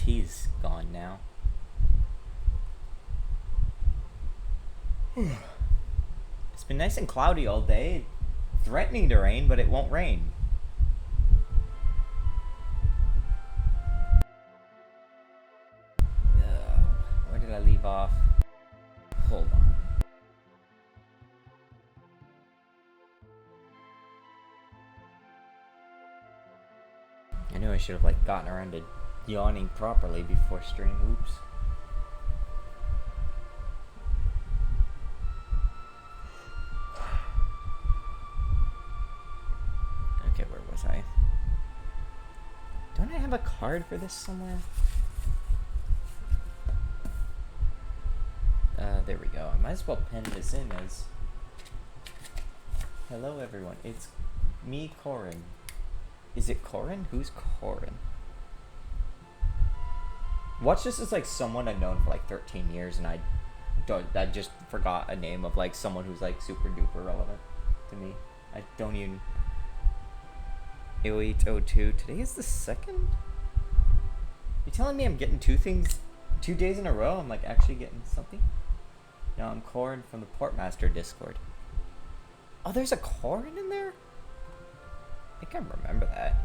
he's gone now. It's been nice and cloudy all day. Threatening to rain, but it won't rain. Where did I leave off? Hold on. I knew I should have like gotten around to yawning properly before stream. Oops. Okay, where was I? Don't I have a card for this somewhere? There we go. I might as well pen this in as... Hello everyone, it's me, Corin. Is it Corin? Who's Corin? Watch this as like someone I've known for like 13 years and I just forgot a name of like someone who's like super duper relevant to me. I don't even... 0802. Today is the 2nd? You telling me I'm getting 2 days in a row? I'm like actually getting something? No, I'm Corin from the Portmaster Discord. Oh, there's a Corin in there? I think I remember that.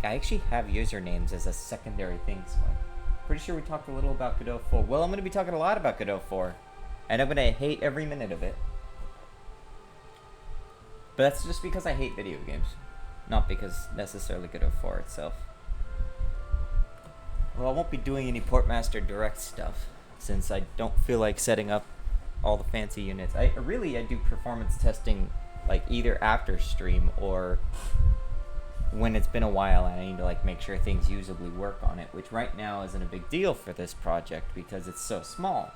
I actually have usernames as a secondary thing, so I'm pretty sure we talked a little about Godot 4. Well, I'm going to be talking a lot about Godot 4. And I'm going to hate every minute of it. But that's just because I hate video games. Not because necessarily Godot 4 itself. Well, I won't be doing any Portmaster Direct stuff, since I don't feel like setting up all the fancy units. I do performance testing like either after stream or when it's been a while and I need to like make sure things usably work on it, which right now isn't a big deal for this project because it's so small.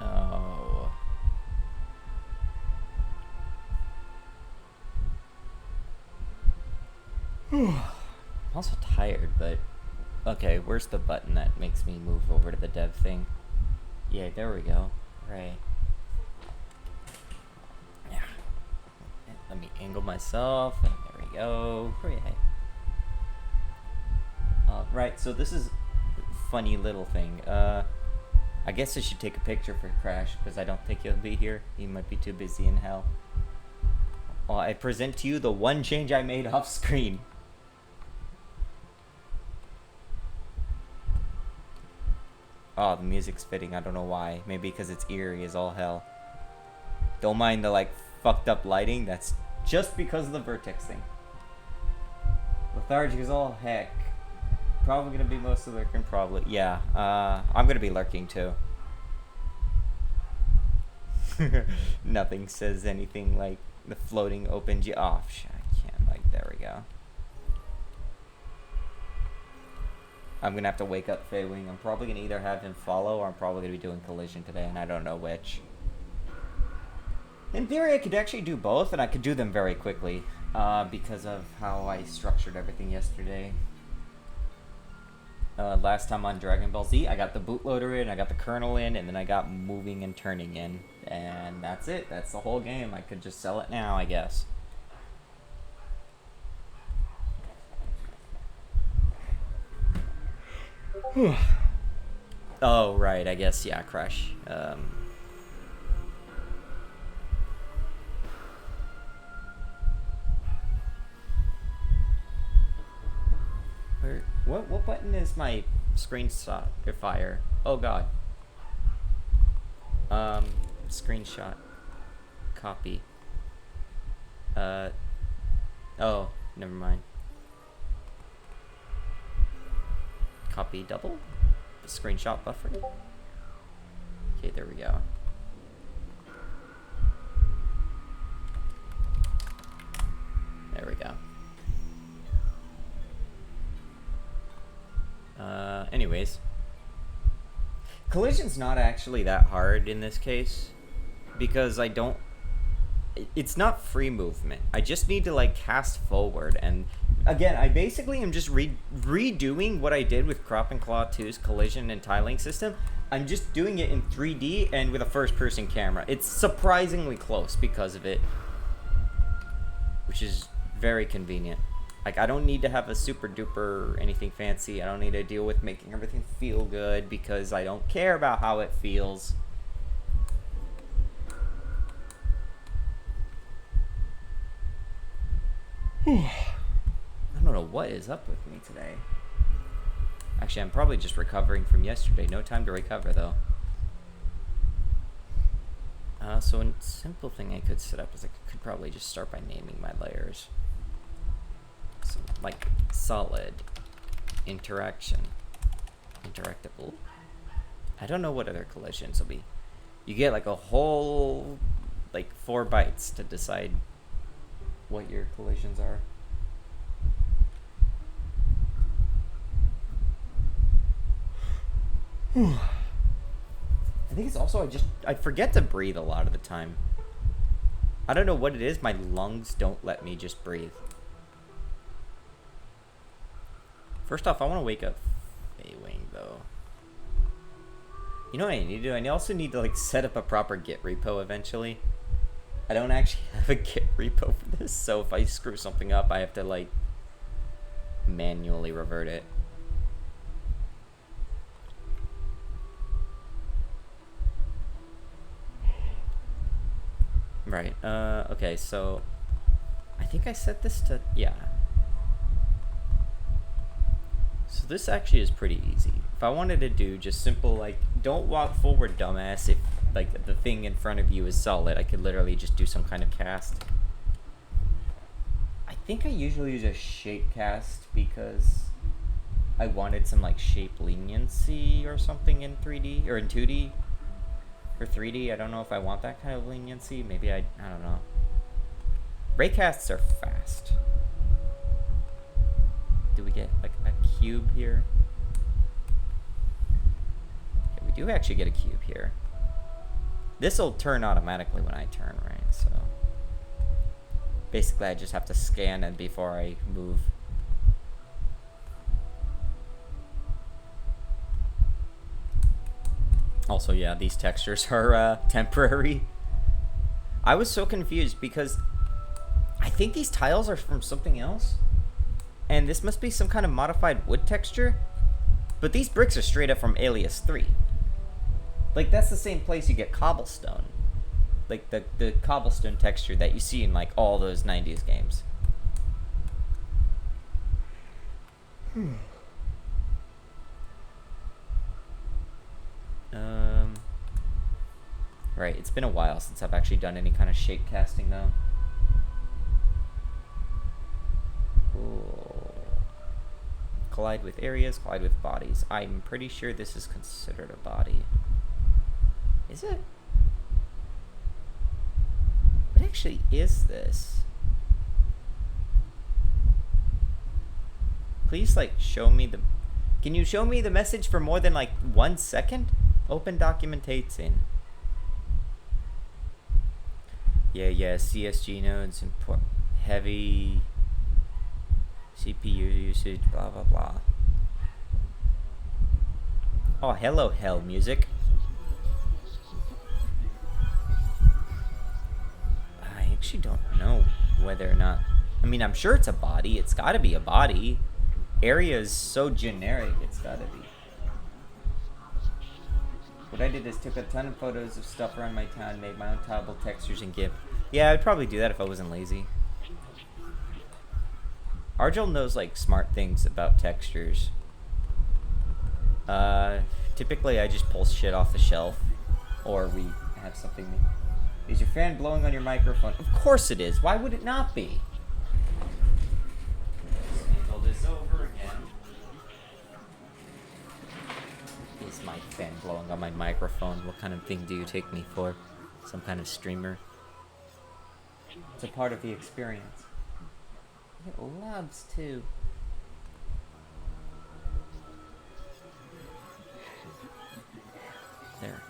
Oh. I'm also tired, but okay, where's the button that makes me move over to the dev thing? Yeah, there we go. Right. Yeah. Let me angle myself, and there we go. Hooray. Right, so this is a funny little thing. I guess I should take a picture for Crash, because I don't think he'll be here. He might be too busy in hell. I present to you the one change I made off screen. Oh, the music's fitting. I don't know why. Maybe because it's eerie as all hell. Don't mind the, like, fucked up lighting. That's just because of the vertex thing. Lethargic as all heck. Probably gonna be mostly lurking, probably. Yeah, I'm gonna be lurking, too. Nothing says anything like the floating open oh, shit, I can't, like, there we go. I'm gonna have to wake up Feywing. I'm probably gonna either have him follow or I'm probably gonna be doing collision today, and I don't know which. In theory, I could actually do both, and I could do them very quickly, because of how I structured everything yesterday. Last time on Dragon Ball Z, I got the bootloader in, I got the kernel in, and then I got moving and turning in. And that's it. That's the whole game. I could just sell it now, I guess. Oh, right, I guess, yeah, Crush. What button is my screenshot fire? Oh god. Screenshot. Copy. Oh, never mind. Copy double? The screenshot buffer? Okay, there we go. There we go. Anyways. Collision's not actually that hard in this case, because I don't... It's not free movement. I just need to, like, cast forward, and... Again, I basically am just redoing what I did with Crop and Claw 2's collision and tiling system. I'm just doing it in 3D and with a first-person camera. It's surprisingly close because of it, which is very convenient. Like, I don't need to have a super duper anything fancy. I don't need to deal with making everything feel good because I don't care about how it feels. I don't know what is up with me today. Actually, I'm probably just recovering from yesterday. No time to recover, though. So a simple thing I could set up is I could probably just start by naming my layers. So, like, solid, interaction, interactable. I don't know what other collisions will be. You get like a whole, like, 4 bytes to decide what your collisions are. I think it's also I forget to breathe a lot of the time. I don't know what it is. My lungs don't let me just breathe. First off, I want to wake up Feywing though. You know what I need to do? I also need to like set up a proper Git repo eventually. I don't actually have a Git repo for this, so if I screw something up, I have to like manually revert it. Right, okay, so I think I set this to, yeah. So this actually is pretty easy. If I wanted to do just simple, like, don't walk forward, dumbass, if, like, the thing in front of you is solid, I could literally just do some kind of cast. I think I usually use a shape cast because I wanted some, like, shape leniency or something in 3D, or in 2D. For 3D, I don't know if I want that kind of leniency. Maybe I don't know. Raycasts are fast. Do we get like a cube here? Okay, we do actually get a cube here. This will turn automatically when I turn, right? So basically I just have to scan it before I move. Also, yeah, these textures are temporary. I was so confused because I think these tiles are from something else. And this must be some kind of modified wood texture. But these bricks are straight up from Alias 3. Like, that's the same place you get cobblestone. Like, the cobblestone texture that you see in, like, all those 90s games. Right, it's been a while since I've actually done any kind of shape casting, though. Ooh. Collide with areas, collide with bodies. I'm pretty sure this is considered a body. Is it? What actually is this? Please, like, show me the... Can you show me the message for more than, like, 1 second? Open documentation. Yeah, CSG nodes, import heavy CPU usage, blah, blah, blah. Oh, hello, hell music. I actually don't know whether or not... I mean, I'm sure it's a body. It's gotta be a body. Area is so generic, it's gotta be. What I did is took a ton of photos of stuff around my town, made my own tileable textures in GIMP. Yeah, I'd probably do that if I wasn't lazy. Argel knows, like, smart things about textures. Typically I just pull shit off the shelf. Or we have something... Is your fan blowing on your microphone? Of course it is. Why would it not be? Let's handle this over again. Is my fan blowing on my microphone? What kind of thing do you take me for? Some kind of streamer? It's a part of the experience. It loves too. There.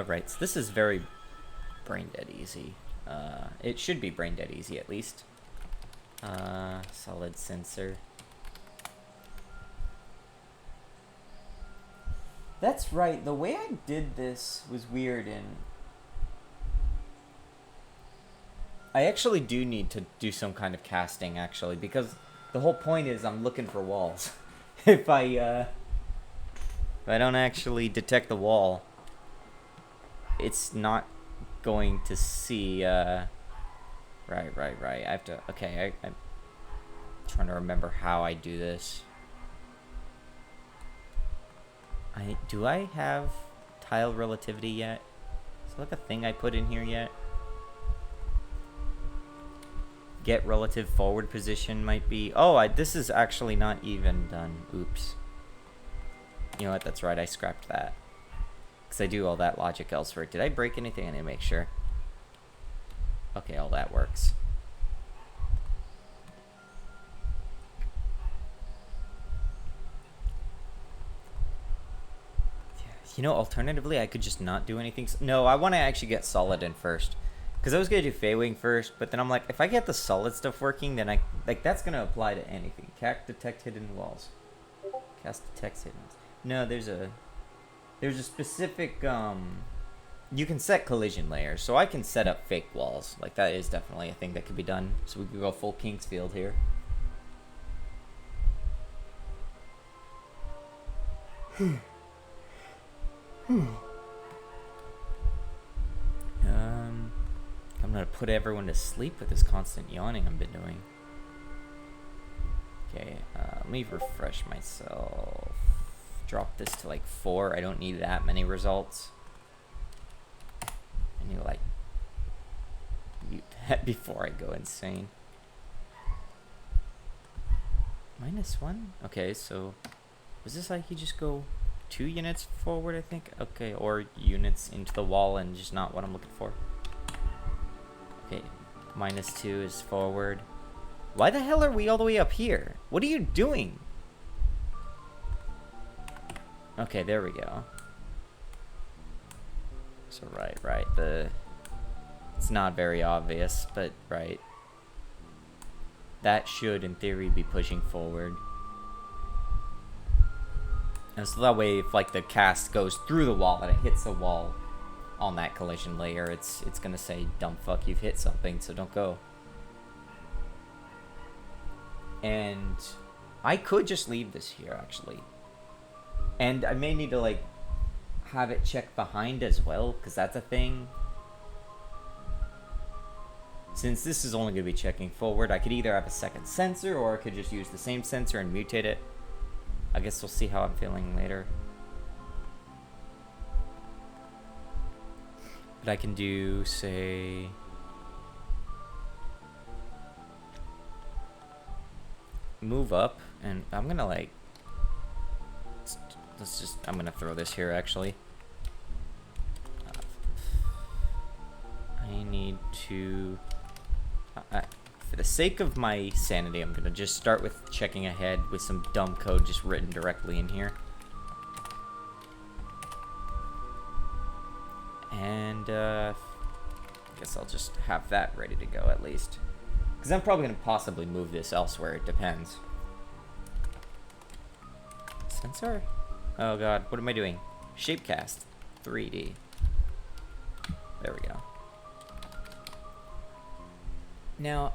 Right, so this is very brain dead easy. It should be brain dead easy at least. Solid sensor. That's right, the way I did this was weird, and I actually do need to do some kind of casting, actually, because the whole point is I'm looking for walls. if I don't actually detect the wall, it's not going to see, Right. I have to, okay, I'm trying to remember how I do this. Do I have tile relativity yet? Is that like a thing I put in here yet? Get relative forward position might be... Oh, this is actually not even done. Oops. You know what? That's right. I scrapped that. Because I do all that logic elsewhere. Did I break anything? I need to make sure. Okay, all that works. You know, alternatively, I could just not do anything. No, I want to actually get solid in first. Because I was going to do Feywing first, but then I'm like, if I get the solid stuff working, then that's going to apply to anything. Cast detect hidden walls. Cast detects hidden walls. No, there's a specific, you can set collision layers, so I can set up fake walls. Like, that is definitely a thing that could be done. So we could go full Kingsfield here. I'm gonna put everyone to sleep with this constant yawning I've been doing. Okay, let me refresh myself. Drop this to like 4. I don't need that many results. I need to like mute that before I go insane. -1? Okay, so was this like you just go 2 units forward, I think? Okay, or units into the wall and just not what I'm looking for. Okay, -2 is forward. Why the hell are we all the way up here? What are you doing? Okay, there we go. So right, it's not very obvious, but right. That should, in theory, be pushing forward. And so that way, if like the cast goes through the wall and it hits the wall on that collision layer, it's gonna say, dumb fuck, you've hit something, so don't go. And I could just leave this here, actually. And I may need to like have it check behind as well, because that's a thing. Since this is only going to be checking forward, I could either have a second sensor, or I could just use the same sensor and mutate it. I guess we'll see how I'm feeling later. But I can do, say... move up, and I'm going to like... I'm going to throw this here, actually. I need to... for the sake of my sanity, I'm going to just start with checking ahead with some dumb code just written directly in here. And, I guess I'll just have that ready to go at least. Because I'm probably going to possibly move this elsewhere. It depends. Sensor? Oh god, what am I doing? Shapecast. 3D. There we go. Now,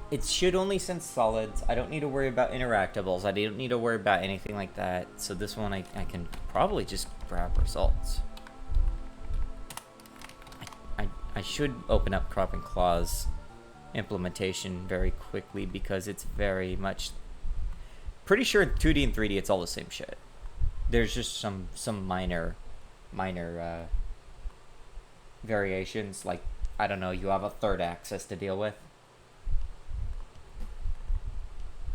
it should only sense solids. I don't need to worry about interactables. I don't need to worry about anything like that. So this one I can probably just grab results. I should open up Crop and Claw's implementation very quickly because it's very much... Pretty sure 2D and 3D it's all the same shit. There's just some minor variations, like, I don't know, you have a third axis to deal with.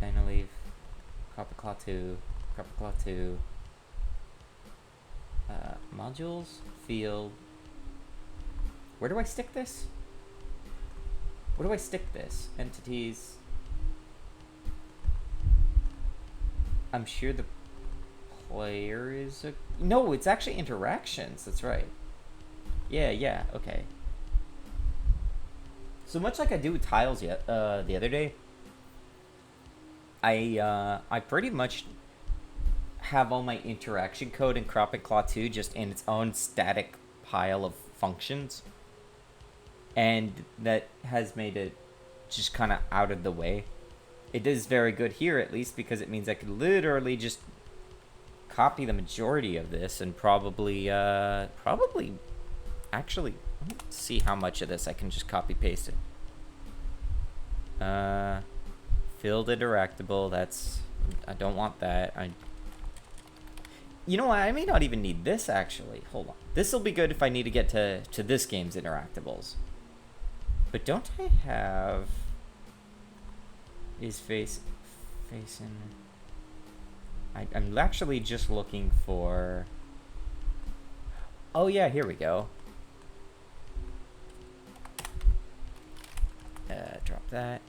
Dynaleaf, Crop and Claw 2, Crop and Claw 2, modules, field. Where do I stick this? Where do I stick this? Entities. I'm sure the player is a... No, it's actually interactions. That's right. Yeah, okay. So much like I do with tiles the other day, I pretty much have all my interaction code in Crop and Claw 2 just in its own static pile of functions. and that has made it just kind of out of the way. It is very good here, at least, because it means I could literally just copy the majority of this and probably actually, let's see how much of this I can just copy paste it. Filled interactable, that's, I don't want that. You know what, I may not even need this, actually. Hold on. This will be good if I need to get to this game's interactables. But don't I have... Is facing... I'm actually just looking for... Oh yeah, here we go. Drop that.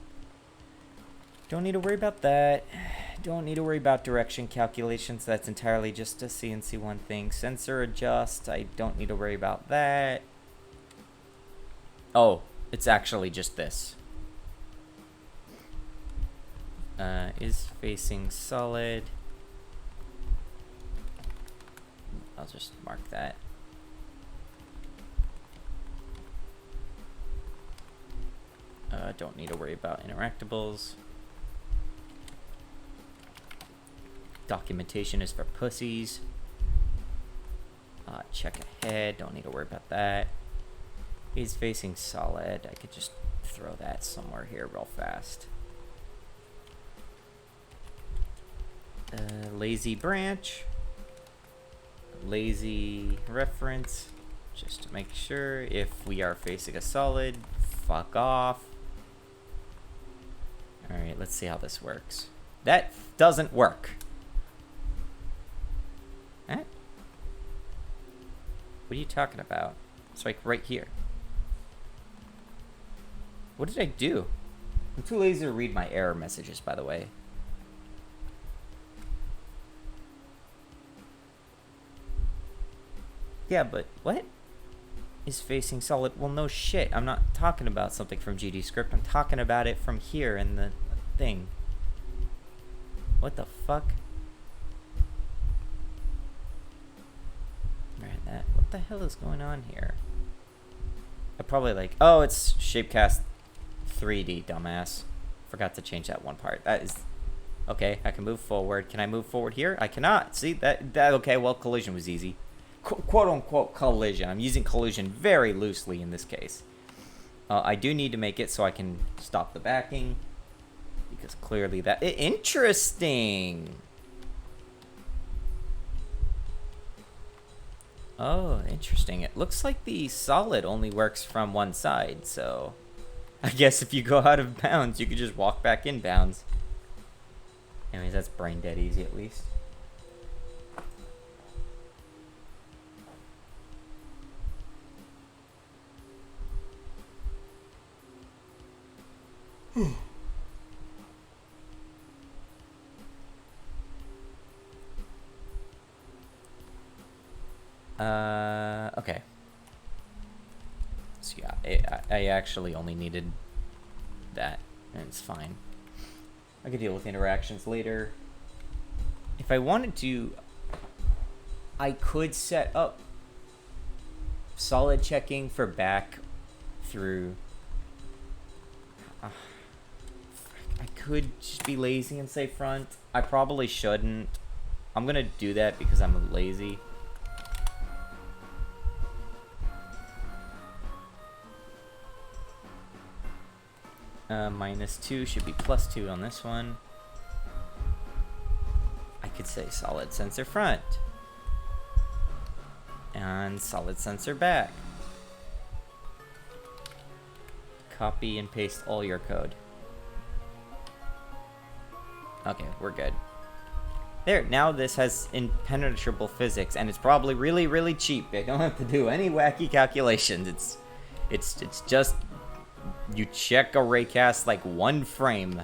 Don't need to worry about that. Don't need to worry about direction calculations. That's entirely just a CNC1 thing. Sensor adjust. I don't need to worry about that. Oh, it's actually just this. Is facing solid. I'll just mark that. Don't need to worry about interactables. Documentation is for pussies. Check ahead. Don't need to worry about that. Is facing solid. I could just throw that somewhere here real fast. Lazy branch. Lazy reference. Just to make sure if we are facing a solid, fuck off. Alright, let's see how this works. That doesn't work. What are you talking about? It's like right here. What did I do? I'm too lazy to read my error messages, by the way. Yeah, but what? Is facing solid? Well, no shit. I'm not talking about something from GDScript. I'm talking about it from here in the thing. What the fuck? That. What the hell is going on here? I probably like... Oh, it's Shapecast 3D, dumbass. Forgot to change that one part. That is... Okay, I can move forward. Can I move forward here? I cannot. See, that okay, well, collision was easy. Quote-unquote collision. I'm using collision very loosely in this case. I do need to make it so I can stop the backing. Because clearly that... Interesting! Oh, interesting. It looks like the solid only works from one side, so... I guess if you go out of bounds, you could just walk back in bounds. Anyways, that's brain dead easy at least. Okay. So yeah, I actually only needed that, and it's fine. I could deal with interactions later. If I wanted to, I could set up solid checking for back through. I could just be lazy and say front. I probably shouldn't. I'm gonna do that because I'm lazy. -2 should be +2 on this one. I could say solid sensor front. And solid sensor back. Copy and paste all your code. Okay, we're good. There, now this has impenetrable physics, and it's probably really, really cheap. I don't have to do any wacky calculations. It's just you check a raycast like one frame,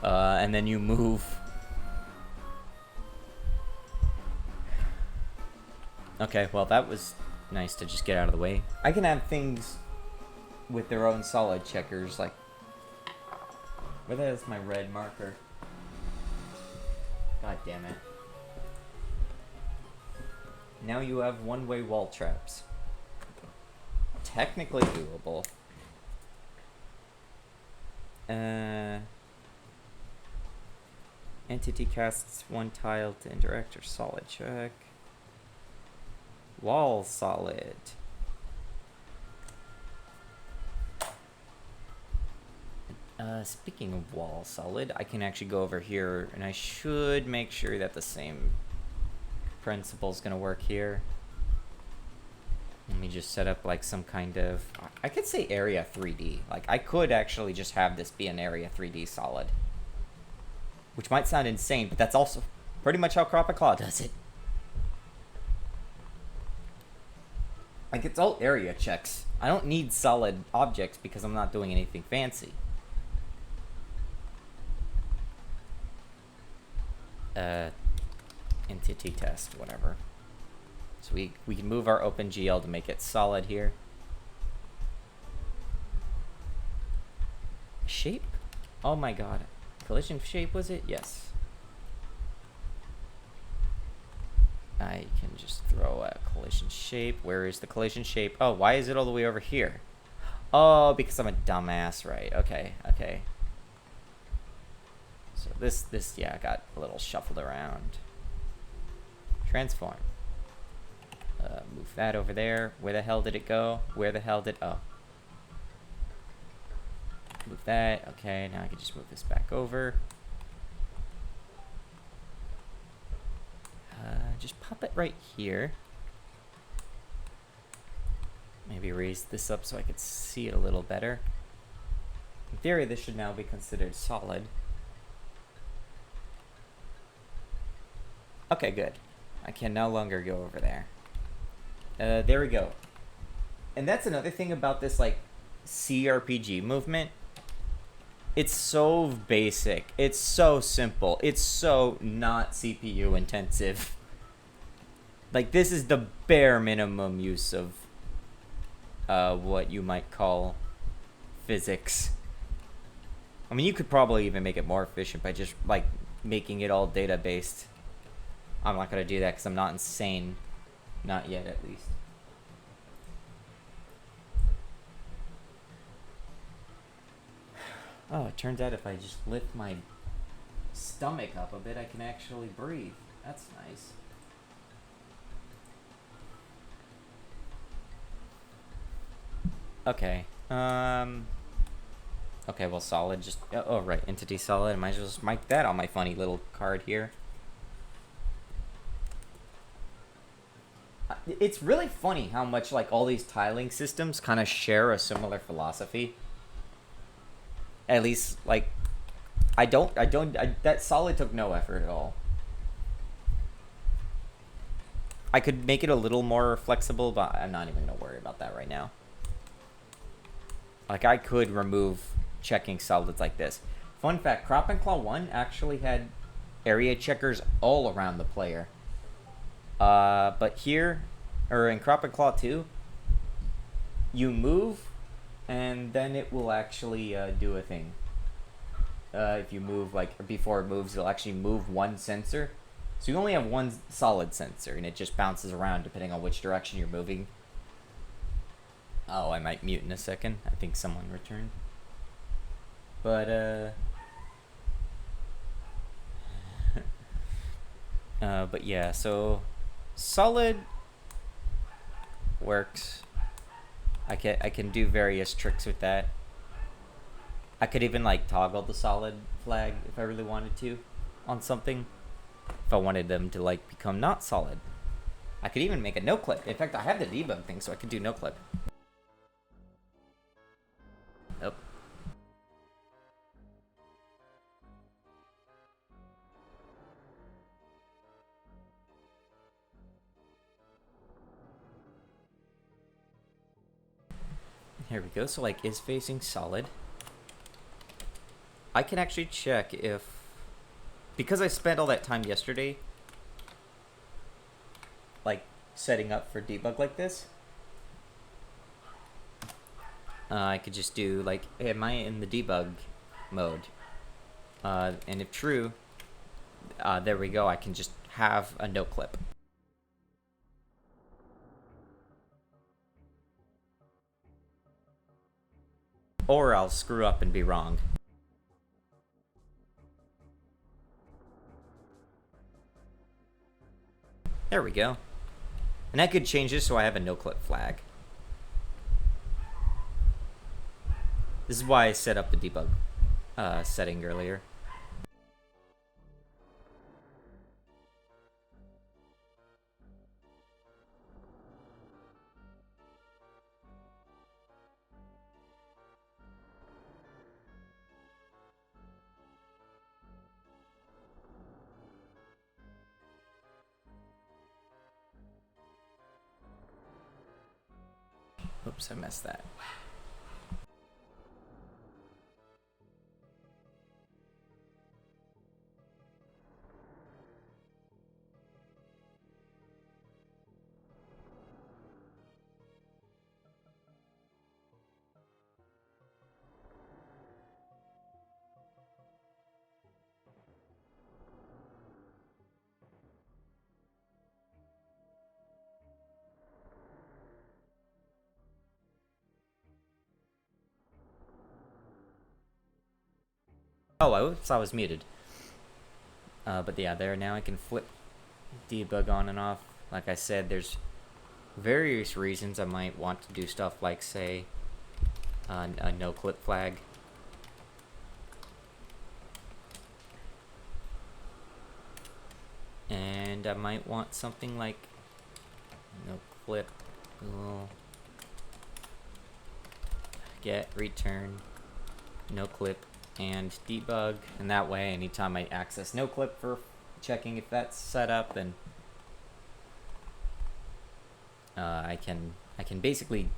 and then you move. Okay, well that was nice to just get out of the way. I can have things with their own solid checkers, like where is my red marker? God damn it. Now you have one-way wall traps. technically doable. Entity casts one tile to indirect or solid check. Wall solid. Speaking of wall solid, I can actually go over here and I should make sure that the same principle is gonna work here. Let me just set up like some kind of, I could say area 3D. Like I could actually just have this be an area 3D solid. Which might sound insane, but that's also pretty much how Crop and Claw does it. Like it's all area checks. I don't need solid objects because I'm not doing anything fancy. Entity test, whatever. So we can move our OpenGL to make it solid here. Shape? Oh my god. Collision shape, was it? Yes. I can just throw a collision shape. Where is the collision shape? Oh, why is it all the way over here? Oh, because I'm a dumbass, right? Okay, okay. So this, yeah, got a little shuffled around. Transform. Move that over there. Where the hell did it go? Where the hell did... Oh. Move that. Okay, now I can just move this back over. Just pop it right here. Maybe raise this up so I could see it a little better. In theory, this should now be considered solid. Okay, good. I can no longer go over there. There we go. And that's another thing about this, like, CRPG movement. It's so basic. It's so simple. It's so not CPU intensive. Like, this is the bare minimum use of what you might call physics. I mean, you could probably even make it more efficient by just, like, making it all data-based. I'm not going to do that because I'm not insane. Not yet, at least. Oh, it turns out if I just lift my stomach up a bit, I can actually breathe. That's nice. Okay. Okay, well, solid just... Oh, right. Entity solid. I might as well just mic that on my funny little card here. It's really funny how much, like, all these tiling systems kind of share a similar philosophy. At least, like, that solid took no effort at all. I could make it a little more flexible, but I'm not even going to worry about that right now. Like, I could remove checking solids like this. Fun fact, Crop and Claw 1 actually had area checkers all around the player. But here, or in Crop and Claw 2, you move, and then it will actually do a thing. If you move, like, before it moves, it'll actually move one sensor. So you only have one solid sensor, and it just bounces around depending on which direction you're moving. Oh, I might mute in a second. I think someone returned. But, but yeah, so solid works. I can do various tricks with that. I could even, like, toggle the solid flag if I really wanted to on something. If I wanted them to, like, become not solid. I could even make a noclip. In fact, I have the debug thing, so I could do noclip. Oh. Here we go. So, like, is facing solid. I can actually check if, because I spent all that time yesterday, like, setting up for debug like this, I could just do, like, hey, am I in the debug mode? And if true, there we go. I can just have a noclip. Or I'll screw up and be wrong. There we go. And I could change this so I have a no-clip flag. This is why I set up the debug setting earlier. Oops, I messed that. Oh, I was muted. But yeah, there now I can flip debug on and off. Like I said, there's various reasons I might want to do stuff like, say, a no-clip flag. And I might want something like no-clip, get, return, no-clip, and debug, and that way anytime I access noclip for checking if that's set up, then I can basically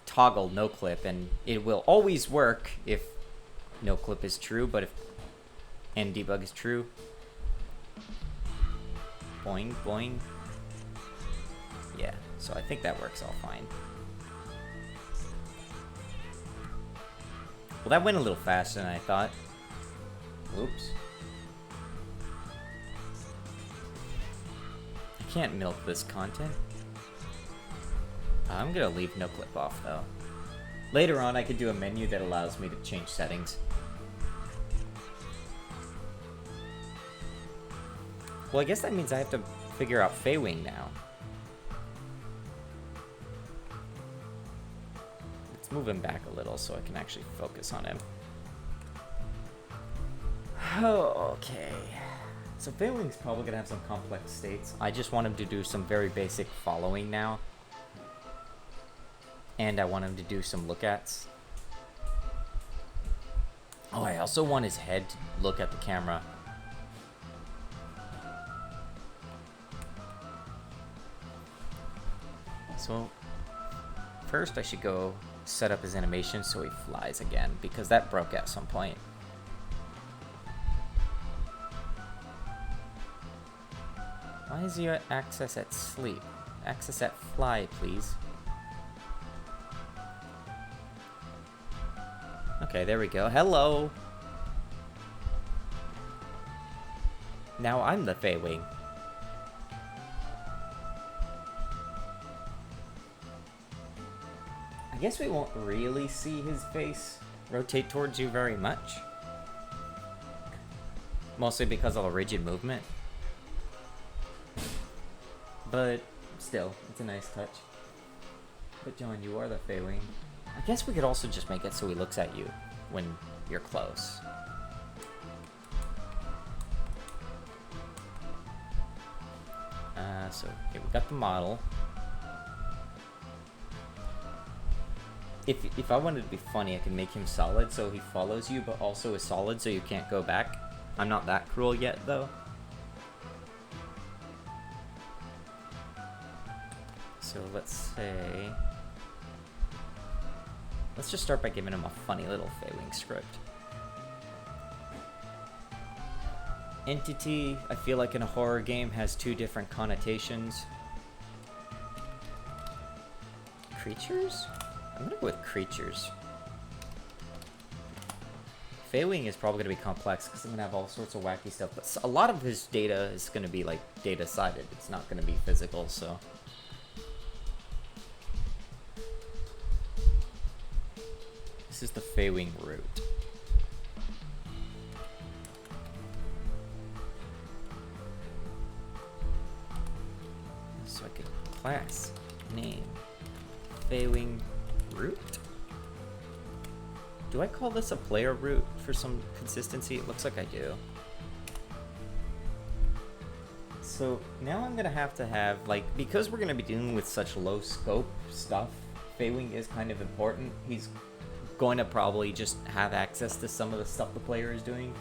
toggle noclip, and it will always work if noclip is true, but if and debug is true. Boing boing. Yeah, so I think that works all fine. Well, that went a little faster than I thought. Oops. I can't milk this content. I'm gonna leave noclip off, though. Later on, I could do a menu that allows me to change settings. Well, I guess that means I have to figure out Feywing now. Move him back a little so I can actually focus on him. Okay. So Feywing's probably gonna have some complex states. I just want him to do some very basic following now. And I want him to do some look-ats. Oh, I also want his head to look at the camera. So first I should go set up his animation so he flies again, because that broke at some point. Why is he at access at sleep? Access at fly, please. Okay, there we go. Hello! Now I'm the Feywing. I guess we won't really see his face rotate towards you very much. Mostly because of a rigid movement. But still, it's a nice touch. But John, you are the Feywing. I guess we could also just make it so he looks at you when you're close. So, okay, we got the model. If I wanted to be funny, I can make him solid so he follows you, but also is solid so you can't go back. I'm not that cruel yet, though. So let's say... Let's just start by giving him a funny little Feywing script. Entity, I feel like in a horror game, has two different connotations. Creatures? I'm gonna go with creatures. Feywing is probably gonna be complex because I'm gonna have all sorts of wacky stuff, but a lot of his data is gonna be like data-sided. It's not gonna be physical, so. This is the Feywing route. So I could class name Feywing route. Do I call this a player route for some consistency? It looks like I do. So now I'm gonna have to have, like, because we're gonna be dealing with such low scope stuff, Feywing is kind of important. He's going to probably just have access to some of the stuff the player is doing.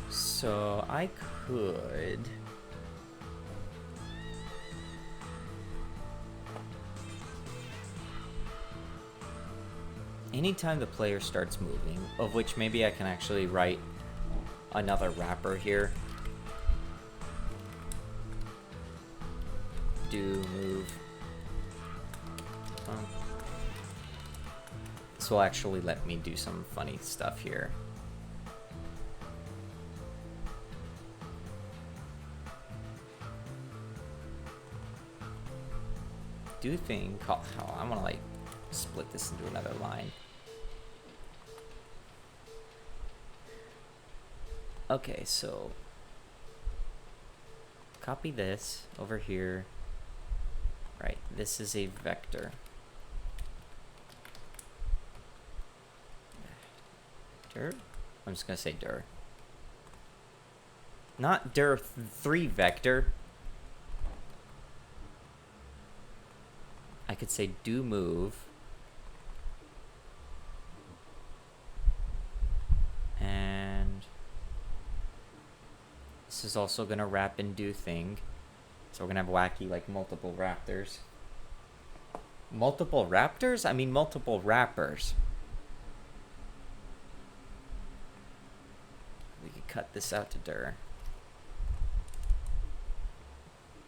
So I could... anytime the player starts moving, of which maybe I can actually write another wrapper here. Do move. This will actually let me do some funny stuff here. Do thing called, oh, I want to like split this into another line. Okay, so copy this over here. Right, this is a vector. Dir? I'm just gonna say dir. Not dir3 vector. I could say do move. And this is also gonna wrap and do thing. So we're gonna have wacky, like, multiple raptors. Multiple raptors? I mean multiple wrappers. We could cut this out to dir.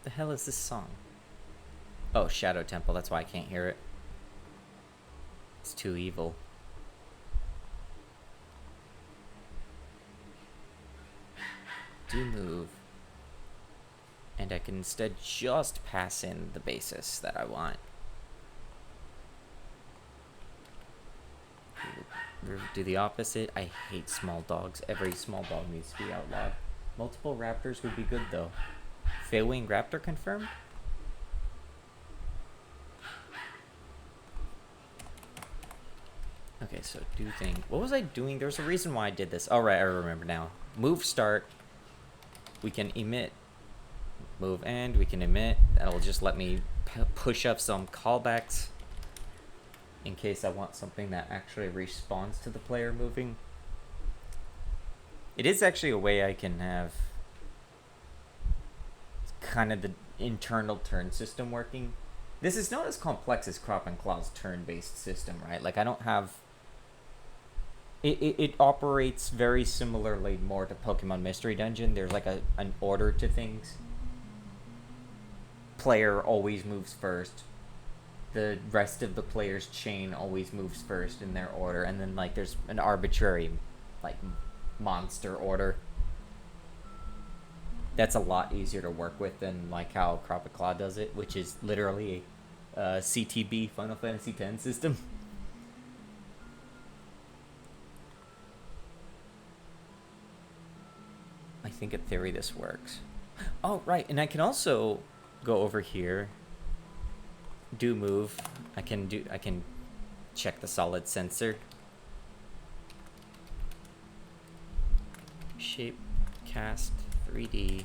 The hell is this song? Oh, Shadow Temple, that's why I can't hear it. It's too evil. Do move. And I can instead just pass in the basis that I want. Do the opposite. I hate small dogs. Every small dog needs to be outlawed. Multiple raptors would be good though. Feywing raptor confirmed? Okay, so do thing. What was I doing? There's a reason why I did this. All right, I remember now. Move start. We can emit. Move and we can emit. That'll just let me push up some callbacks in case I want something that actually responds to the player moving. It is actually a way I can have kind of the internal turn system working. This is not as complex as Crop and Claw's turn-based system, right? Like, I don't have... It operates very similarly more to Pokemon Mystery Dungeon. There's like an order to things. Player always moves first. The rest of the player's chain always moves first in their order. And then, like, there's an arbitrary, like, monster order. That's a lot easier to work with than, like, how Crop and Claw does it, which is literally a CTB, Final Fantasy X system. I think in theory this works. Oh, right, and I can also go over here, do move. I can check the solid sensor. Shape, cast, 3D.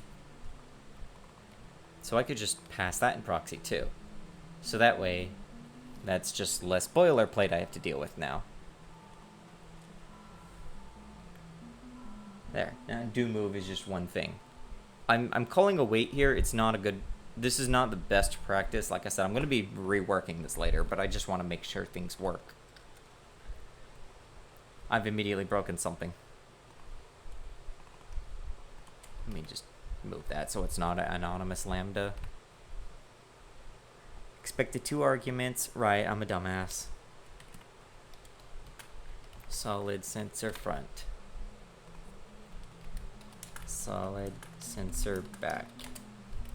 So I could just pass that in proxy too. So that way, that's just less boilerplate I have to deal with now. There. Now do move is just one thing. I'm calling a wait here. It's not a good... This is not the best practice. Like I said, I'm going to be reworking this later, but I just want to make sure things work. I've immediately broken something. Let me just move that so it's not an anonymous lambda. Expected 2 arguments. Right, I'm a dumbass. Solid sensor front. solid sensor back.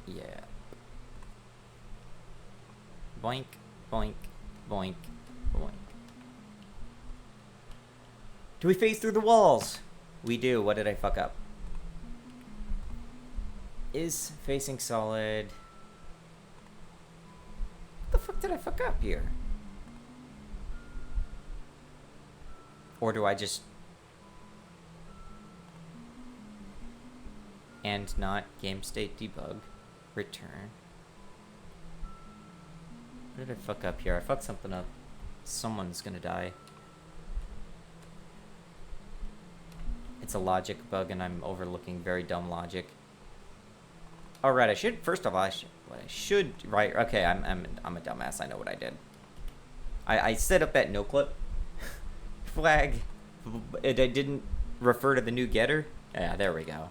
Yeah. Boink, boink, boink, boink. Do we phase through the walls? We do. What did I fuck up? Is facing solid. What the fuck did I fuck up here? Or do I just... And not game state debug. Return. What did I fuck up here? I fucked something up. Someone's gonna die. It's a logic bug and I'm overlooking very dumb logic. Alright, I should... First of all, right, okay, I'm a dumbass. I know what I did. I set up that Noclip flag. I didn't refer to the new getter. Yeah, there we go.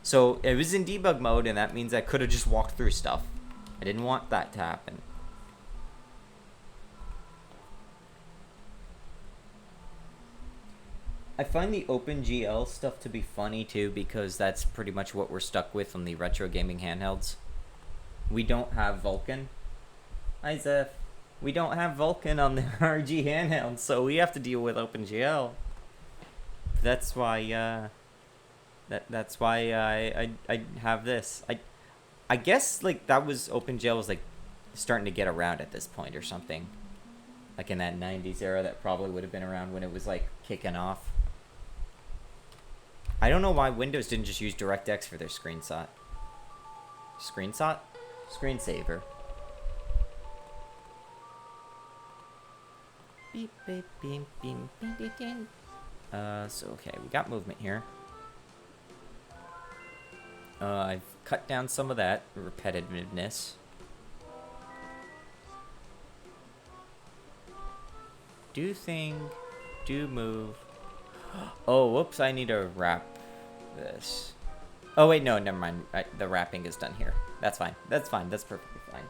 So it was in debug mode, and that means I could have just walked through stuff. I didn't want that to happen. I find the OpenGL stuff to be funny too, because that's pretty much what we're stuck with on the retro gaming handhelds. We don't have Vulkan. Hi Zeph. We don't have Vulkan on the RG handheld, so we have to deal with OpenGL. That's why that's why I have this. I guess like that was OpenGL was like starting to get around at this point or something. Like in that 90s era, that probably would have been around when it was like kicking off. I don't know why Windows didn't just use DirectX for their screenshot. Screenshot? Screensaver. Beep, beep, beep, beep, beep, beep, beep. So okay, we got movement here. I've cut down some of that repetitiveness. Do thing, do move. Oh, whoops, I need to wrap this. Oh wait, no, never mind. The wrapping is done here. That's fine. That's fine. That's perfectly fine.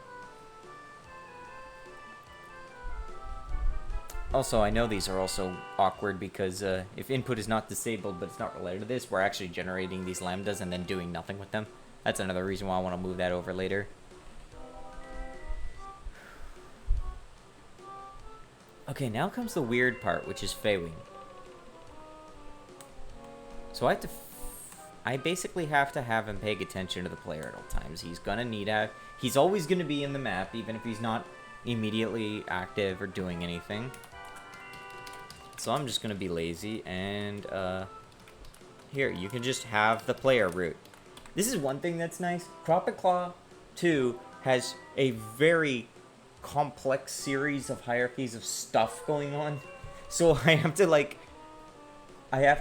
Also, I know these are also awkward because if input is not disabled but it's not related to this, we're actually generating these lambdas and then doing nothing with them. That's another reason why I want to move that over later. Okay, now comes the weird part, which is Feywing. So I basically have to have him paying attention to the player at all times. He's gonna need he's always gonna be in the map, even if he's not immediately active or doing anything. So I'm just gonna be lazy and here, you can just have the player route. This is one thing that's nice. Crop and Claw 2 has a very complex series of hierarchies of stuff going on. So I have to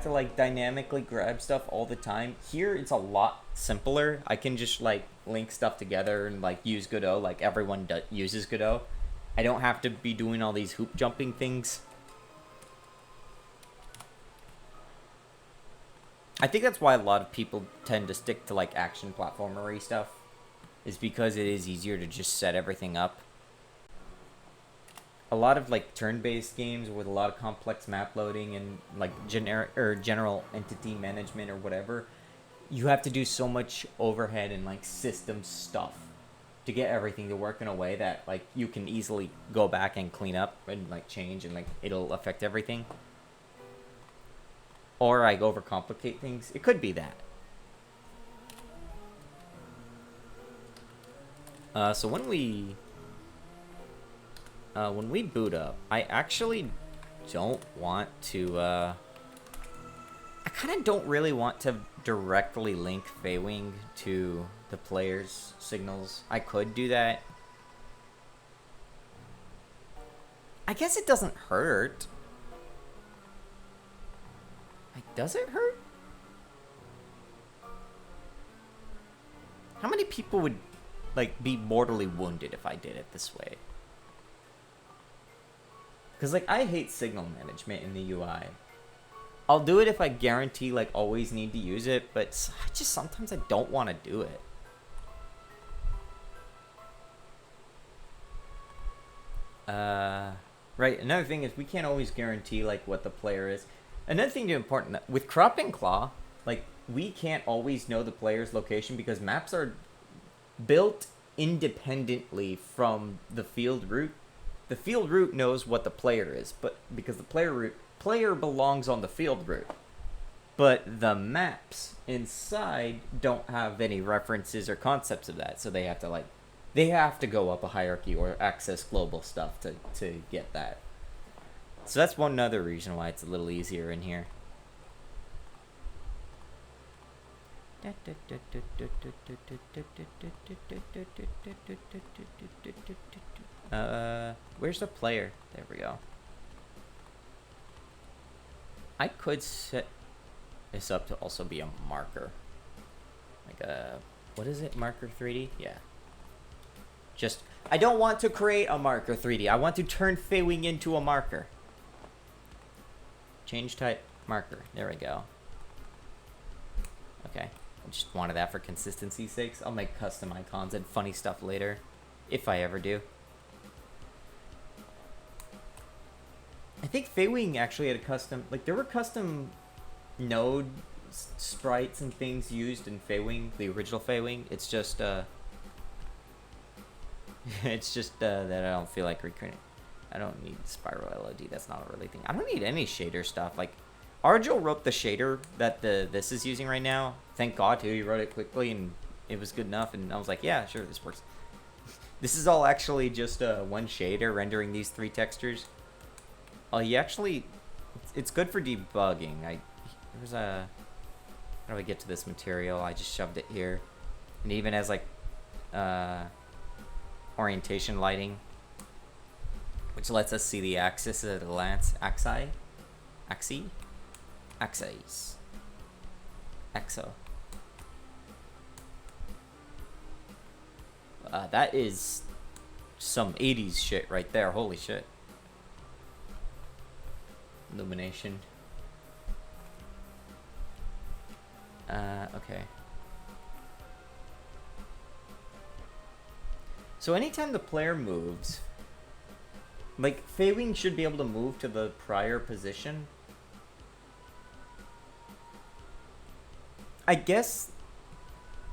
like dynamically grab stuff all the time. Here it's a lot simpler. I can just like link stuff together and like use Godot like everyone uses Godot. I don't have to be doing all these hoop jumping things. I think that's why a lot of people tend to stick to like action platformery stuff, is because it is easier to just set everything up. A lot of like turn-based games with a lot of complex map loading and like general entity management or whatever, you have to do so much overhead and like system stuff to get everything to work in a way that like you can easily go back and clean up and like change and like it'll affect everything. Or I overcomplicate things. It could be that. So when we boot up, I actually don't want to, I kind of don't really want to directly link Feywing to the player's signals. I could do that. I guess it doesn't hurt. Like, does it hurt? How many people would, like, be mortally wounded if I did it this way? Because, like, I hate signal management in the UI. I'll do it if I guarantee, like, always need to use it, but sometimes I don't want to do it. Right, another thing is we can't always guarantee, like, what the player is. Another thing to important, with Crop and Claw, like, we can't always know the player's location because maps are built independently from the field route. The field route knows what the player is, but because the player belongs on the field route. But the maps inside don't have any references or concepts of that, so they have to go up a hierarchy or access global stuff to get that. So that's one other reason why it's a little easier in here. Where's the player? There we go. I could set this up to also be a marker. Like a, what is it? Marker 3D? Yeah. Just, I don't want to create a marker 3D. I want to turn Feywing into a marker. Change type marker. There we go. Okay. I just wanted that for consistency's sakes. I'll make custom icons and funny stuff later. If I ever do. I think Feywing actually had a custom, like there were custom node sprites and things used in Feywing, the original Feywing. It's just that I don't feel like recreating. I don't need spiral LOD. That's not a really thing. I don't need any shader stuff. Like Arjo wrote the shader that this is using right now. Thank God too. He wrote it quickly and it was good enough. And I was like, yeah, sure, this works. This is all actually just one shader rendering these 3 textures. Oh, he actually, it's good for debugging. There's a, how do I get to this material? I just shoved it here. And it even has like orientation lighting, which lets us see the axis at a glance. Axis. Exo. That is some 80s shit right there. Holy shit. Illumination. Okay. So anytime the player moves, like Feywing should be able to move to the prior position. I guess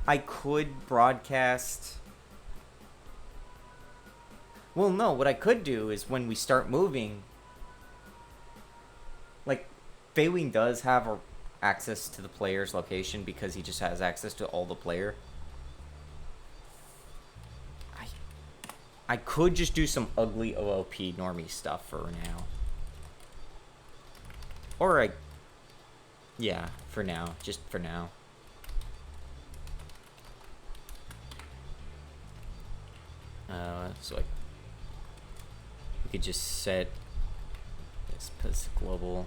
I could broadcast. Well, no, what I could do is when we start moving, like Feywing does have access to the player's location because he just has access to all the player. I could just do some ugly OOP normie stuff for now. Or yeah, for now, just for now. So like, we could just set this as global.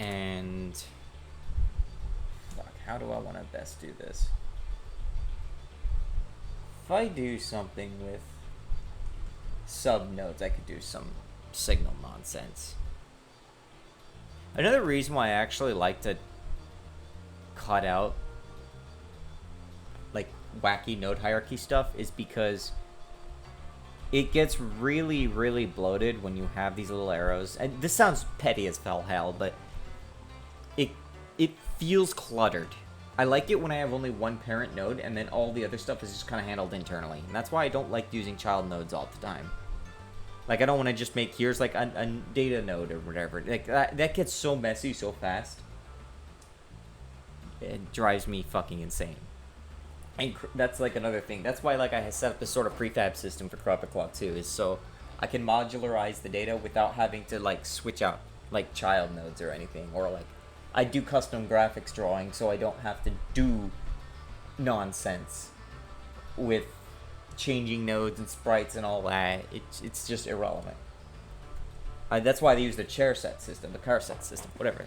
And fuck, how do I want to best do this? If I do something with subnodes, I could do some signal nonsense. Another reason why I actually like to cut out like wacky node hierarchy stuff is because it gets really, really bloated when you have these little arrows. And this sounds petty as hell, but it feels cluttered. I like it when I have only one parent node and then all the other stuff is just kind of handled internally. And that's why I don't like using child nodes all the time. Like, I don't want to just make, here's like a data node or whatever. Like, that gets so messy so fast. It drives me fucking insane. And that's like another thing. That's why like I set up this sort of prefab system for Crop Clock too, is so I can modularize the data without having to like switch out like child nodes or anything, or like I do custom graphics drawing so I don't have to do nonsense with changing nodes and sprites and all that. It's just irrelevant. That's why they use the chair set system, the car set system, whatever.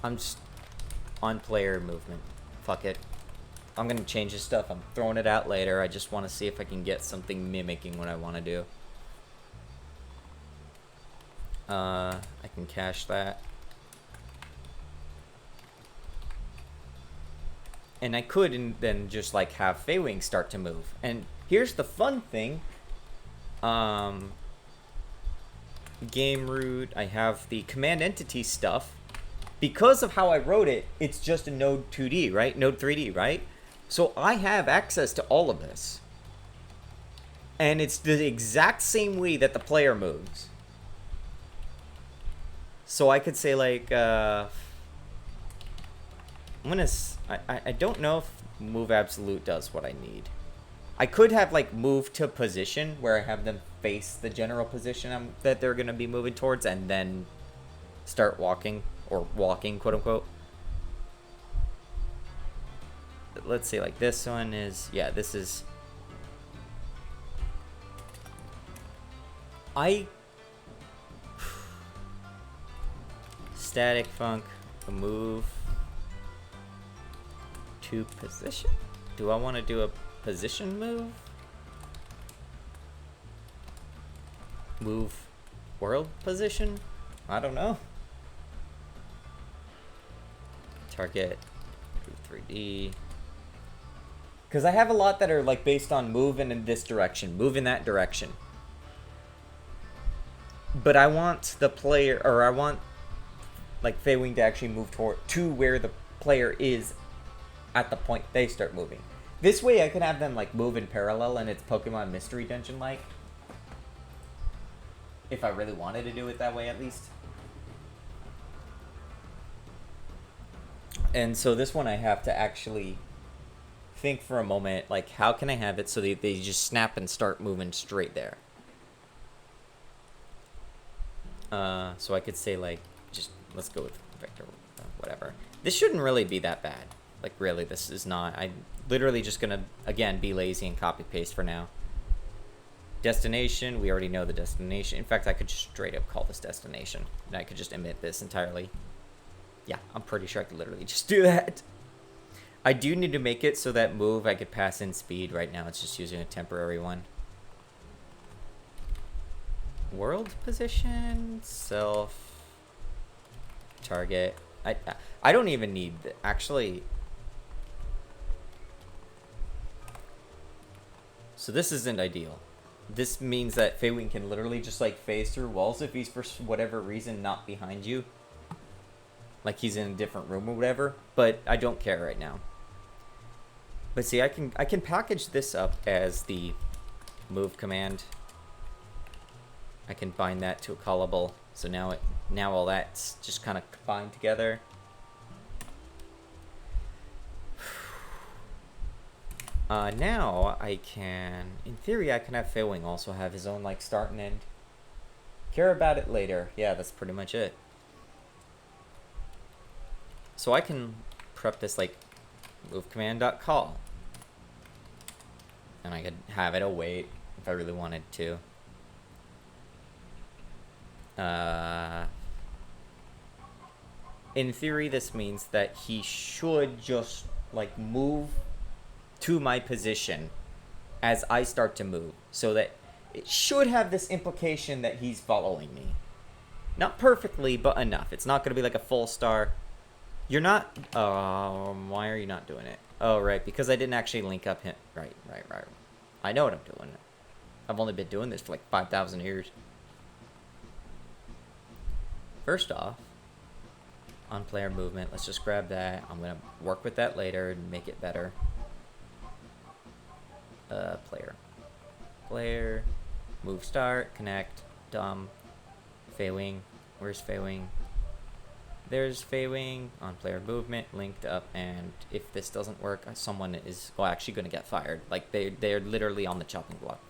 I'm just on player movement. Fuck it. I'm gonna change this stuff. I'm throwing it out later. I just want to see if I can get something mimicking what I want to do. I can cache that. And I could and then just like have Feywing start to move. And here's the fun thing. Game root, I have the command entity stuff. Because of how I wrote it, it's just a node 2D, right? Node 3D, right? So I have access to all of this. And it's the exact same way that the player moves. So I could say like, I don't know if move absolute does what I need. I could have like move to position where I have them face the general position that they're going to be moving towards and then start walking, or walking, quote unquote. Let's say like this one is, yeah, this is, static func move to position. Do I want to do a position move? Move world position? I don't know. Target 3D. Because I have a lot that are like based on move in this direction, move in that direction. But I want the player, or I want like Feywing to actually move to where the player is at the point they start moving. This way I can have them like move in parallel and it's Pokemon Mystery Dungeon like. If I really wanted to do it that way at least. And so this one I have to actually think for a moment, like how can I have it so they just snap and start moving straight there. So I could say like, just let's go with vector, whatever. This shouldn't really be that bad. Like really, this is not. I'm literally just gonna, again, be lazy and copy paste for now. Destination, we already know the destination. In fact, I could just straight up call this destination. And I could just omit this entirely. Yeah, I'm pretty sure I could literally just do that. I do need to make it so that move I could pass in speed. Right now it's just using a temporary one. World position, self, target. I don't even need, actually. So this isn't ideal. This means that Feywing can literally just like phase through walls if he's for whatever reason not behind you. Like he's in a different room or whatever, but I don't care right now. But see, I can package this up as the move command. I can bind that to a callable. So now all that's just kind of combined together. Now I can, in theory, I can have Feywing also have his own like start and end. Care about it later. Yeah, that's pretty much it. So I can prep this like move command.call. And I could have it await if I really wanted to. In theory, this means that he should just like move to my position as I start to move, so that it should have this implication that he's following me. Not perfectly, but enough. It's not going to be like a full star. You're not, why are you not doing it? Oh, right, because I didn't actually link up him. Right. I know what I'm doing. I've only been doing this for like 5,000 years. First off, on player movement, let's just grab that. I'm going to work with that later and make it better. Player, move start, connect, Feywing. Where's Feywing? There's Feywing on player movement, linked up, and if this doesn't work, someone is actually going to get fired. Like, they're literally on the chopping block.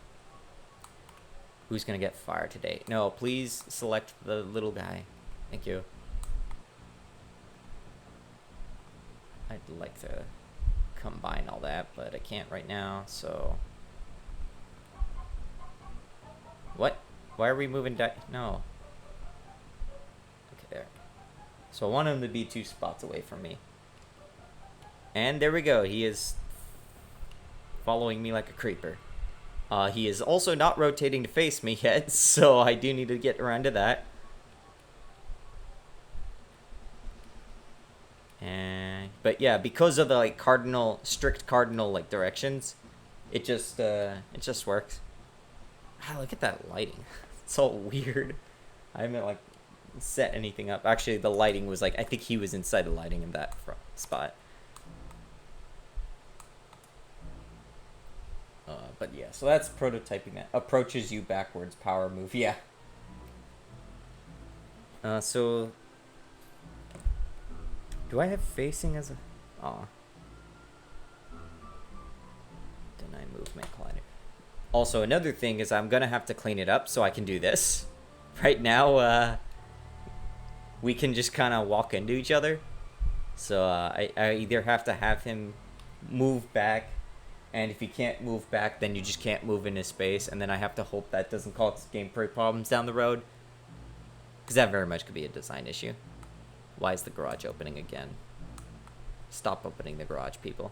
Who's going to get fired today? No, please select the little guy. Thank you. I'd like to combine all that, but I can't right now, so... What? Why are we moving no. Okay, there. So I want him to be 2 spots away from me. And there we go. He is following me like a creeper. He is also not rotating to face me yet, so I do need to get around to that. But yeah, because of the like strict cardinal like directions, it just works. Ah, look at that lighting. It's all weird. I haven't like set anything up. Actually, the lighting was like, I think he was inside the lighting in that front spot. But yeah, so that's prototyping that. Approaches you backwards, power move. Yeah. So do I have facing as a... Aw. Deny movement collider. Also, another thing is I'm gonna have to clean it up so I can do this. Right now, we can just kind of walk into each other. So I either have to have him move back, and if he can't move back, then you just can't move in his space, and then I have to hope that doesn't cause gameplay problems down the road. Because that very much could be a design issue. Why is the garage opening again? Stop opening the garage, people.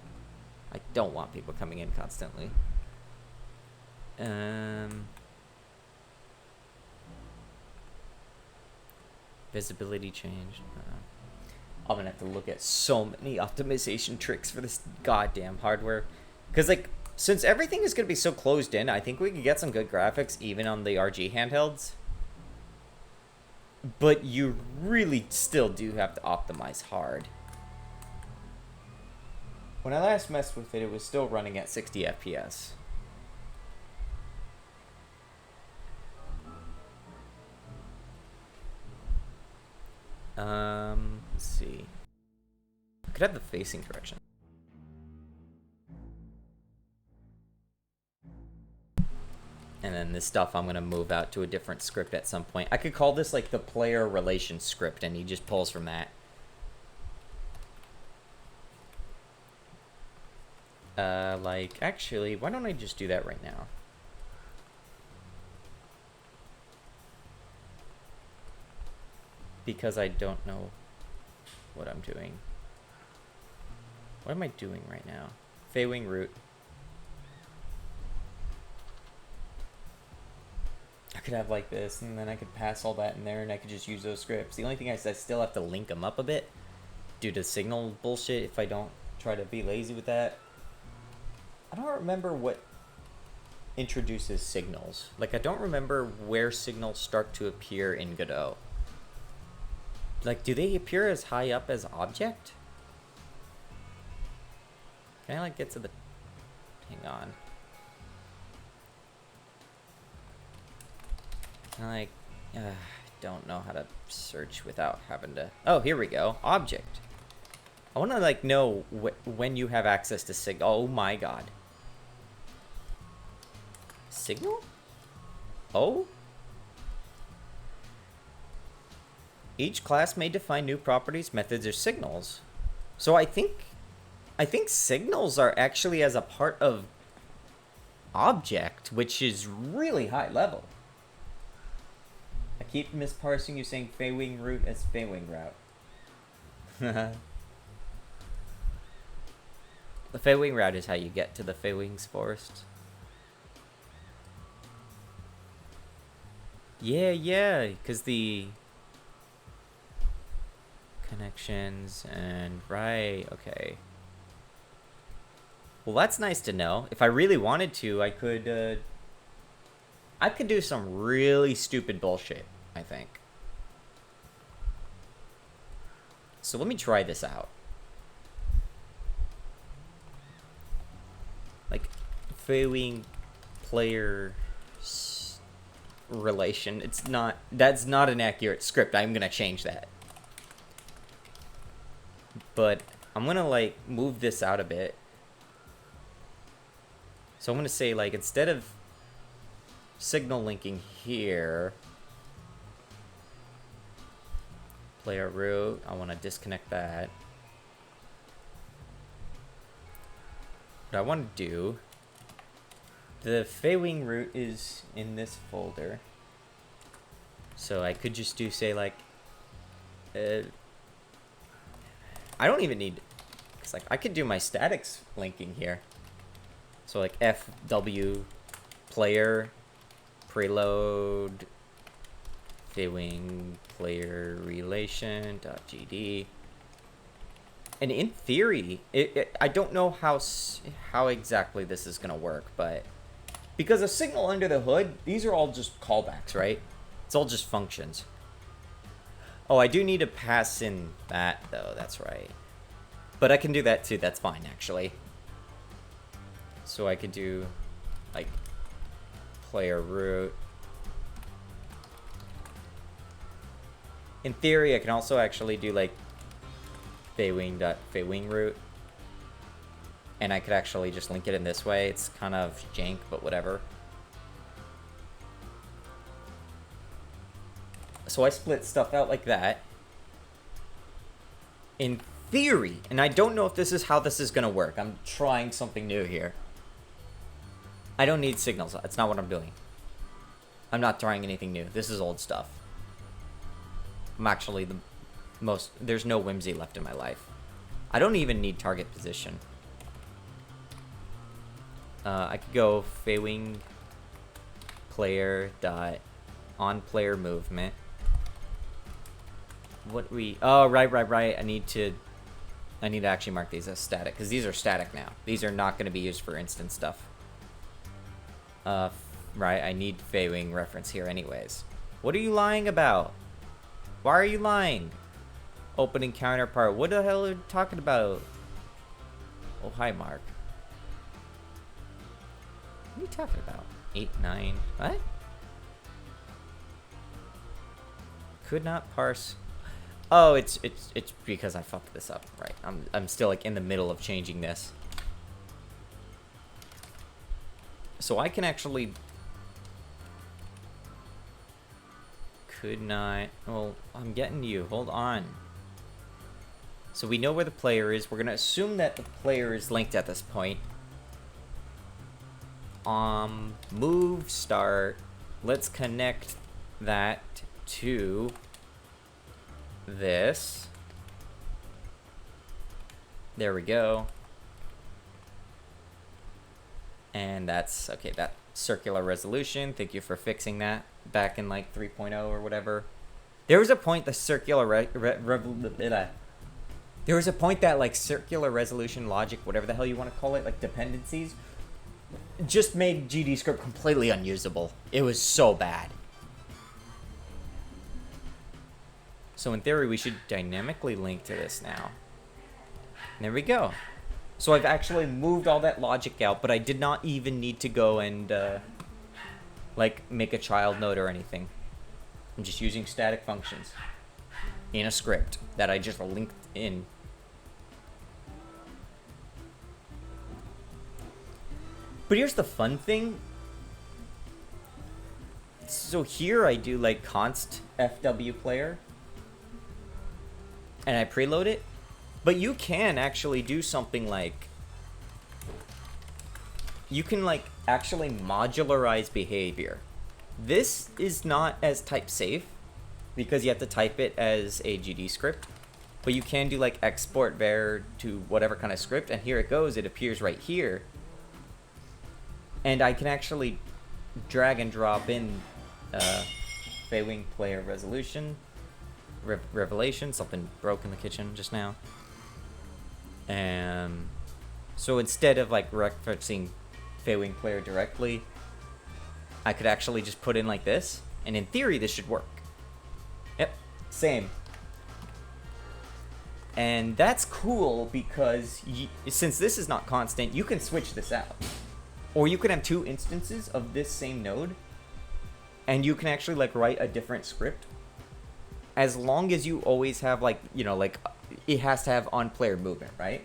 I don't want people coming in constantly. Visibility changed. I'm gonna have to look at so many optimization tricks for this goddamn hardware. Because, like, since everything is gonna be so closed in, I think we can get some good graphics even on the RG handhelds. But you really still do have to optimize hard. When I last messed with it, it was still running at 60 FPS. Let's see. I could have the facing correction. And then this stuff I'm going to move out to a different script at some point. I could call this like the player relations script, and he just pulls from that. Like, actually, why don't I just do that right now? Because I don't know what I'm doing. What am I doing right now? Feywing root. I could have like this, and then I could pass all that in there, and I could just use those scripts. The only thing is I still have to link them up a bit due to signal bullshit if I don't try to be lazy with that. I don't remember what introduces signals. Like, I don't remember where signals start to appear in Godot. Like, do they appear as high up as object? Can I, like, get to the... Hang on. I don't know how to search without having to... Oh, here we go. Object. I want to, like, know when you have access to signal. Oh, my God. Signal? Oh? Each class may define new properties, methods, or signals. So I think signals are actually as a part of object, which is really high level. I keep misparsing you saying Feywing route as Feywing route. The Feywing route is how you get to the Feywings forest. Yeah, because the connections and right, okay. Well, that's nice to know. If I really wanted to, I could do some really stupid bullshit, I think. So let me try this out. Like, Feywing player relation. That's not an accurate script. I'm gonna change that. But I'm gonna, like, move this out a bit. So I'm gonna say, like, instead of signal linking here, player root, I want to disconnect that. What I want to do, the Feywing root is in this folder. So I could just do, say, like, I don't even need, because, like, I could do my statics linking here. So, like, FW player preload Feywing player relation .gd. And in theory, I don't know how exactly this is gonna work, but Because a signal under the hood, these are all just callbacks, right? It's all just functions. Oh, I do need to pass in that, though. That's right. But I can do that, too. That's fine, actually. So I could do, like, player root. In theory, I can also actually do, like, Feywing root. And I could actually just link it in this way. It's kind of jank, but whatever. So I split stuff out like that. In theory, and I don't know if this is how this is going to work. I'm trying something new here. I don't need signals. That's not what I'm doing. I'm not trying anything new. This is old stuff. I'm actually the most... There's no whimsy left in my life. I don't even need target position. I could go Feywing player dot on player movement. What we... Oh, right. I need to actually mark these as static, because these are static now. These are not going to be used for instant stuff. Right, I need Feywing reference here anyways. What are you lying about? Why are you lying? Opening counterpart. What the hell are you talking about? Oh, hi, Mark. What are you talking about? 8, 9. What? Could not parse. Oh, it's because I fucked this up. Right. I'm still like in the middle of changing this. So I can actually... Could not... Well, I'm getting you. Hold on. So we know where the player is. We're going to assume that the player is linked at this point. Move start. Let's connect that to this. There we go. And that's, okay, that circular resolution. Thank you for fixing that back in like 3.0 or whatever. There was a point the circular there was a point that like circular resolution logic, whatever the hell you want to call it, like dependencies, just made GDScript completely unusable. It was so bad. So in theory, we should dynamically link to this now. And there we go. So I've actually moved all that logic out, but I did not even need to go and like make a child node or anything. I'm just using static functions in a script that I just linked in. But here's the fun thing. So here I do like const FW player and I preload it. But you can actually do something like, you can like actually modularize behavior. This is not as type safe because you have to type it as a GDScript, but you can do like export var to whatever kind of script, and here it goes, it appears right here. And I can actually drag and drop in Feywing player resolution, revelation, something broke in the kitchen just now. And so instead of like referencing Feywing player directly, I could actually just put in like this, and in theory this should work. Yep, same. And that's cool because since this is not constant, you can switch this out. Or you can have two instances of this same node, and you can actually like write a different script. As long as you always have like, you know, like it has to have on player movement, right?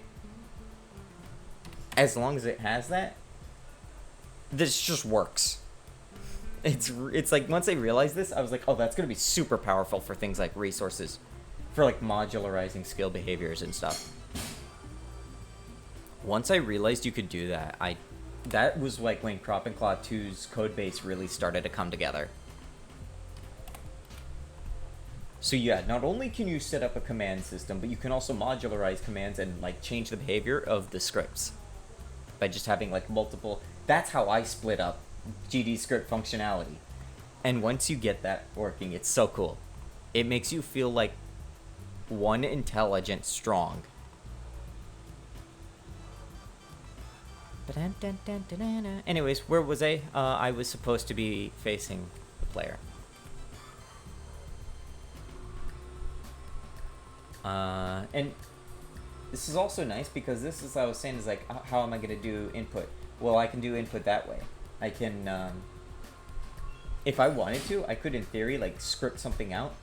As long as it has that, this just works. It's like once I realized this, I was like, oh, that's gonna be super powerful for things like resources, for like modularizing skill behaviors and stuff. Once I realized you could do that, that was like when Crop and Claw 2's code base really started to come together. So yeah, not only can you set up a command system, but you can also modularize commands and like change the behavior of the scripts by just having like multiple. That's how I split up GDScript functionality. And once you get that working, it's so cool. It makes you feel like one intelligent strong. Anyways, where was I? I was supposed to be facing the player. And this is also nice because this is, I was saying, is like, how am I going to do input? Well, I can do input that way. I can, if I wanted to, I could, in theory, like, script something out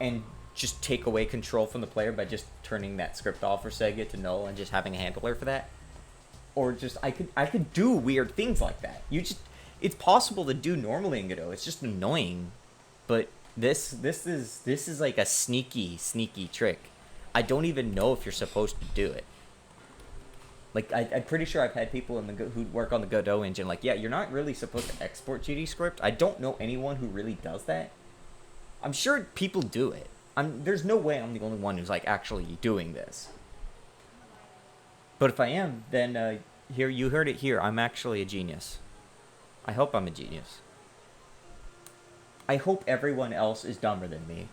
and just take away control from the player by just turning that script off or setting it to null and just having a handler for that. Or just, I could do weird things like that. It's possible to do normally in Godot. It's just annoying. But this is like a sneaky trick. I don't even know if you're supposed to do it. Like, I'm pretty sure I've had people who work on the Godot engine like, yeah, you're not really supposed to export GDScript. I don't know anyone who really does that. I'm sure people do it. There's no way I'm the only one who's like actually doing this. But if I am, then here, you heard it here. I'm actually a genius. I hope I'm a genius. I hope everyone else is dumber than me.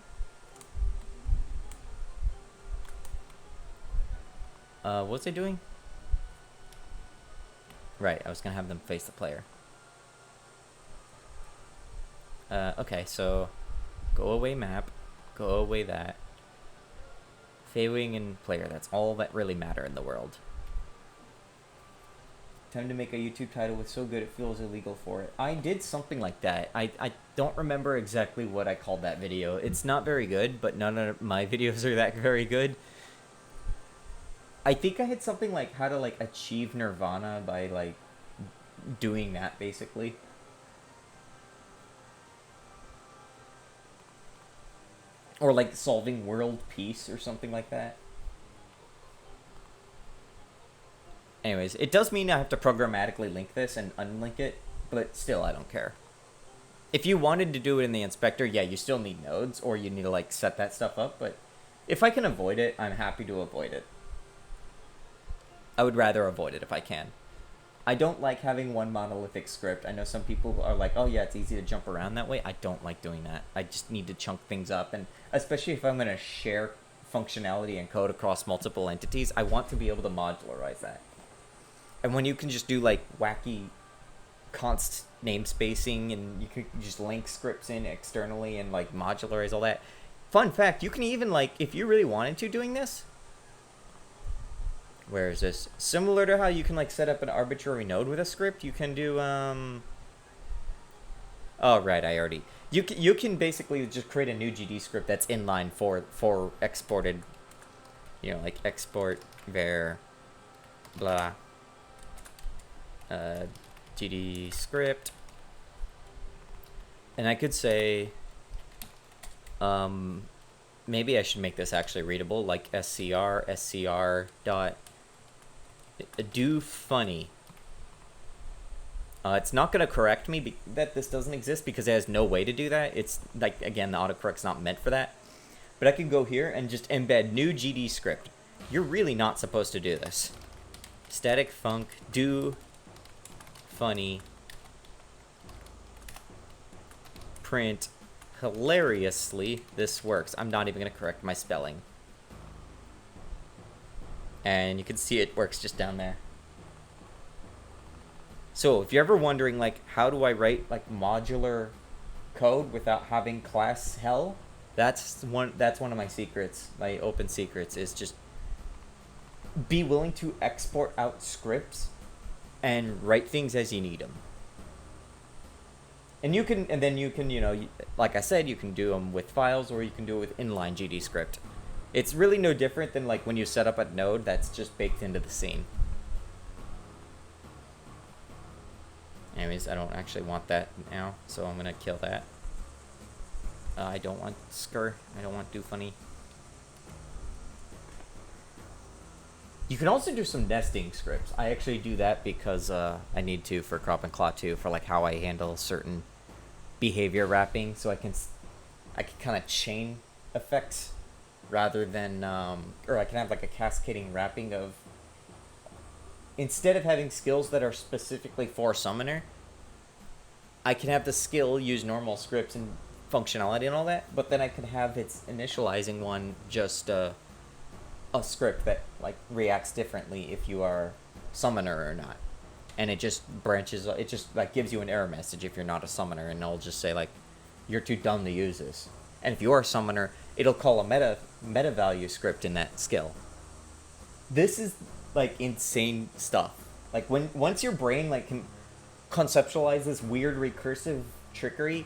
What was I doing? Right, I was gonna have them face the player. Okay, so go away map, go away that. Feywing and player, that's all that really matter in the world. Time to make a YouTube title with so good it feels illegal for it. I did something like that. I don't remember exactly what I called that video. It's not very good, but none of my videos are that very good. I think I had something like how to like achieve nirvana by like doing that basically. Or like solving world peace or something like that. Anyways, it does mean I have to programmatically link this and unlink it, but still, I don't care. If you wanted to do it in the inspector, yeah, you still need nodes, or you need to like set that stuff up, but if I can avoid it, I'm happy to avoid it. I would rather avoid it if I can. I don't like having one monolithic script. I know some people are like, oh yeah, it's easy to jump around that way. I don't like doing that. I just need to chunk things up, and especially if I'm going to share functionality and code across multiple entities, I want to be able to modularize that. And when you can just do like wacky const namespacing and you can just link scripts in externally and like modularize all that. Fun fact, you can even like, if you really wanted to doing this, where is this? Similar to how you can like set up an arbitrary node with a script, you can do, oh right, I already, you can basically just create a new GDScript that's inline for exported, you know, like export var blah. GDScript, and I could say, maybe I should make this actually readable, like scr dot do funny. It's not going to correct me that this doesn't exist because it has no way to do that. It's like, again, the autocorrect's not meant for that. But I can go here and just embed new GDScript. You're really not supposed to do this. Static func do funny print hilariously. This works. I'm not even going to correct my spelling. And you can see it works just down there. So if you're ever wondering, like, how do I write like modular code without having class hell, that's one of my secrets, my open secrets, is just be willing to export out scripts and write things as you need them. And you can, and then you can, you know, like I said, you can do them with files or you can do it with inline GDScript. It's really no different than like when you set up a node that's just baked into the scene. Anyways, I don't actually want that now, so I'm gonna kill that. I don't want scr. I don't want do funny. You can also do some nesting scripts. I actually do that because I need to for Crop and Claw 2 for like how I handle certain behavior wrapping, so I can kind of chain effects rather than or I can have like a cascading wrapping of, instead of having skills that are specifically for summoner, I can have the skill use normal scripts and functionality and all that, but then I could have its initializing one just a script that like reacts differently if you are summoner or not. And it just branches, it just like gives you an error message if you're not a summoner, and it'll just say like, you're too dumb to use this. And if you are a summoner, it'll call a meta value script in that skill. This is like insane stuff. Like once your brain like can conceptualize this weird recursive trickery,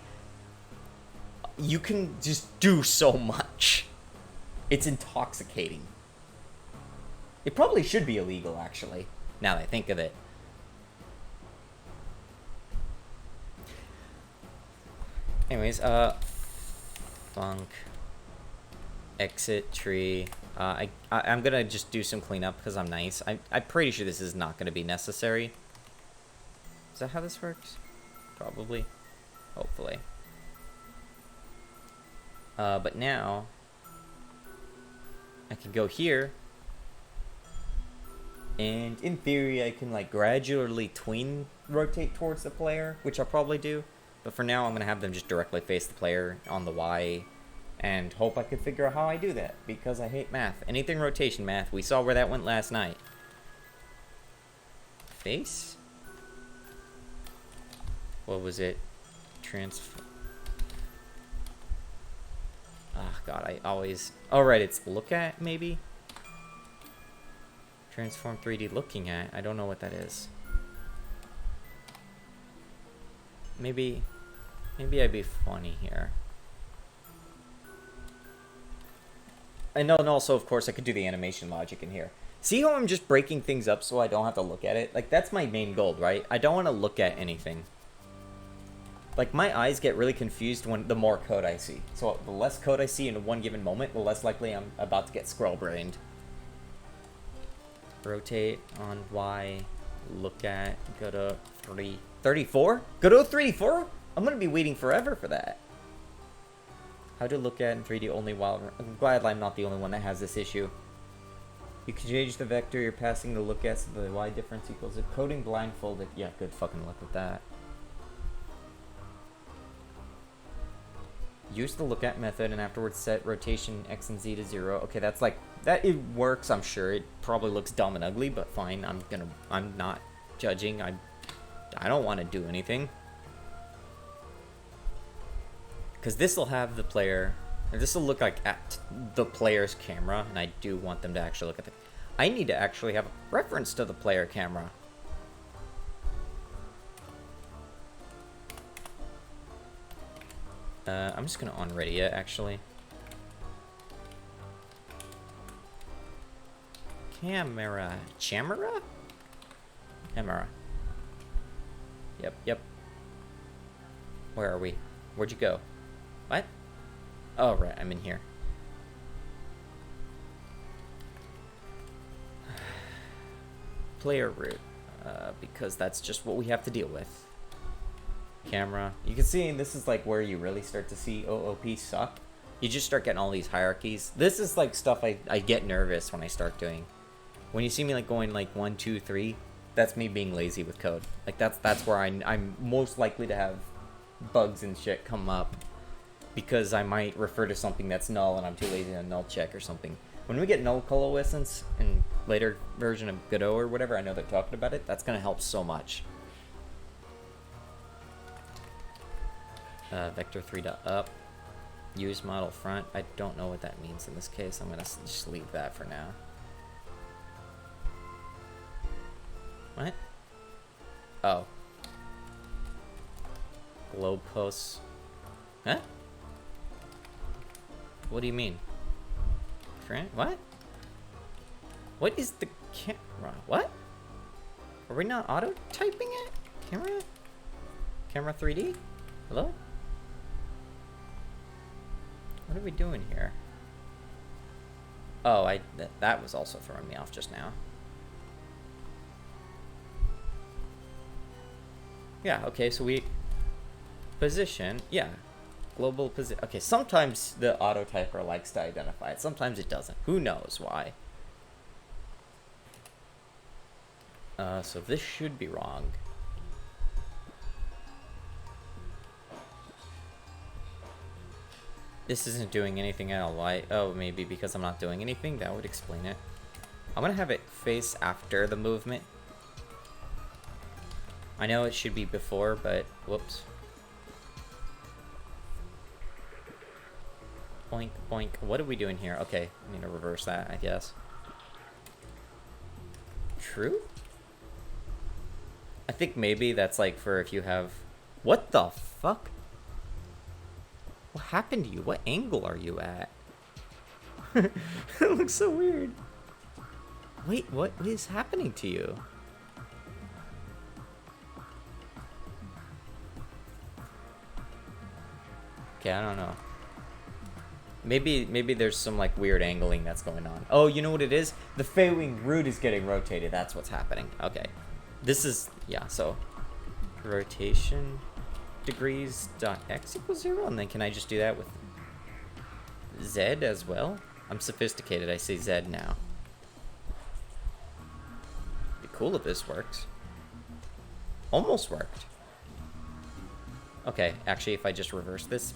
you can just do so much. It's intoxicating. It probably should be illegal, actually, now that I think of it. Anyways, funk, exit tree. I'm gonna just do some cleanup because I'm nice. I'm pretty sure this is not gonna be necessary. Is that how this works? Probably. Hopefully. But now, I can go here, and in theory, I can like gradually tween rotate towards the player, which I'll probably do. But for now, I'm gonna have them just directly face the player on the Y, and hope I can figure out how I do that, because I hate math. Anything rotation math, we saw where that went last night. Face? What was it? Transfer. Ah, God, I always... Oh, right, it's look at, maybe? Transform 3D looking at. I don't know what that is. Maybe I'd be funny here. And also, of course, I could do the animation logic in here. See how I'm just breaking things up so I don't have to look at it? Like, that's my main goal, right? I don't want to look at anything. Like, my eyes get really confused when the more code I see. So the less code I see in one given moment, the less likely I'm about to get scroll-brained. Rotate on Y, look at, go to 34? Go to 34? I'm gonna be waiting forever for that. How to look at in 3D only while... I'm glad I'm not the only one that has this issue. You can change the vector you're passing the look at so the Y difference equals it. Coding blindfolded. Yeah, good fucking luck with that. Use the look at method and afterwards set rotation X and Z to 0. Okay, that's like... That it works, I'm sure. It probably looks dumb and ugly, but fine. I'm not judging. I don't want to do anything. Because this will have the player... This will look like at the player's camera, and I do want them to actually look at the... I need to actually have a reference to the player camera. I'm just going to unready it, actually. Camera. Camera? Camera. Yep. Where are we? Where'd you go? What? Oh, right, I'm in here. Player root. Because that's just what we have to deal with. Camera. You can see this is like where you really start to see OOP suck. You just start getting all these hierarchies. This is like stuff I get nervous when I start doing. When you see me like going like 1, 2, 3, that's me being lazy with code. Like that's where I'm most likely to have bugs and shit come up, because I might refer to something that's null and I'm too lazy to null check or something. When we get null coalescence in later version of Godot or whatever, I know they're talking about it. That's gonna help so much. Vector 3 to up. Use model front. I don't know what that means in this case. I'm gonna just leave that for now. What? Oh. Globe posts. Huh? What do you mean? What? What is the camera? What? Are we not auto typing it? Camera? Camera 3D? Hello? What are we doing here? Oh, that was also throwing me off just now. Yeah, okay, so we... Position, yeah. Global position. Okay, sometimes the auto typer likes to identify it. Sometimes it doesn't. Who knows why? So this should be wrong. This isn't doing anything at all. Why? Oh, maybe because I'm not doing anything? That would explain it. I'm gonna have it face after the movement, I know it should be before, but whoops. Boink, boink. What are we doing here? Okay, I need to reverse that, I guess. True? I think maybe that's like for if you have... What the fuck? What happened to you? What angle are you at? It looks so weird. Wait, what is happening to you? Okay, I don't know. Maybe there's some like weird angling that's going on. Oh, you know what it is? The Feywing root is getting rotated. That's what's happening. Okay. This is, yeah, so rotation degrees dot x equals 0, and then can I just do that with z as well? I'm sophisticated. I say z now. Be cool if this works. Almost worked. Okay, actually, if I just reverse this.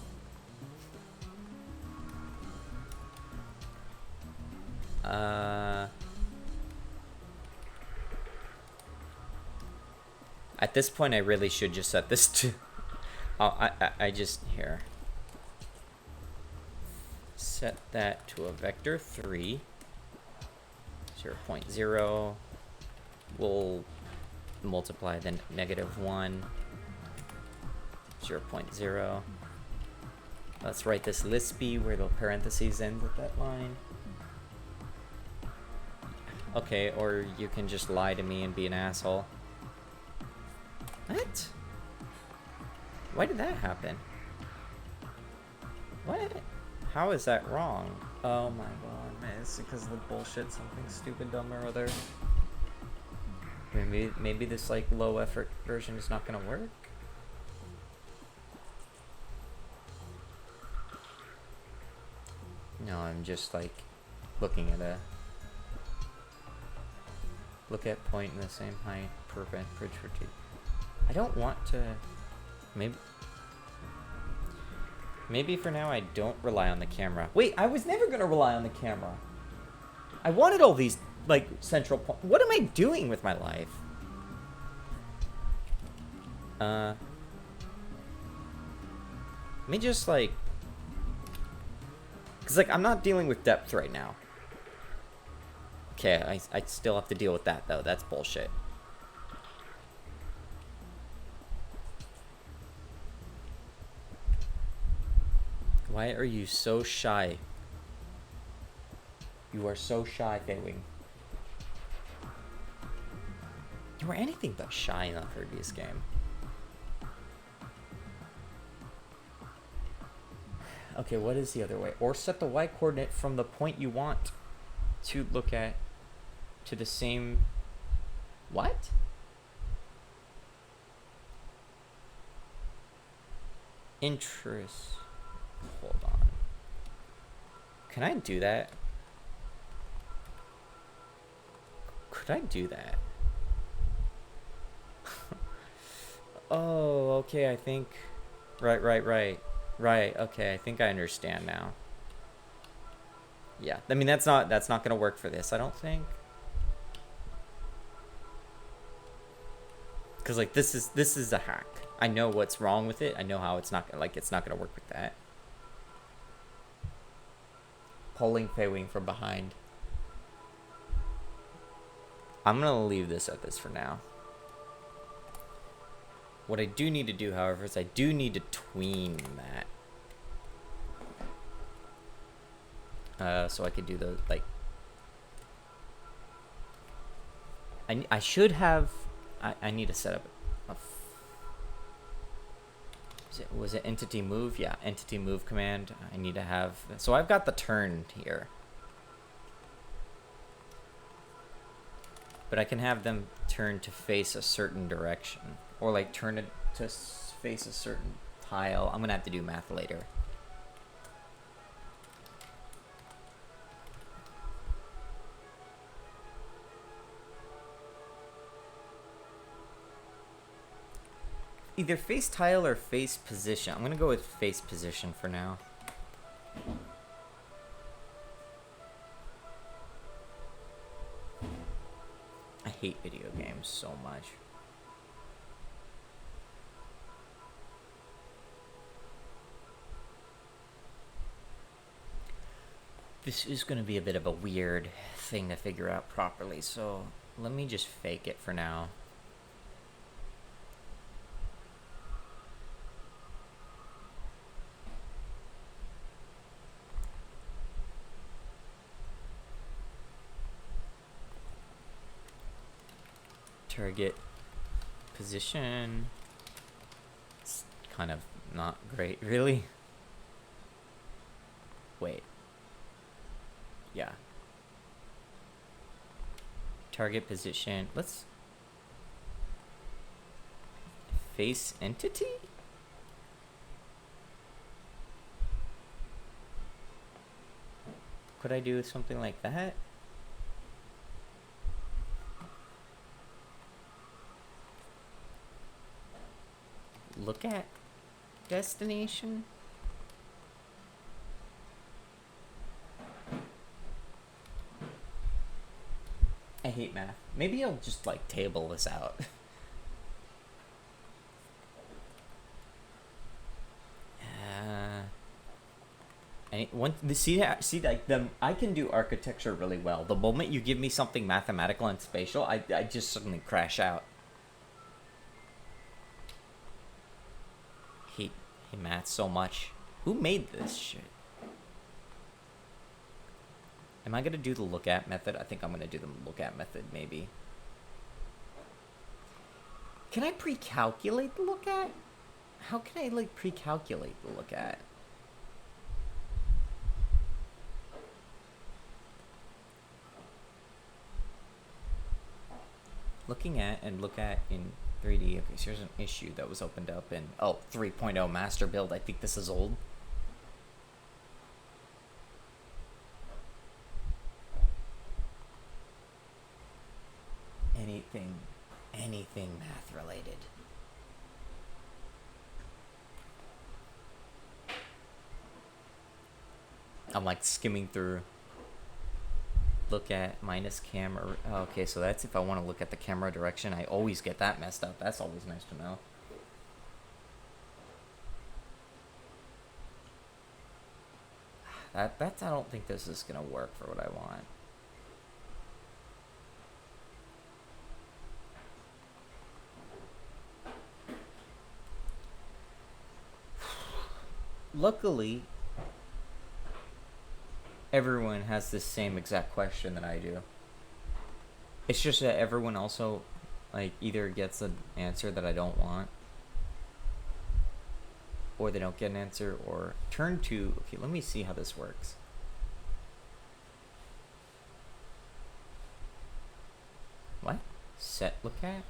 At this point, I really should just set this to... Oh, I just... Here. Set that to a vector 3. 0.0. We'll multiply then -1. 0.0. Let's write this Lispy where the parentheses end with that line. Okay, or you can just lie to me and be an asshole. What? Why did that happen? What? How is that wrong? Oh my god, man, it's because of the bullshit, something stupid, dumb or other. Maybe this like low effort version is not gonna work? No, I'm just like looking at a... Look at point in the same height, prevent bridge rotate. I don't want to... Maybe for now I don't rely on the camera. Wait, I was never gonna rely on the camera. I wanted all these, like, central points. What am I doing with my life? Let me just, like... Because, like, I'm not dealing with depth right now. Okay, I still have to deal with that, though. That's bullshit. Why are you so shy? You are so shy, Feywing. You were anything but shy in the previous game. Okay, what is the other way? Or set the y coordinate from the point you want to look at to the same... What? Interest. Hold on. Can I do that? Could I do that? Oh, okay, I think... Right. Right, okay, I think I understand now. Yeah, I mean, that's not gonna work for this, I don't think. Because, like, this is a hack. I know what's wrong with it. I know how it's not gonna work with that. Pulling Feywing from behind. I'm gonna leave this at this for now. What I do need to do, however, is I do need to tween that. So I could do those, like... I should have... I need to set up a... Was it entity move? Yeah, entity move command. I need to have... So I've got the turn here. But I can have them turn to face a certain direction. Or like turn it to face a certain tile. I'm gonna have to do math later. Either face tile or face position. I'm gonna go with face position for now. I hate video games so much. This is going to be a bit of a weird thing to figure out properly, so let me just fake it for now. Target position. It's kind of not great, really. Wait. Yeah. Target position. Let's face entity? Could I do something like that? Look at destination? I hate math. Maybe I'll just like table this out. See like them. I can do architecture really well. The moment you give me something mathematical and spatial, I just suddenly crash out. Hate math so much. Who made this shit? Am I gonna do the look at method? I think I'm gonna do the look at method, maybe. Can I pre-calculate the look at? How can I like pre-calculate the look at? Looking at and look at in 3D. Okay, so here's an issue that was opened up in 3.0 master build. I think this is old. Anything math related. I'm like skimming through. Look at minus camera. Okay, so that's if I want to look at the camera direction. I always get that messed up. That's always nice to know. That's I don't think this is gonna work for what I want. Luckily, everyone has the same exact question that I do. It's just that everyone also like either gets an answer that I don't want, or they don't get an answer, or turn to, okay, let me see how this works. What? Set look at?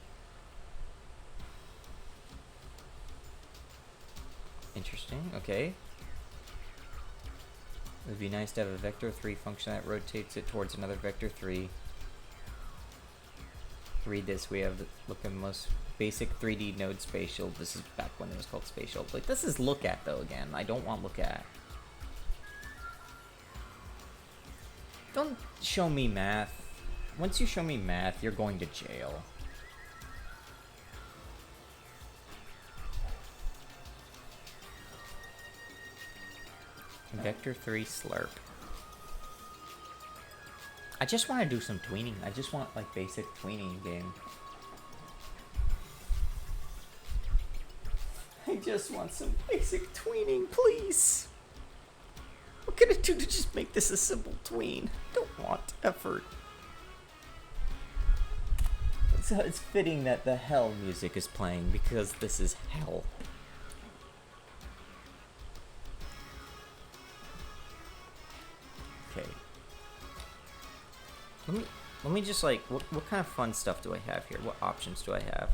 Interesting, okay. It would be nice to have a vector 3 function that rotates it towards another vector 3. Read this, we have look at the most basic 3D node spatial. This is back when it was called spatial. Like, this is look at though again. I don't want look at. Don't show me math. Once you show me math, you're going to jail. Vector 3 slurp. I just want to do some tweening. I just want like basic tweening game. I just want some basic tweening, please. What can I do to just make this a simple tween? I don't want effort. So it's fitting that the hell music is playing because this is hell. Okay. Let me just like, what kind of fun stuff do I have here? What options do I have?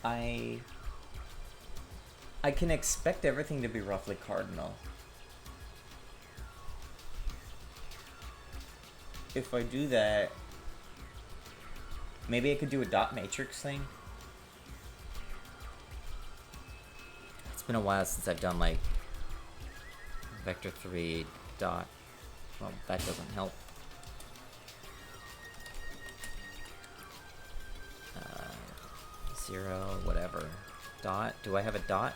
I can expect everything to be roughly cardinal. If I do that, maybe I could do a dot matrix thing. It's been a while since I've done like vector 3 dot. Well, that doesn't help. 0, whatever. Dot. Do I have a dot?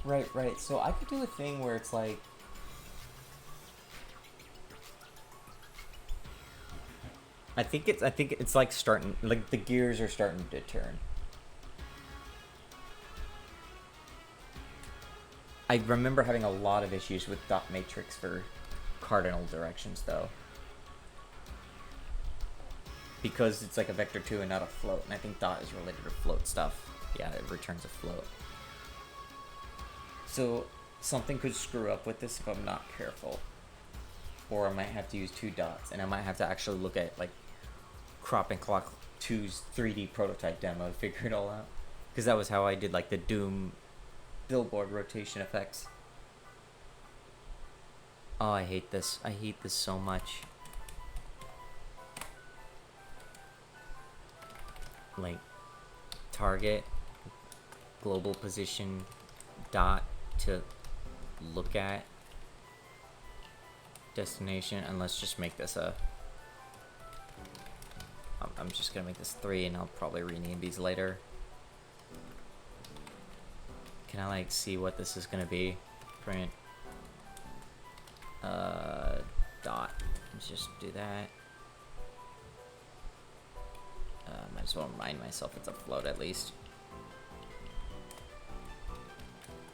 Right. So I could do a thing where it's like, I think it's like starting, like the gears are starting to turn. I remember having a lot of issues with dot matrix for cardinal directions though, because it's like a vector 2 and not a float, and I think dot is related to float stuff. Yeah, it returns a float. So something could screw up with this if I'm not careful, or I might have to use 2 dots, and I might have to actually look at like Crop and Clock 2's 3D prototype demo to figure it all out, because that was how I did like the Doom billboard rotation effects. Oh, I hate this. I hate this so much. Like, target, global position, dot to look at, destination, and let's just make this a... I'm just gonna make this 3, and I'll probably rename these later. Can I like see what this is gonna be? Print dot. Let's just do that. Might as well remind myself it's a float at least.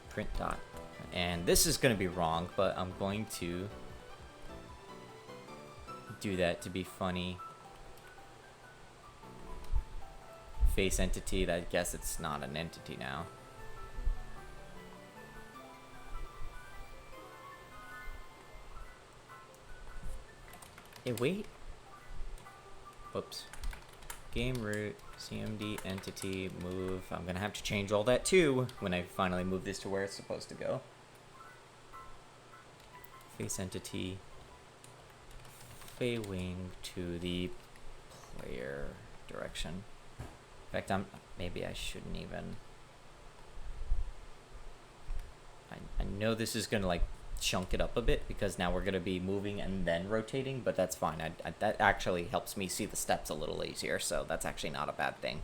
Print dot. And this is gonna be wrong, but I'm going to do that to be funny. Face entity, I guess it's not an entity now. Hey, wait. Whoops. Game root, CMD entity, move. I'm gonna have to change all that too when I finally move this to where it's supposed to go. Face entity, Feywing to the player direction. In fact, maybe I shouldn't even. I know this is gonna like chunk it up a bit because now we're gonna be moving and then rotating, but that's fine. That actually helps me see the steps a little easier, so that's actually not a bad thing.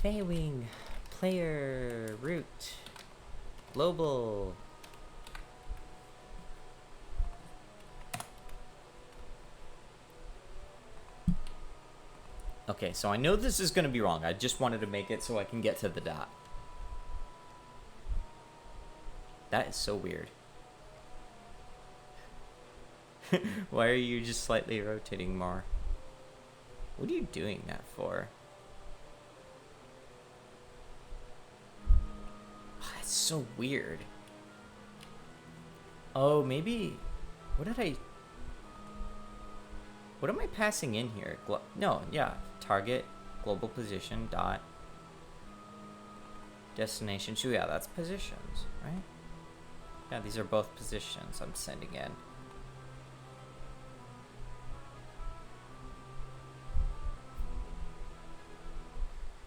Feywing, player, root, global. Okay, so I know this is going to be wrong. I just wanted to make it so I can get to the dot. That is so weird. Why are you just slightly rotating more? What are you doing that for? Oh, that's so weird. Oh, maybe... What am I passing in here? No, yeah. Target, global position, dot, destination. So yeah, that's positions, right? Yeah, these are both positions I'm sending in.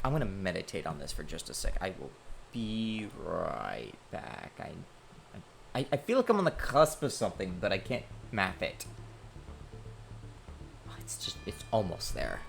I'm gonna meditate on this for just a sec. I will be right back. I feel like I'm on the cusp of something, but I can't map it. It's almost there.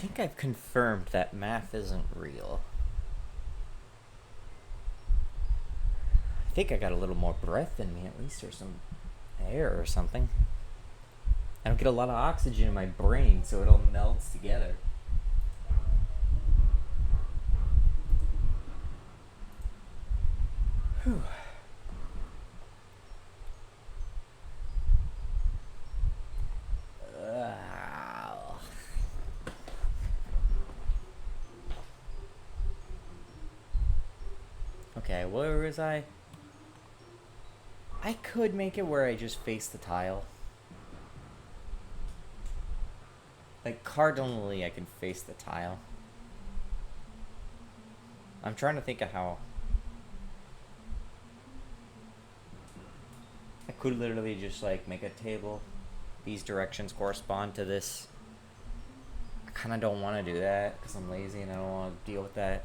think I've confirmed that math isn't real. I think I got a little more breath in me at least, or some air or something. I don't get a lot of oxygen in my brain, so it all melts together. Whew. Okay, where was I? I could make it where I just face the tile. Like, cardinally, I can face the tile. I'm trying to think of how. I could literally just, like, make a table. These directions correspond to this. I kind of don't want to do that because I'm lazy and I don't want to deal with that.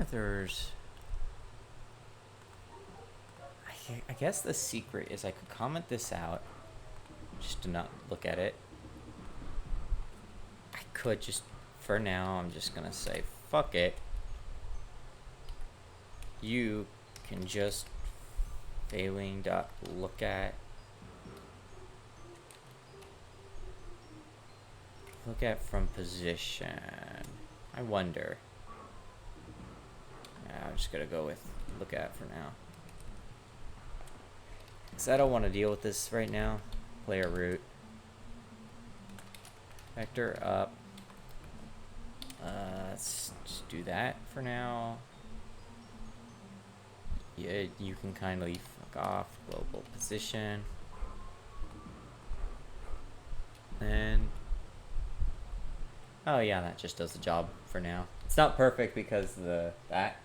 There's, I guess the secret is I could comment this out just to not look at it. I could just, for now, I'm just gonna say fuck it. You can just Feywing.look at from position. I wonder. I'm just gonna go with look at for now. Because I don't want to deal with this right now. Player root. Vector up. Let's just do that for now. Yeah, you can kindly fuck off. Global position. And oh yeah, that just does the job for now. It's not perfect because that.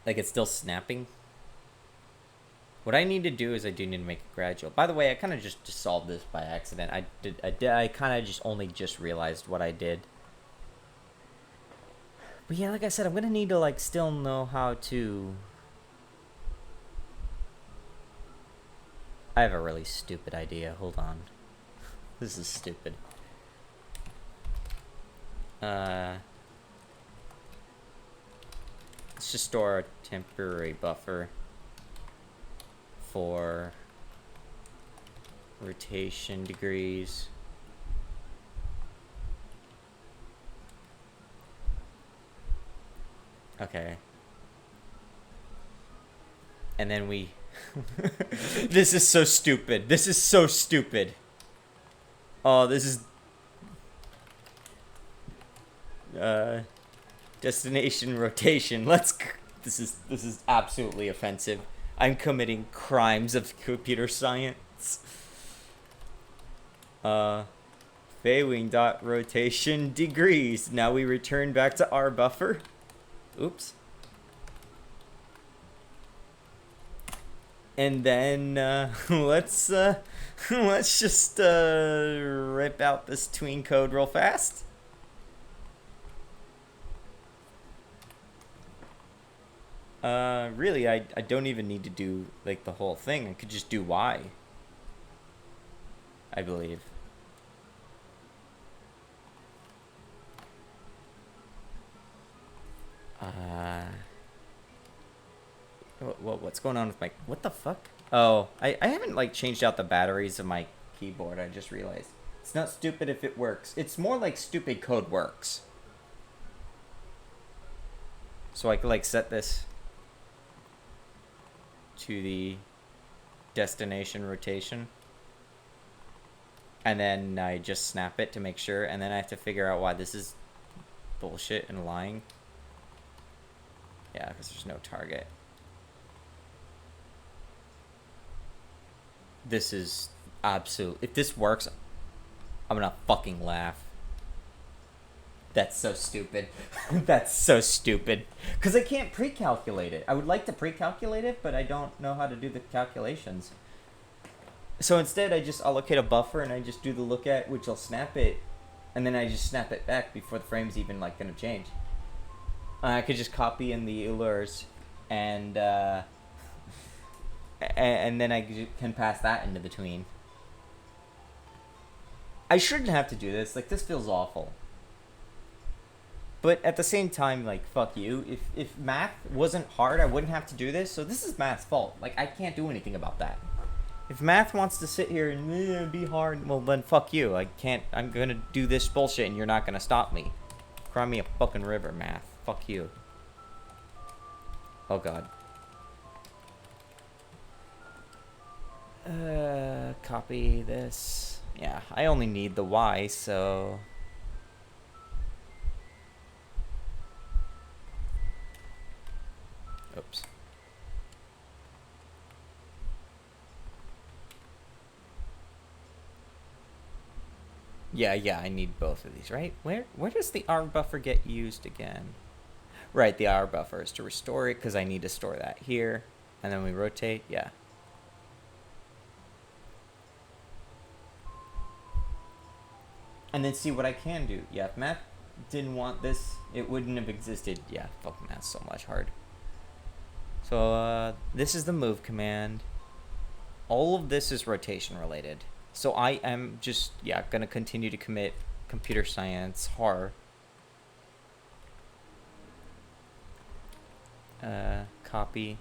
Like, it's still snapping. What I need to do is I do need to make it gradual. By the way, I kind of just solved this by accident. I kind of just realized what I did. But yeah, like I said, I'm gonna need to, like, still know how to. I have a really stupid idea. Hold on. This is stupid. Let's just store a temporary buffer for rotation degrees. Okay. And then we... This is so stupid. This is so stupid. Oh, this is... Destination rotation. This is absolutely offensive. I'm committing crimes of computer science. Feywing.rotation degrees. Now we return back to our buffer. Oops. And then let's just rip out this tween code real fast. Really, I don't even need to do, like, the whole thing. I could just do Y. I believe. What's going on with my... What the fuck? Oh, I haven't, like, changed out the batteries of my keyboard. I just realized. It's not stupid if it works. It's more like stupid code works. So I could, like, set this to the destination rotation. And then I just snap it to make sure. And then I have to figure out why this is bullshit and lying. Yeah, because there's no target. This is absolute. If this works, I'm gonna fucking laugh. That's so stupid. That's so stupid. Because I can't pre-calculate it. I would like to pre-calculate it, but I don't know how to do the calculations. So instead, I just allocate a buffer and I just do the look at, which will snap it and then I just snap it back before the frame's even like gonna change. I could just copy in the Eulers, and then I can pass that into between. I shouldn't have to do this. Like, this feels awful. But at the same time, like, fuck you. If math wasn't hard, I wouldn't have to do this. So this is math's fault. Like, I can't do anything about that. If math wants to sit here and be hard, well, then fuck you. I can't. I'm gonna do this bullshit, and you're not gonna stop me. Cry me a fucking river, math. Fuck you. Oh god. Copy this. Yeah, I only need the Y, so... Oops. Yeah, I need both of these, right? Where does the R buffer get used again? Right, the R buffer is to restore it, because I need to store that here. And then we rotate, yeah. And then see what I can do. Yeah, if math didn't want this, it wouldn't have existed. Yeah, fuck math so much hard. So, this is the move command. All of this is rotation related. So I am just, yeah, gonna continue to commit computer science har. Copy.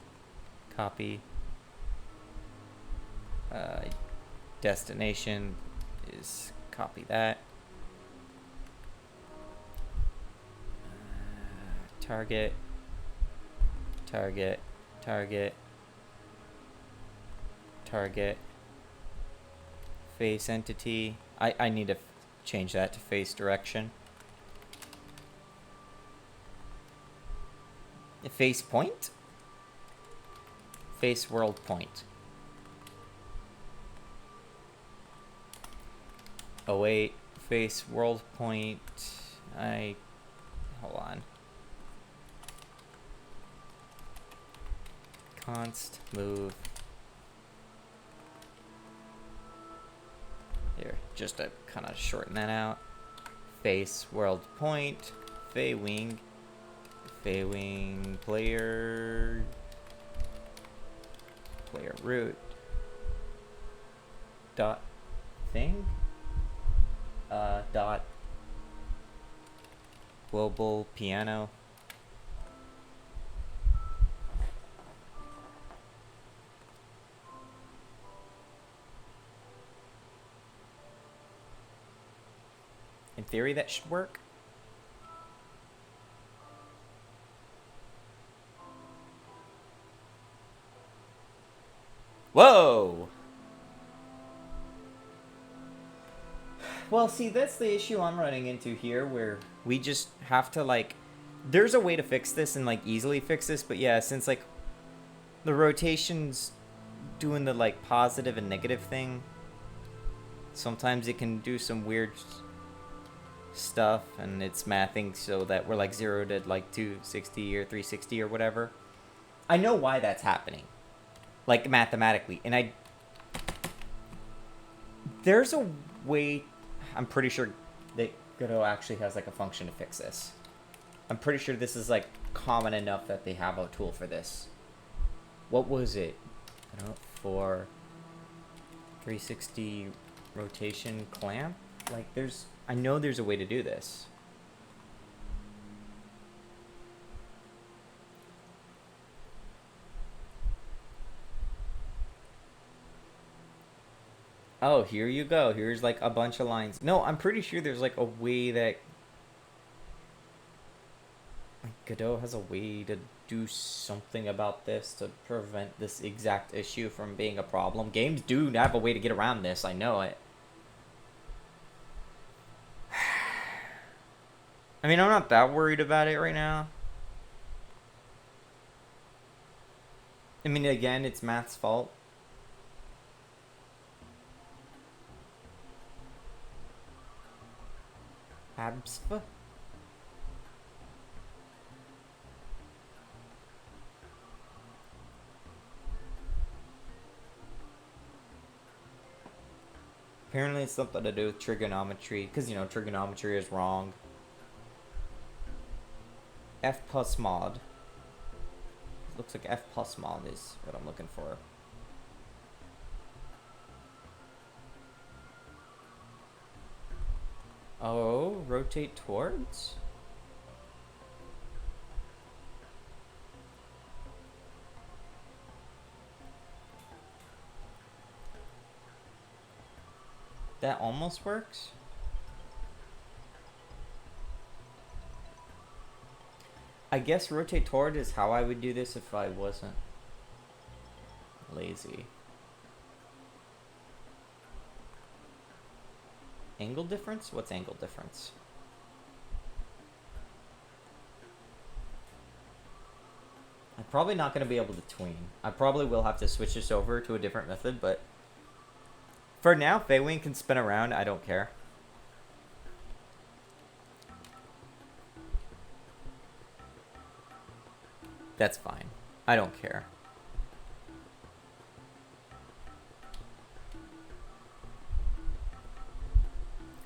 Destination is copy that. Target. Face entity. I need to change that to face direction. Face point? Face world point. Oh wait, face world point. Hold on. Const move. Here, just to kind of shorten that out. Face world point. Feywing player root dot thing dot global piano. In theory, that should work. Whoa! Well, see, that's the issue I'm running into here, where we just have to, like... There's a way to fix this and, like, easily fix this, but yeah, since, like, the rotation's doing the, like, positive and negative thing, sometimes it can do some weird stuff, and it's mathing so that we're, like, 0 to, like, 260 or 360 or whatever. I know why that's happening. Like, mathematically. And there's a way... I'm pretty sure that Godot actually has, like, a function to fix this. I'm pretty sure this is, like, common enough that they have a tool for this. What was it? I don't know, for 360 rotation clamp? Like, I know there's a way to do this. Oh, here you go. Here's, like, a bunch of lines. No, I'm pretty sure there's, like, a way that... Like, Godot has a way to do something about this to prevent this exact issue from being a problem. Games do have a way to get around this. I know it. I mean, I'm not that worried about it right now. I mean, again, it's math's fault. Absp? Apparently it's something to do with trigonometry, because, you know, trigonometry is wrong. F plus mod. Looks like F plus mod is what I'm looking for. Oh, rotate towards? That almost works. I guess rotate toward is how I would do this if I wasn't lazy. Angle difference? What's angle difference? I'm probably not going to be able to tween. I probably will have to switch this over to a different method, but for now, Feywing can spin around. I don't care. That's fine. I don't care.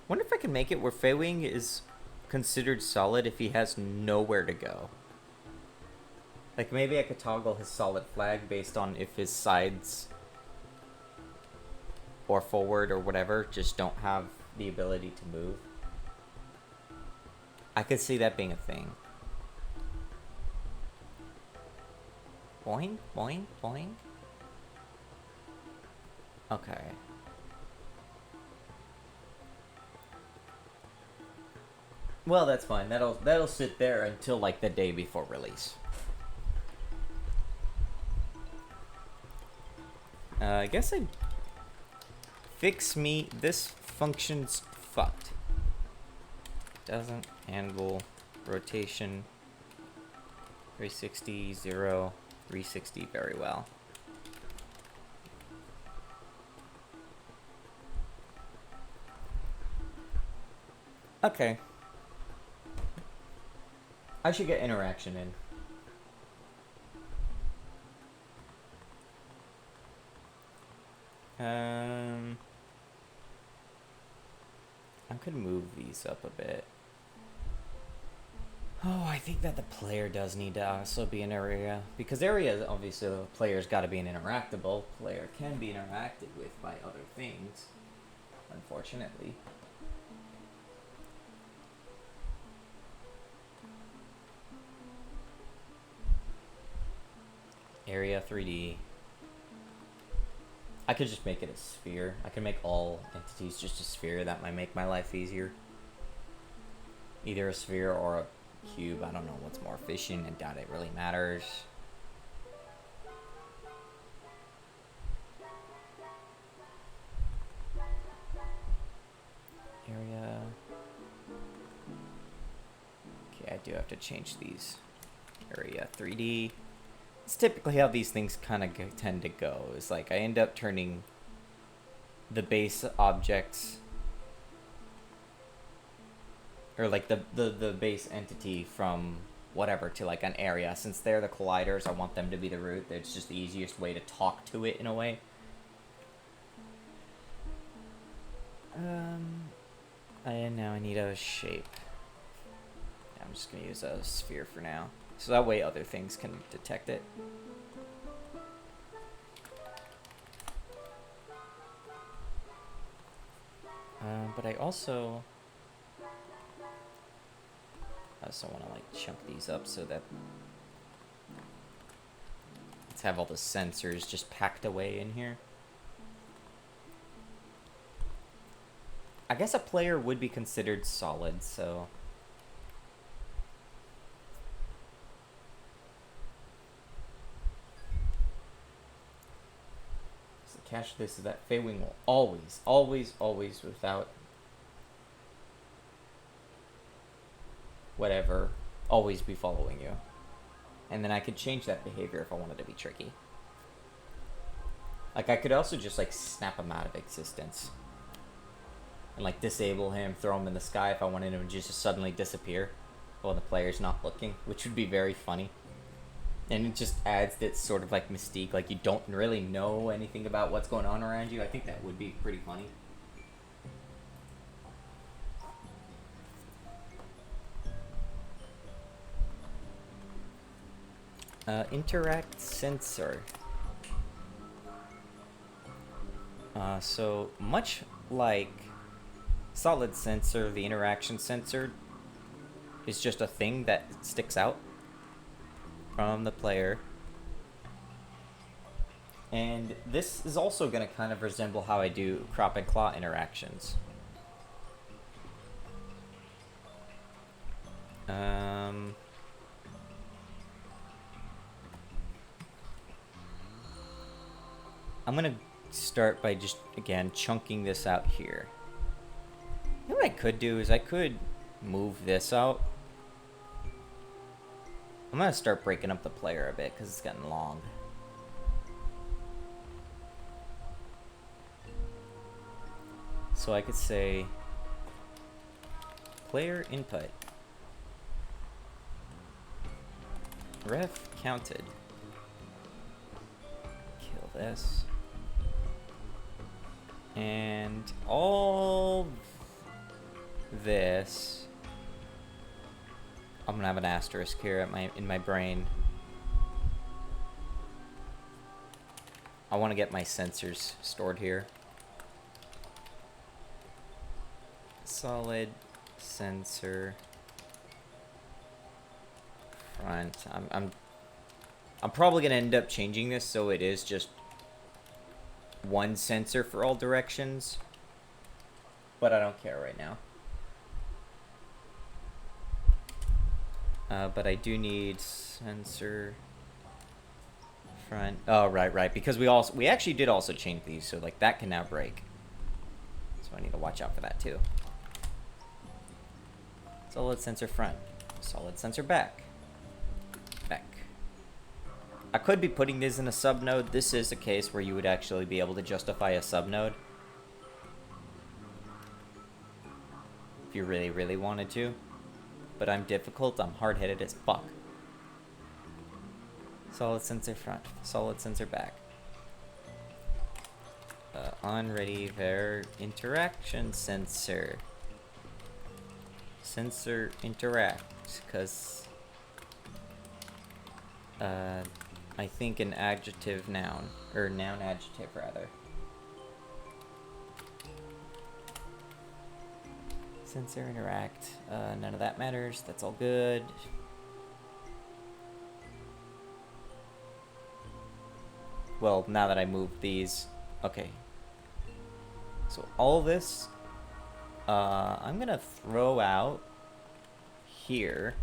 Wonder if I can make it where Feywing is considered solid if he has nowhere to go. Like, maybe I could toggle his solid flag based on if his sides or forward or whatever just don't have the ability to move. I could see that being a thing. Boing, boing, boing. Okay. Well, that's fine. That'll sit there until like the day before release. I guess I fix me. This function's fucked. Doesn't handle rotation 360, 0, 360 very well. Okay. I should get interaction in. I could move these up a bit. Oh, I think that the player does need to also be an area. Because area, obviously, the player's got to be an interactable. Player can be interacted with by other things, unfortunately. Area 3D. I could just make it a sphere. I could make all entities just a sphere. That might make my life easier. Either a sphere or a cube. I don't know what's more efficient. I doubt it really matters. Area. Okay, I do have to change these. Area 3D. It's typically how these things kind of tend to go. Is like I end up turning the base objects, or like the base entity from whatever to like an area. Since they're the colliders, I want them to be the root. It's just the easiest way to talk to it in a way. Now I need a shape. I'm just gonna use a sphere for now. So that way other things can detect it. But I also want to like chunk these up so that let's have all the sensors just packed away in here. I guess a player would be considered solid, so catch this is that Feywing will always, without whatever, always be following you. And then I could change that behavior if I wanted to be tricky. Like, I could also just, like, snap him out of existence. And, like, disable him, throw him in the sky if I wanted him to just suddenly disappear while the player's not looking, which would be very funny. And it just adds that sort of, like, mystique. Like, you don't really know anything about what's going on around you. I think that would be pretty funny. Interact sensor. So much like solid sensor, the interaction sensor is just a thing that sticks out from the player. And this is also going to kind of resemble how I do crop and claw interactions. I'm going to start by just, again, chunking this out here. You know what I could do is I could move this out. I'm going to start breaking up the player a bit because it's getting long. So I could say player input. Ref counted. Kill this. And all this, I'm gonna have an asterisk here at in my brain. I want to get my sensors stored here. Solid sensor front. I'm probably gonna end up changing this so it is just one sensor for all directions, but I don't care right now. But I do need sensor front. Oh, right, because we actually did also change these, so like that can now break. So I need to watch out for that too. Solid sensor front, solid sensor back. I could be putting this in a subnode. This is a case where you would actually be able to justify a subnode if you really, really wanted to. But I'm difficult, I'm hard-headed as fuck. Solid sensor front, solid sensor back. On ready var interaction sensor. Sensor interact, because I think an adjective noun, or noun adjective rather. Sensor interact, none of that matters, that's all good. Well, now that I moved these, okay. So all this, I'm gonna throw out here.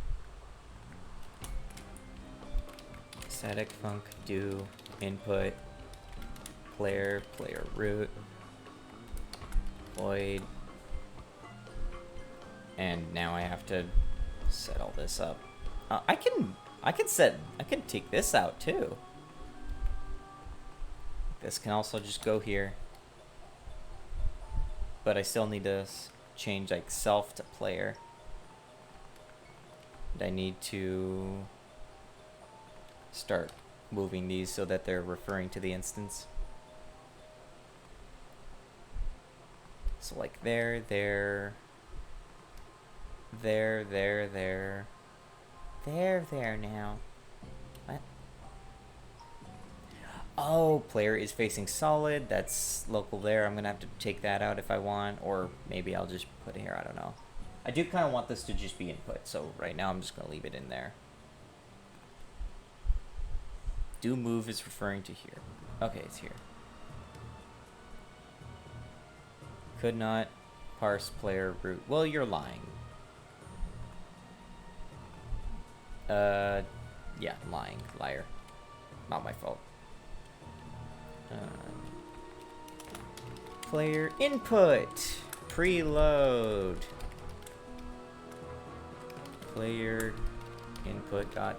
Static func do input player root void, and now I have to set all this up. I can take this out too. This can also just go here, but I still need to change like self to player. And I need to start moving these so that they're referring to the instance. So like there now. What? Oh, player is facing solid. That's local there. I'm gonna have to take that out if I want, or maybe I'll just put it here. I don't know. I do kind of want this to just be input, so right now I'm just gonna leave it in there. Do move is referring to here. Okay, it's here. Could not parse player root. Well, you're lying. Yeah, lying. Liar. Not my fault. Player input. Preload. Player input dot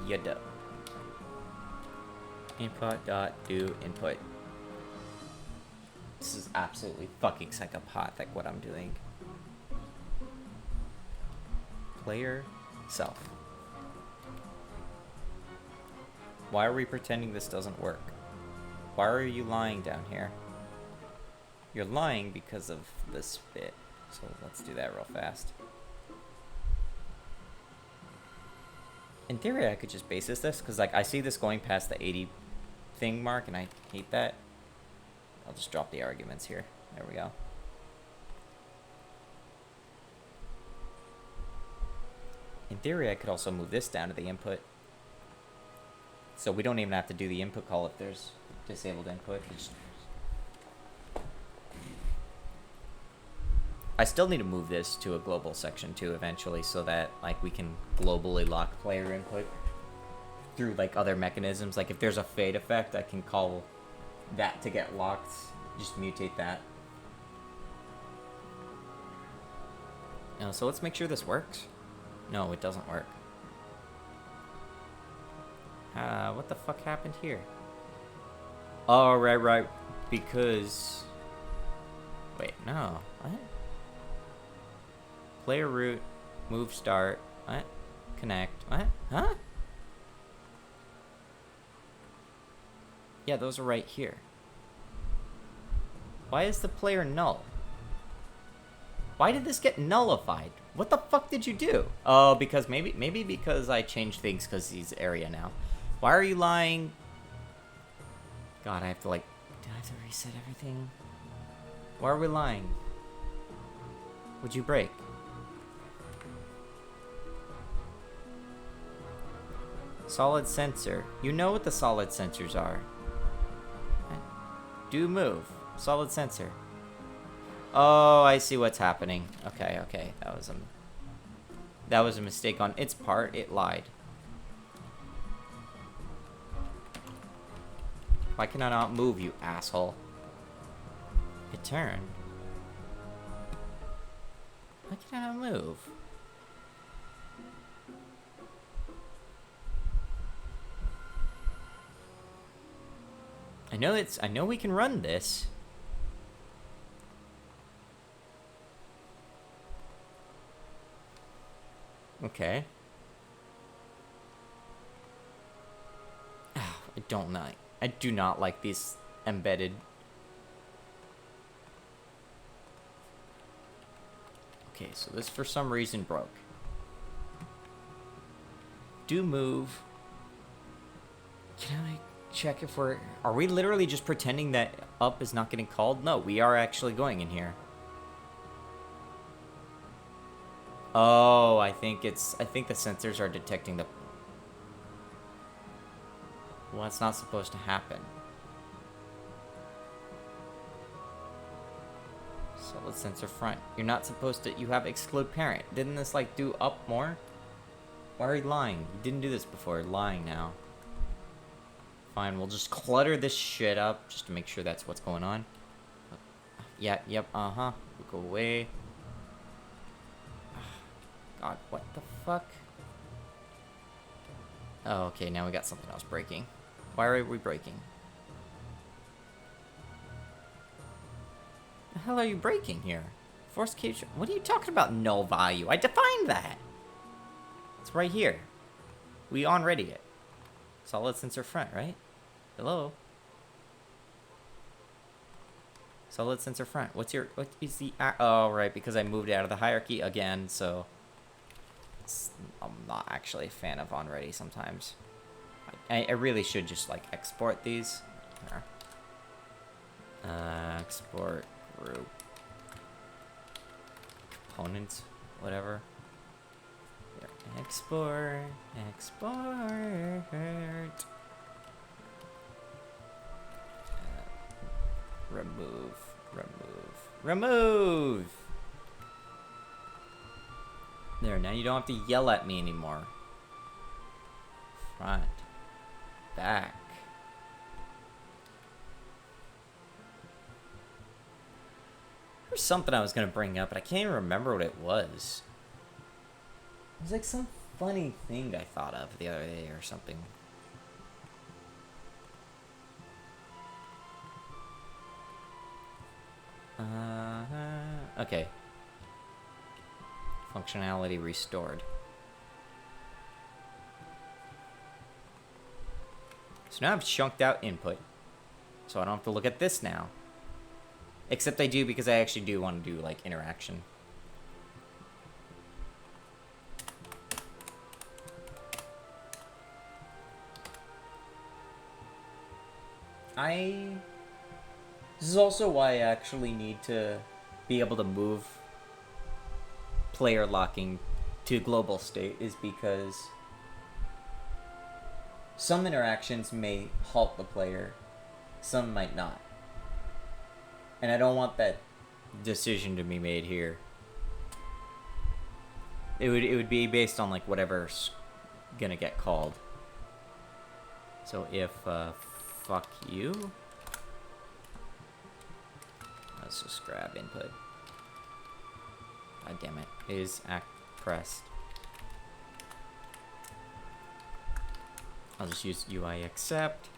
yada. Input dot do input. This is absolutely fucking psychopathic what I'm doing. Player self. Why are we pretending this doesn't work? Why are you lying down here? You're lying because of this bit. So let's do that real fast. In theory, I could just basis this, because like I see this going past the 80 thing mark, and I hate that. I'll just drop the arguments here. There we go. In theory, I could also move this down to the input. So we don't even have to do the input call if there's disabled input. I still need to move this to a global section too eventually, so that like we can globally lock player input through like other mechanisms. Like if there's a fade effect, I can call that to get locked. Just mutate that. So let's make sure this works. No, it doesn't work. What the fuck happened here? Oh, right. Because... Wait, no. What? Player root, move start, what? Connect, what? Huh? Yeah, those are right here. Why is the player null? Why did this get nullified? What the fuck did you do? Oh, because maybe because I changed things because he's area now. Why are you lying? God, I have to like... Do I have to reset everything? Why are we lying? Would you break? Solid sensor. You know what the solid sensors are. Do move. Solid sensor. Oh, I see what's happening. Okay. That was a mistake on its part. It lied. Why can I not move, you asshole? It turned. Why can I not move? I know we can run this. Okay. I do not like these embedded. Okay, so this for some reason broke. Do move. Can I check if are we literally just pretending that up is not getting called? No, we are actually going in here. Oh, I think the sensors are detecting the... Well, that's not supposed to happen. Solid sensor front. You're not supposed to... You have exclude parent. Didn't this, like, do up more? Why are you lying? You didn't do this before. You're lying now. Fine, we'll just clutter this shit up just to make sure that's what's going on. Yeah, yep, uh-huh. Go away. God, what the fuck? Oh, okay, now we got something else breaking. Why are we breaking? The hell are you breaking here? Force cage... What are you talking about, null value? I defined that! It's right here. We on-ready it. Solid sensor front, right? Hello? Solid sensor front. What is the... Oh, right, because I moved out of the hierarchy again, so... I'm not actually a fan of on-ready sometimes. I really should just, like, export these. Export group. Components, whatever. Here. Export. Remove! There, now you don't have to yell at me anymore. Front. Back. There's something I was gonna bring up, but I can't even remember what it was. It was like some funny thing I thought of the other day or something. Okay. Functionality restored. So now I've chunked out input. So I don't have to look at this now. Except I do because I actually do want to do like interaction. This is also why I actually need to be able to move player locking to global state, is because some interactions may halt the player, some might not. And I don't want that decision to be made here. It would be based on like whatever's gonna get called. So if fuck you, let's just grab input. God damn it, is act pressed. I'll just use UI accept.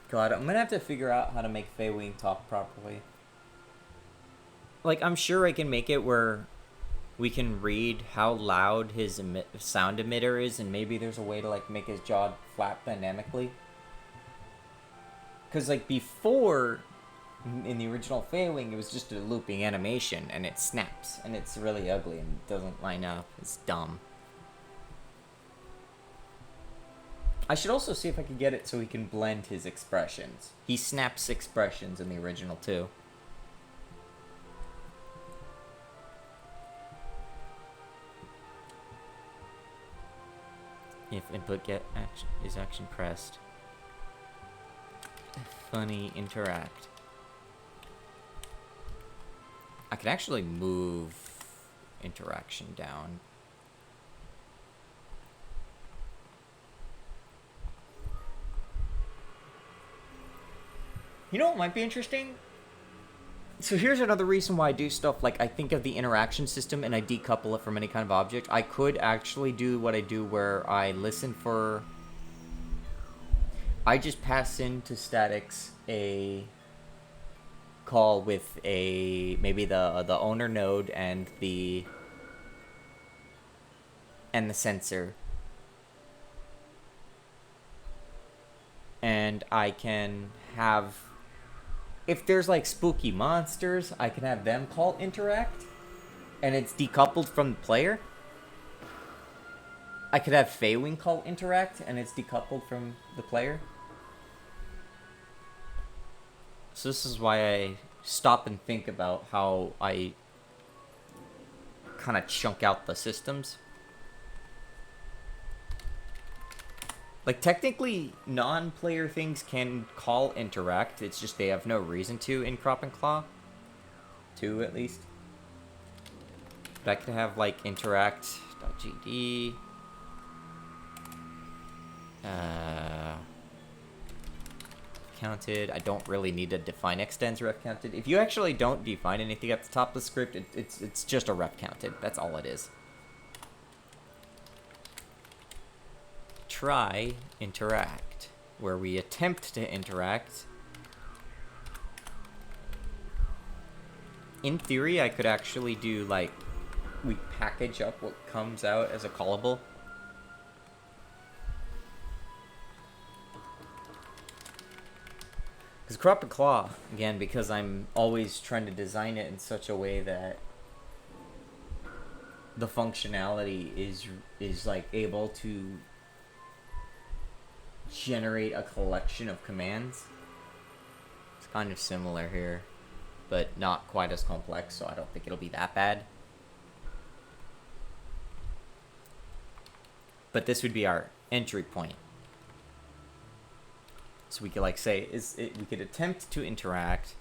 God, I'm gonna have to figure out how to make Feywing talk properly. Like, I'm sure I can make it where we can read how loud his sound emitter is, and maybe there's a way to like make his jaw flap dynamically. Because like before, in the original Feywing, it was just a looping animation, and it snaps, and it's really ugly and doesn't line up. It's dumb. I should also see if I can get it so he can blend his expressions. He snaps expressions in the original too. If input get action is action pressed. Funny interact. I could actually move interaction down. You know what might be interesting? So here's another reason why I do stuff like I think of the interaction system and I decouple it from any kind of object. I could actually do what I do where I listen for... I just pass into statics a call with a maybe the owner node and the sensor. And I can have... If there's like spooky monsters, I can have them call interact, and it's decoupled from the player. I could have Feywing call interact, and it's decoupled from the player. So this is why I stop and think about how I kind of chunk out the systems. Like, technically, non-player things can call interact. It's just they have no reason to in Crop and Claw. 2, at least. But I could have, like, interact.gd. Counted. I don't really need to define extends ref counted. If you actually don't define anything at the top of the script, it's just a ref counted. That's all it is. Try interact, where we attempt to interact. In theory, I could actually do like we package up what comes out as a callable. Because Crop and Claw, again, because I'm always trying to design it in such a way that the functionality is like able to generate a collection of commands. It's kind of similar here, but not quite as complex, so I don't think it'll be that bad. But this would be our entry point. So we could like say, we could attempt to interact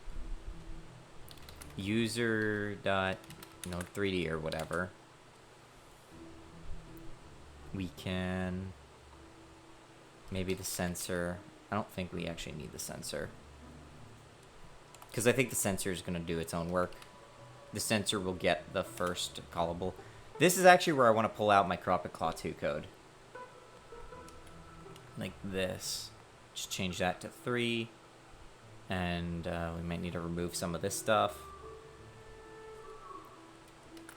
user dot, 3D or whatever. We can maybe the sensor. I don't think we actually need the sensor, because I think the sensor is going to do its own work. The sensor will get the first callable. This is actually where I want to pull out my Crop and Claw 2 code. Like this. Just change that to 3. And we might need to remove some of this stuff.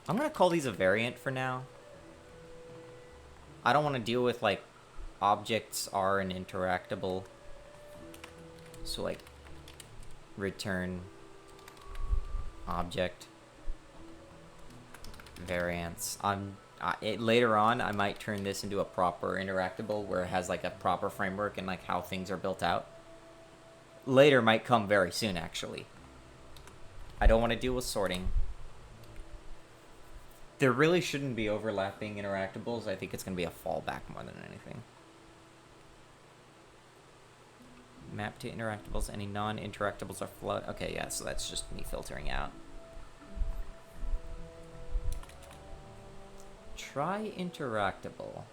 I'm going to call these a variant for now. I don't want to deal with like objects are an interactable. So like return object variants. later on, I might turn this into a proper interactable where it has like a proper framework and like how things are built out. Later might come very soon, actually. I don't want to deal with sorting. There really shouldn't be overlapping interactables. I think it's going to be a fallback more than anything. Map to interactables. Any non-interactables are flood. Okay, yeah, so that's just me filtering out. Try interactable.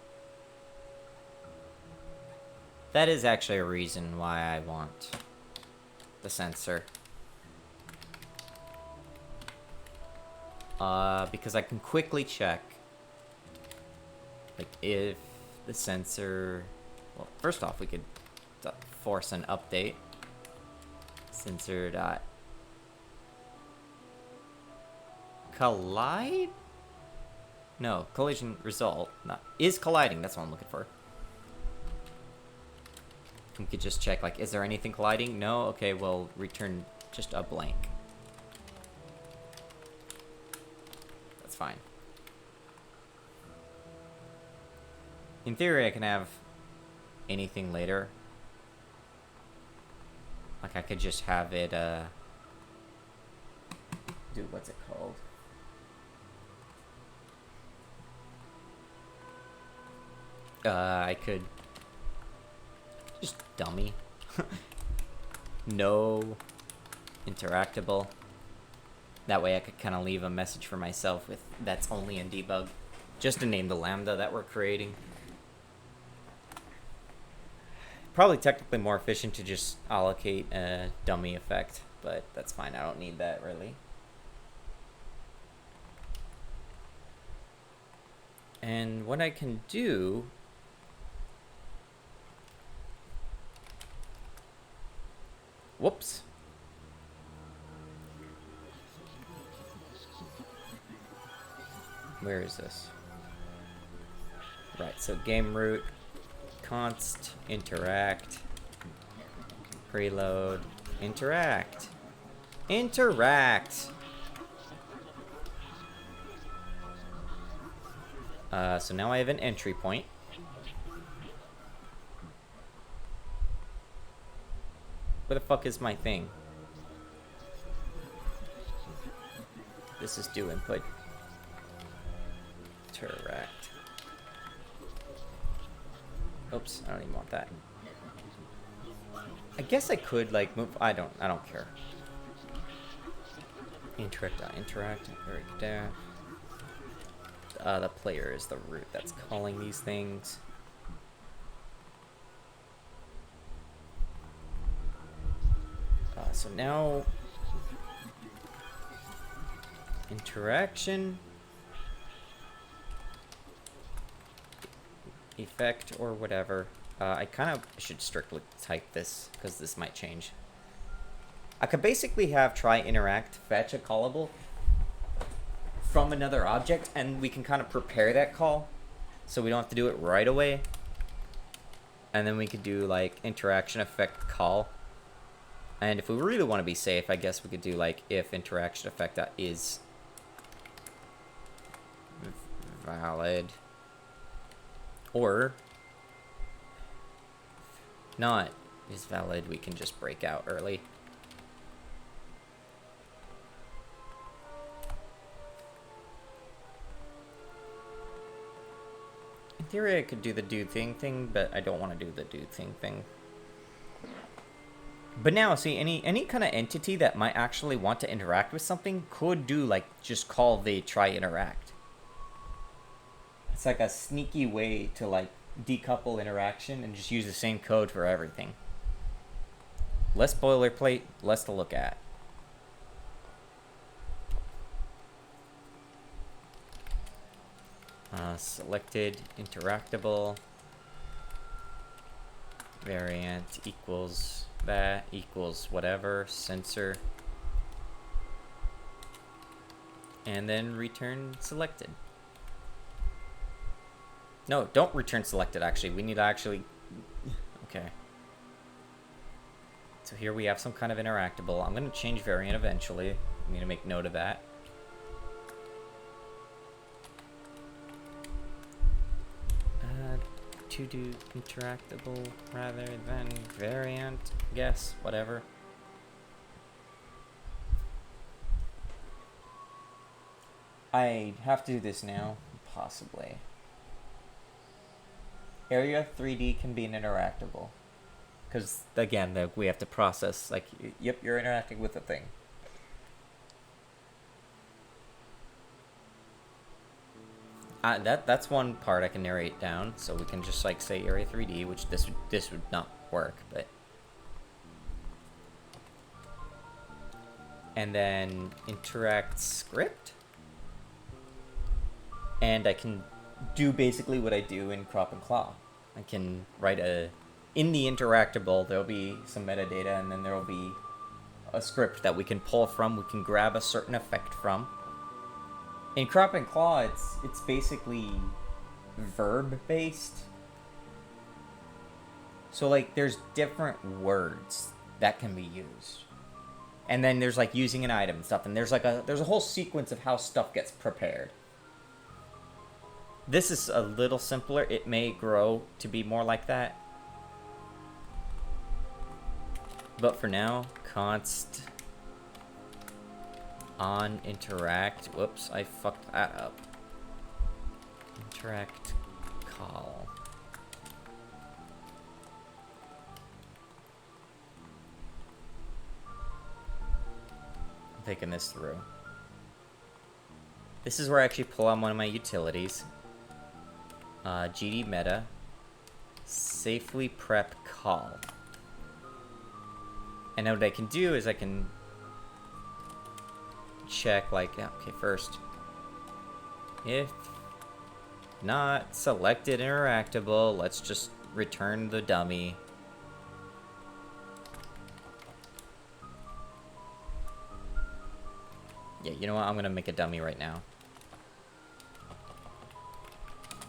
That is actually a reason why I want the sensor. Because I can quickly check, like, if the sensor... Well, first off, we could force an update. Sensor dot collide? No, collision result. Not is colliding. That's what I'm looking for. We could just check, like, is there anything colliding? No? Okay, well, return just a blank. That's fine. In theory, I can have anything later. Like, I could just have it, dude, what's it called? I could just dummy. No interactable. That way I could kind of leave a message for myself with that's only in debug. Just to name the lambda that we're creating. Probably technically more efficient to just allocate a dummy effect, but that's fine. I don't need that really. And what I can do... Whoops. Where is this? Right, so game root, const, interact, preload, interact, interact. So now I have an entry point. Where the fuck is my thing? This is do input. Interact. Oops, I don't even want that. I guess I could like move. I don't care. Interact. Right there. The player is the root that's calling these things. So now interaction effect or whatever. I kind of should strictly type this because this might change. I could basically have try interact fetch a callable from another object, and we can kind of prepare that call so we don't have to do it right away. And then we could do like interaction effect call. And if we really want to be safe, I guess we could do like if interaction effect is valid or not is valid, we can just break out early. In theory, I could do the do thing, but I don't want to do the do thing. But now, see, any kind of entity that might actually want to interact with something could do, like, just call the try interact. It's like a sneaky way to, like, decouple interaction and just use the same code for everything. Less boilerplate, less to look at. Selected, interactable, variant equals that, equals whatever, sensor, and then return selected. No, don't return selected, actually. We need to actually... Okay. So here we have some kind of interactable. I'm going to change variant eventually. I need to make note of that. to do interactable rather than variant, guess, whatever. I have to do this now, possibly. Area 3D can be an interactable. Because, again, we have to process, like, yep, you're interacting with a thing. That's one part I can narrate down, so we can just, like, say Area 3D, which this would not work, but... And then interact script. And I can do basically what I do in Crop and Claw. I can write in the interactable, there'll be some metadata, and then there'll be a script that we can pull from, we can grab a certain effect from. In Crop and Claw, it's basically verb-based. So, like, there's different words that can be used. And then there's, like, using an item and stuff, and there's a whole sequence of how stuff gets prepared. This is a little simpler. It may grow to be more like that. But for now, const on interact. Whoops, I fucked that up. Interact call. I'm thinking this through. This is where I actually pull on one of my utilities. GD meta safely prep call. And now what I can do is I can check, like, yeah, okay, first, if not selected interactable, let's just return the dummy. Yeah, you know what, I'm gonna make a dummy right now.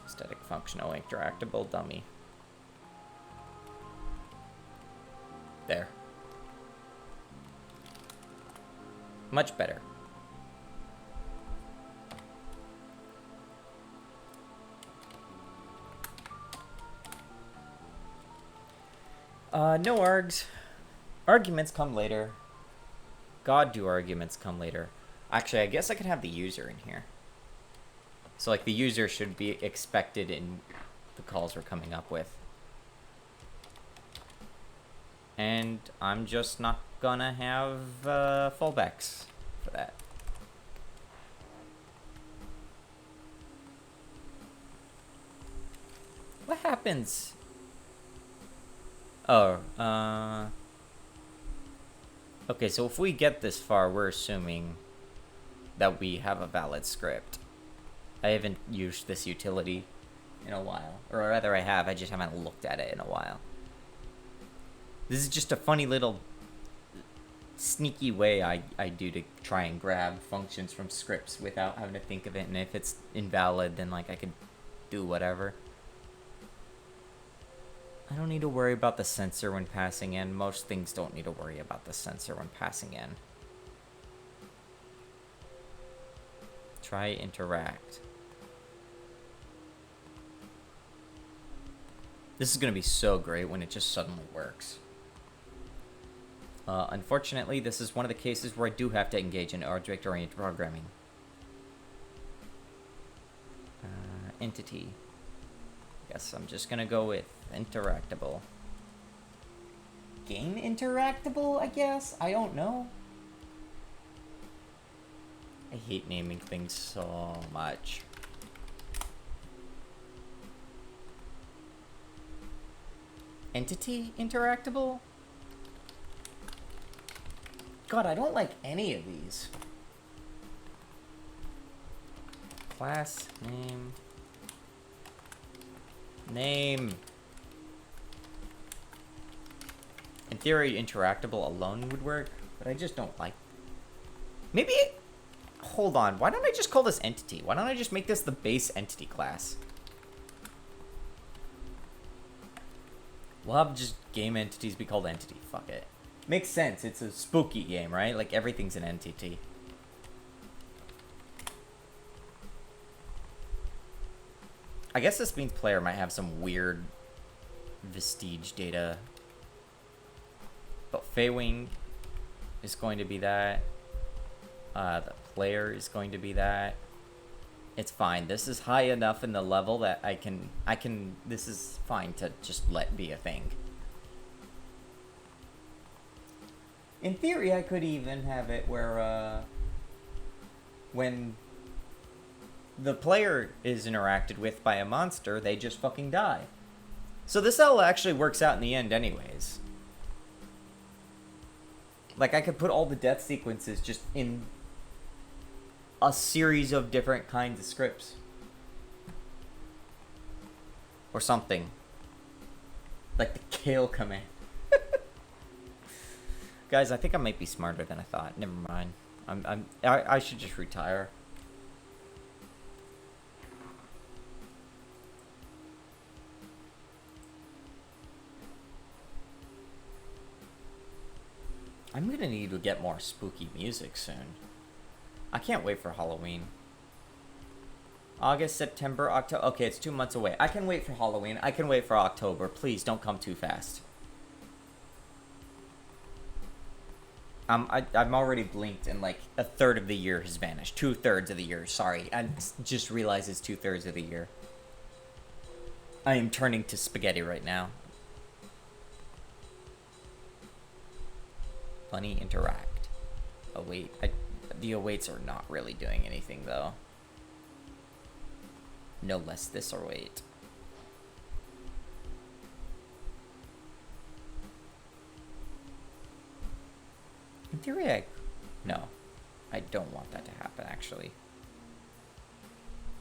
Static functional interactable dummy. There. Much better. No args. Arguments come later. God, do arguments come later. Actually, I guess I could have the user in here. So, like, the user should be expected in the calls we're coming up with. And I'm just not gonna have fallbacks for that. What happens? Oh, okay, so if we get this far, we're assuming that we have a valid script. I haven't used this utility in a while. Or rather, I have, I just haven't looked at it in a while. This is just a funny little sneaky way I do to try and grab functions from scripts without having to think of it, and if it's invalid, then, like, I could do whatever. I don't need to worry about the sensor when passing in. Most things don't need to worry about the sensor when passing in. Try interact. This is going to be so great when it just suddenly works. Unfortunately, this is one of the cases where I do have to engage in object-oriented programming. Entity. Guess I'm just going to go with interactable. Game interactable, I guess? I don't know. I hate naming things so much. Entity interactable? God, I don't like any of these. Class name. Name. In theory, interactable alone would work, but I just don't like. Maybe. Hold on. Why don't I just call this entity? Why don't I just make this the base entity class? We'll have just game entities be called entity. Fuck it. Makes sense. It's a spooky game, right? Like, everything's an entity. I guess this means player might have some weird Vestige data. But Feywing is going to be that. The player is going to be that. It's fine. This is high enough in the level that I can, this is fine to just let be a thing. In theory, I could even have it where, when the player is interacted with by a monster, they just fucking die. So this all actually works out in the end anyways. Like, I could put all the death sequences just in a series of different kinds of scripts. Or something. Like the kill command. Guys, I think I might be smarter than I thought. Never mind. I should just retire. I'm gonna need to get more spooky music soon. I can't wait for Halloween. August, September, October. Okay, it's 2 months away. I can wait for Halloween. I can wait for October. Please don't come too fast. I'm already blinked and like a third of the year has vanished. 2/3 of the year. Sorry, I just realized it's 2/3 of the year. I am turning to spaghetti right now. Bunny interact. Await. The awaits are not really doing anything though. No less this await. In theory, no. I don't want that to happen, actually.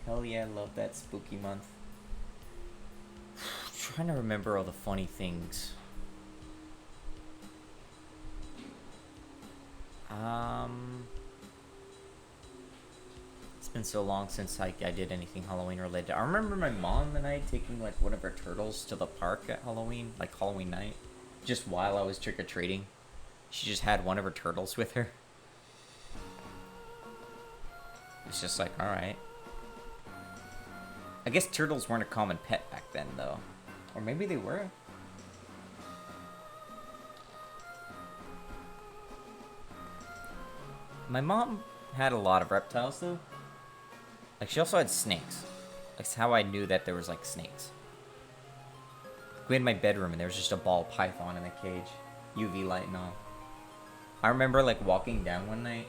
Hell yeah, I love that spooky month. Trying to remember all the funny things. It's been so long since I did anything Halloween related. I remember my mom and I taking like one of our turtles to the park at Halloween, like Halloween night, just while I was trick-or-treating. She just had one of her turtles with her. It's just like, alright. I guess turtles weren't a common pet back then, though. Or maybe they were. My mom had a lot of reptiles, though. Like, she also had snakes. That's how I knew that there was, like, snakes. We had my bedroom, and there was just a ball python in a cage. UV light and all. I remember, like, walking down one night,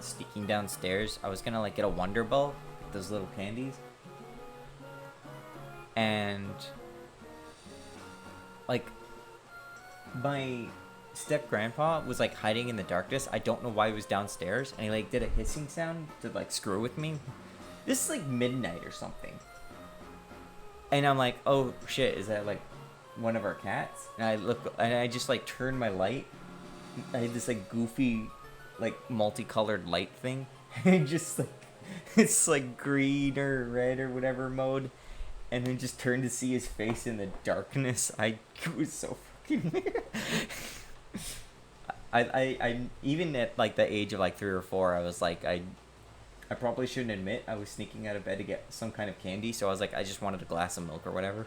sneaking downstairs. I was gonna, like, get a Wonder Ball, like those little candies. And, like, my step-grandpa was, like, hiding in the darkness. I don't know why he was downstairs. And he, like, did a hissing sound to, like, screw with me. This is, like, midnight or something. And I'm like, oh, shit, is that, like, one of our cats? And I look, and I just, like, turn my light. I had this, like, goofy, like, multicolored light thing. And just, like, it's, like, green or red or whatever mode. And then just turned to see his face in the darkness. It was so fucking weird. I even at, like, the age of, like, 3 or 4, I was, like, I probably shouldn't admit I was sneaking out of bed to get some kind of candy. So I was, like, I just wanted a glass of milk or whatever.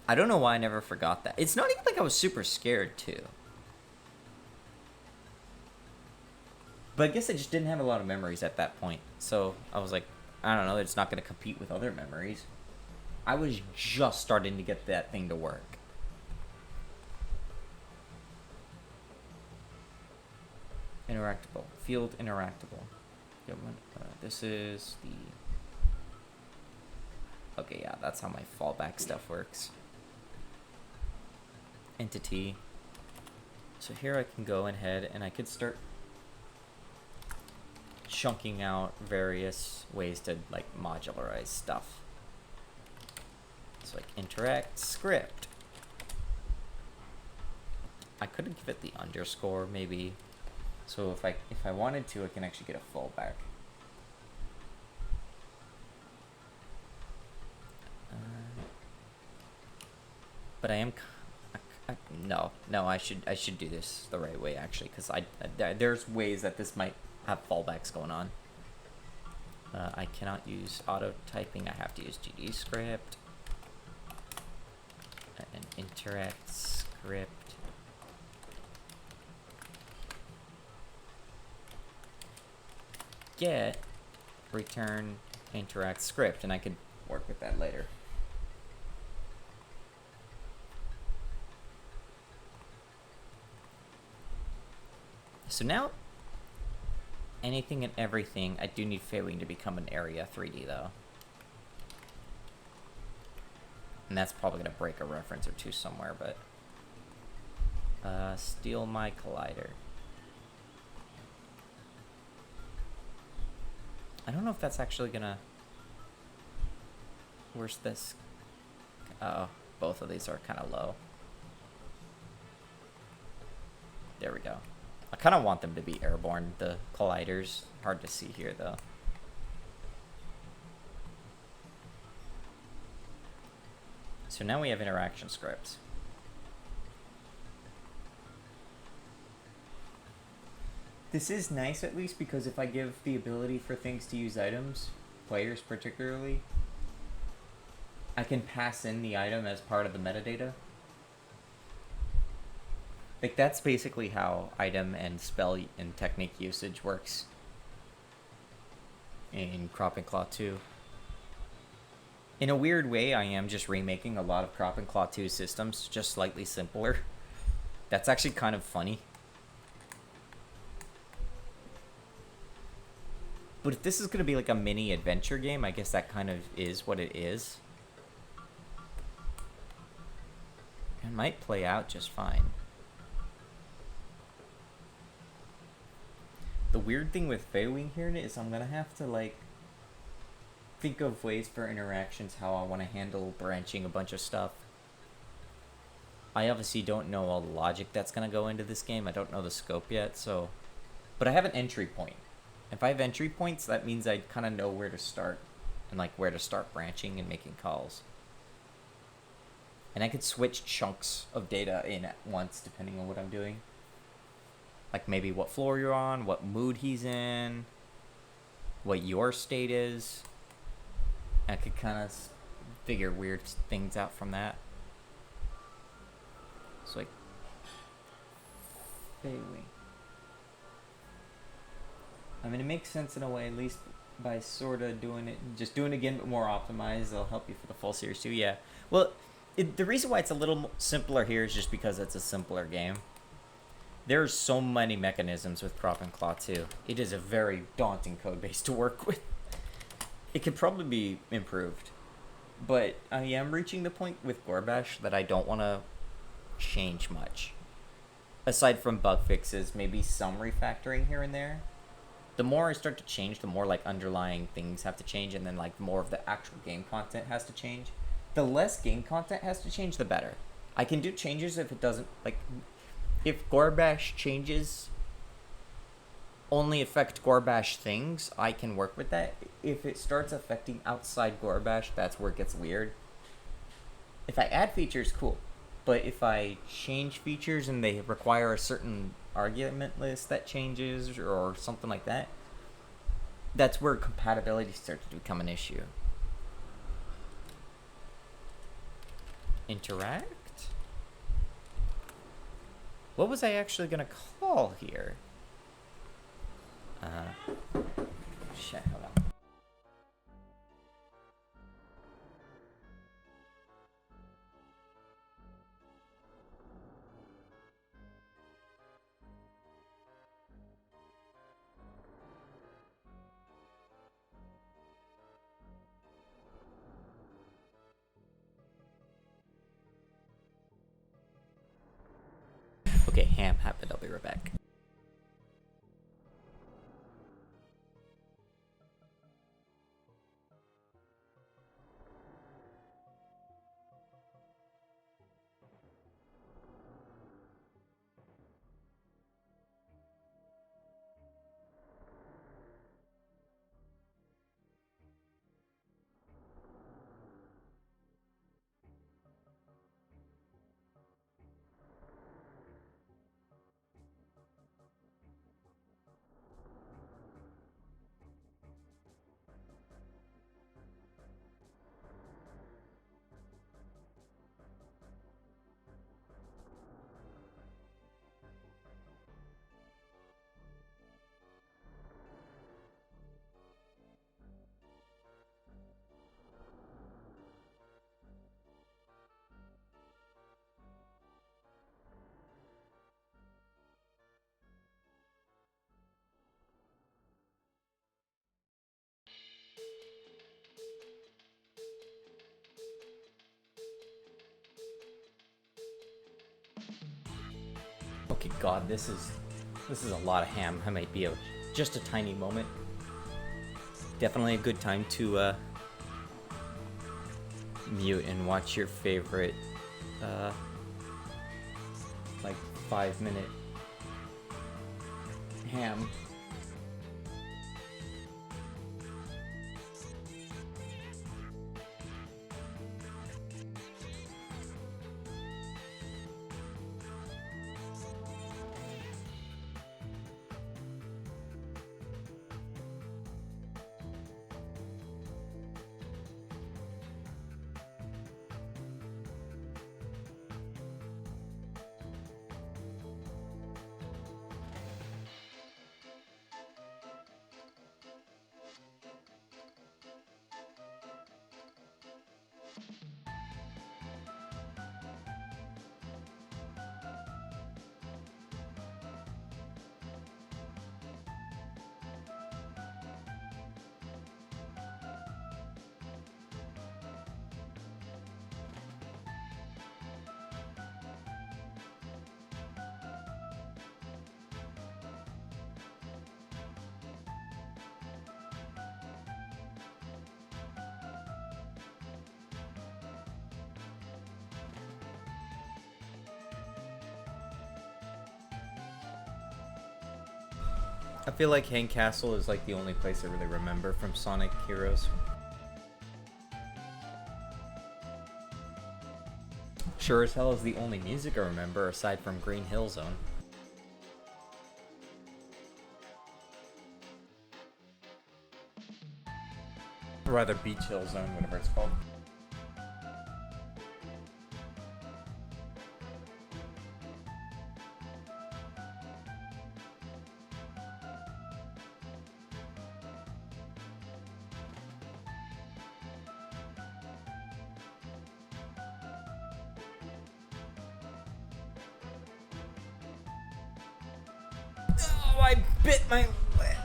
I don't know why I never forgot that. It's not even like I was super scared, too. But I guess I just didn't have a lot of memories at that point. So I was like, I don't know, it's not going to compete with other memories. I was just starting to get that thing to work. Interactable. Field interactable. This is the... Okay, yeah, that's how my fallback stuff works. Entity. So here I can go ahead and I could start chunking out various ways to, like, modularize stuff. So, like, interact script. I could give it the underscore, maybe. So if I wanted to, I can actually get a fallback. But I am... No, I should do this the right way, actually, because there's ways that this might have fallbacks going on. I cannot use auto typing. I have to use GDScript. An interact script. Get return interact script, and I could work with that later. So now, anything and everything, I do need Feywing to become an area 3D though. And that's probably gonna break a reference or two somewhere, but steal my collider. I don't know if that's actually gonna. Where's this? Oh, both of these are kind of low. There we go. I kind of want them to be airborne, the colliders. Hard to see here though. So now we have interaction scripts. This is nice at least because if I give the ability for things to use items, players particularly, I can pass in the item as part of the metadata. Like, that's basically how item and spell and technique usage works in Crop and Claw 2. In a weird way, I am just remaking a lot of Crop and Claw 2 systems, just slightly simpler. That's actually kind of funny. But if this is going to be like a mini adventure game, I guess that kind of is what it is. It might play out just fine. The weird thing with Feywing here is I'm going to have to, like, think of ways for interactions, how I want to handle branching a bunch of stuff. I obviously don't know all the logic that's going to go into this game. I don't know the scope yet, so... But I have an entry point. If I have entry points, that means I kind of know where to start. And, like, where to start branching and making calls. And I could switch chunks of data in at once, depending on what I'm doing. Like, maybe what floor you're on, what mood he's in, what your state is. I could kind of figure weird things out from that. It's like Feywing. I mean, it makes sense in a way, at least by sort of doing it, just doing it again, but more optimized. It'll help you for the full series too. Yeah. Well, the reason why it's a little simpler here is just because it's a simpler game. There's so many mechanisms with Crop and Claw 2. It is a very daunting code base to work with. It could probably be improved. But I am reaching the point with Gorbash that I don't want to change much. Aside from bug fixes, maybe some refactoring here and there. The more I start to change, the more like underlying things have to change, and then like more of the actual game content has to change. The less game content has to change, the better. I can do changes if it doesn't, like... If Gorbash changes only affect Gorbash things, I can work with that. If it starts affecting outside Gorbash, that's where it gets weird. If I add features, cool. But if I change features and they require a certain argument list that changes or something like that, that's where compatibility starts to become an issue. Interact? What was I actually gonna call here? Shit, hold on. Okay, ham happened. I'll be right back. good God, this is a lot of ham. I might be just a tiny moment. Definitely a good time to mute and watch your favorite like 5-minute ham. I feel like Hang Castle is like the only place I really remember from Sonic Heroes. Sure as hell is the only music I remember aside from Green Hill Zone. Or rather Beach Hill Zone, whatever it's called. Oh, I bit my lip.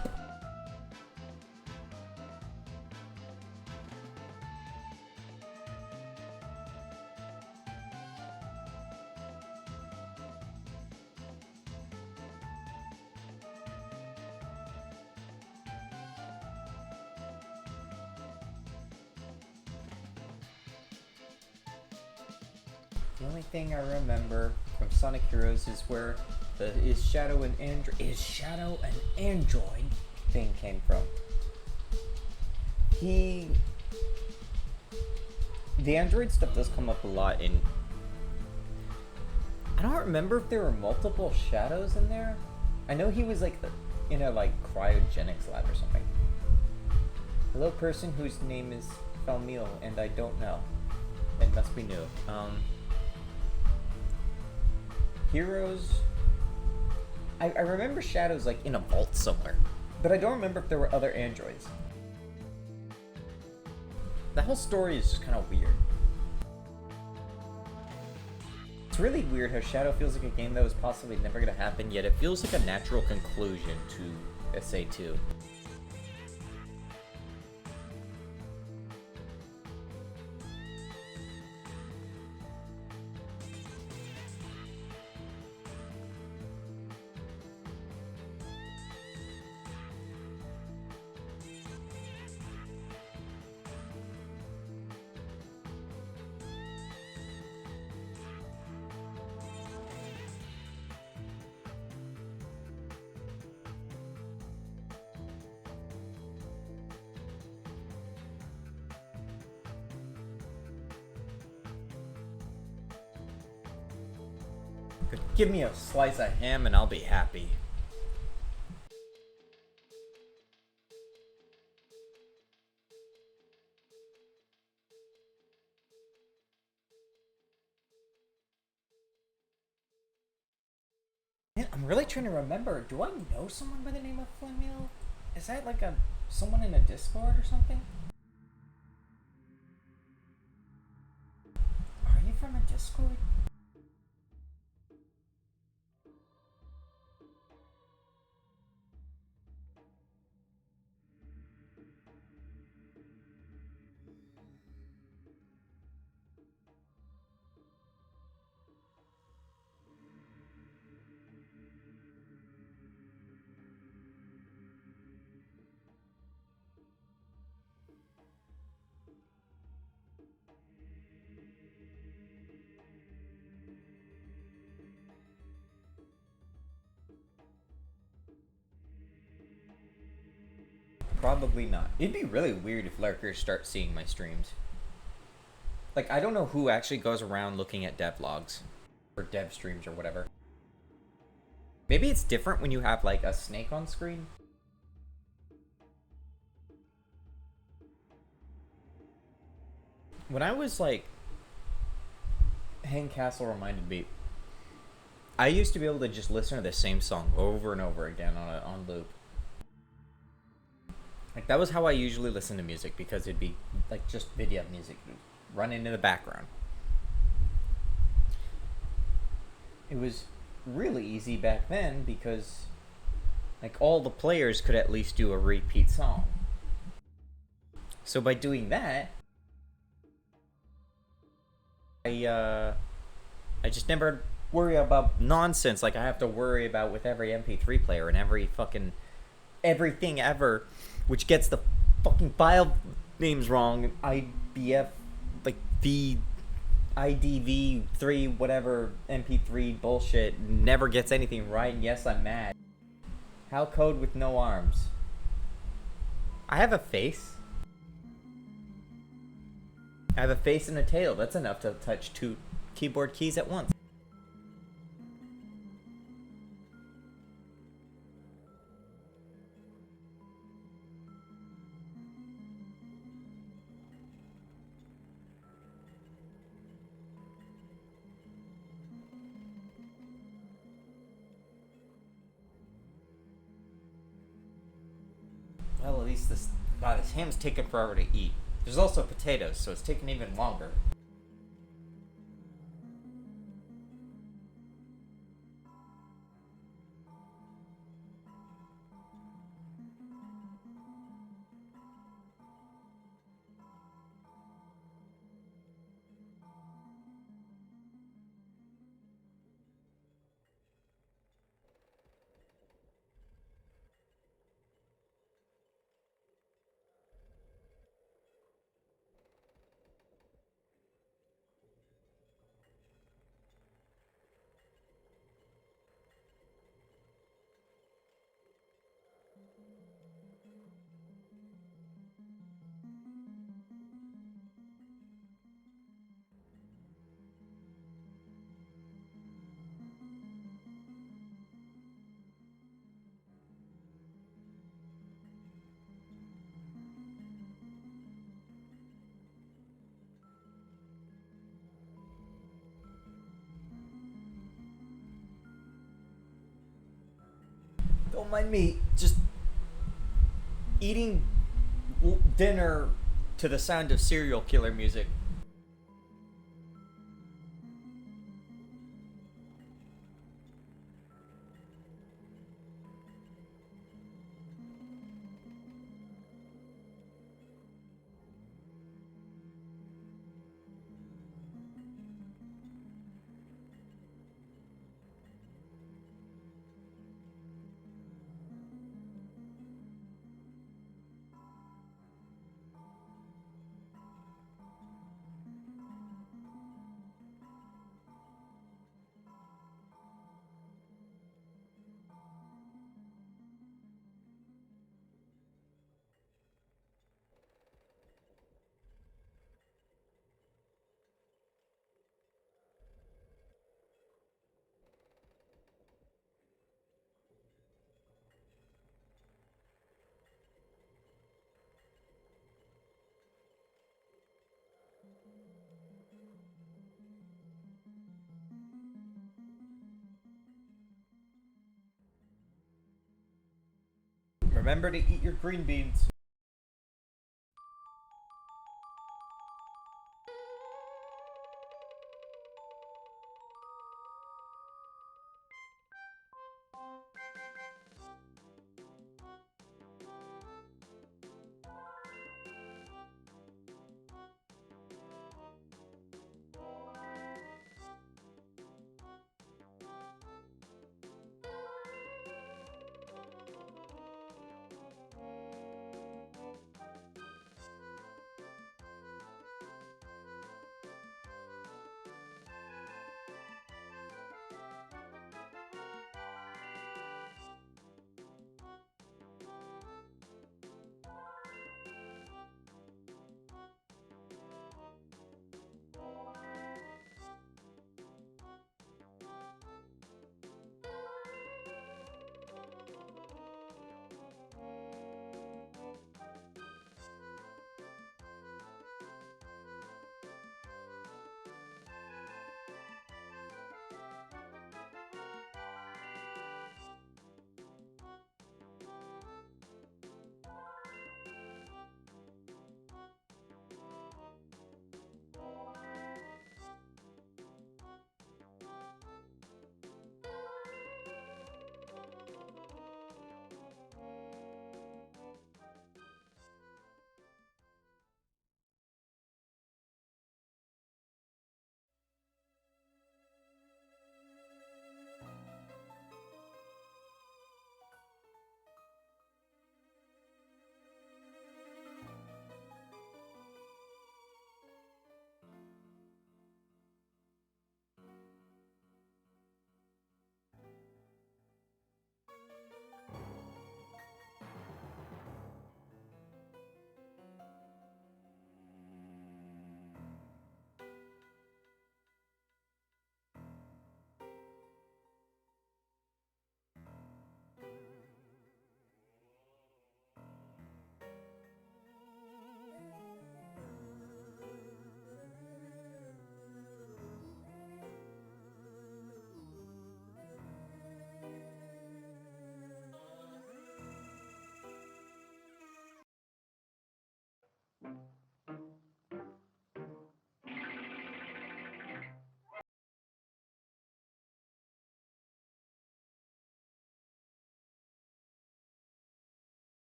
The only thing I remember from Sonic Heroes is where the is Shadow an android thing came from. The android stuff does come up a lot in. I don't remember if there were multiple shadows in there. I know he was like in a like cryogenics lab or something. Hello, person whose name is Falmeal, and I don't know. It must be new. Heroes. I remember Shadows like in a vault somewhere, but I don't remember if there were other androids. That whole story is just kind of weird. It's really weird how Shadow feels like a game that was possibly never going to happen, yet it feels like a natural conclusion to SA2. Give me a slice of ham and I'll be happy. Man, I'm really trying to remember. Do I know someone by the name of Flamil? Is that like someone in a Discord or something? Are you from a Discord? Probably not. It'd be really weird if lurkers start seeing my streams. Like, I don't know who actually goes around looking at dev logs. Or dev streams or whatever. Maybe it's different when you have, like, a snake on screen. When I was, like... Hang Castle reminded me... I used to be able to just listen to the same song over and over again on loop. Like, that was how I usually listen to music, because it'd be, like, just video music running in the background. It was really easy back then, because, like, all the players could at least do a repeat song. So by doing that, I just never worry about nonsense like I have to worry about with every MP3 player and every fucking everything ever, which gets the fucking file names wrong. IBF, like the IDV3 whatever MP3 bullshit never gets anything right, and yes, I'm mad. How code with no arms? I have a face. I have a face and a tail. That's enough to touch 2 keyboard keys at once. Well, at least this ham's taking forever to eat. There's also potatoes, so it's taking even longer. Don't mind me just eating dinner to the sound of serial killer music. Remember to eat your green beans.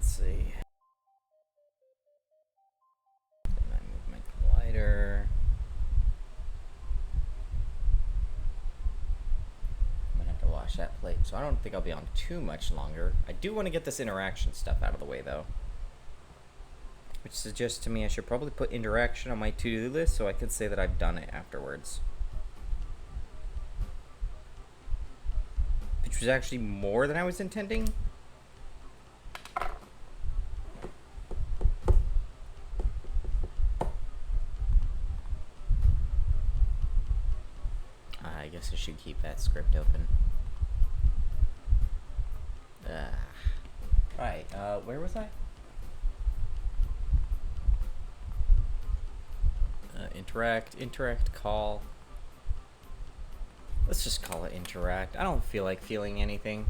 let's see. Then I move my collider. I'm gonna have to wash that plate, so I don't think I'll be on too much longer. I do want to get this interaction stuff out of the way, though. Which suggests to me I should probably put interaction on my to-do list so I can say that I've done it afterwards. Which was actually more than I was intending. I guess I should keep that script open. Right, where was I? Interact, call. Let's just call it interact. I don't feel like feeling anything.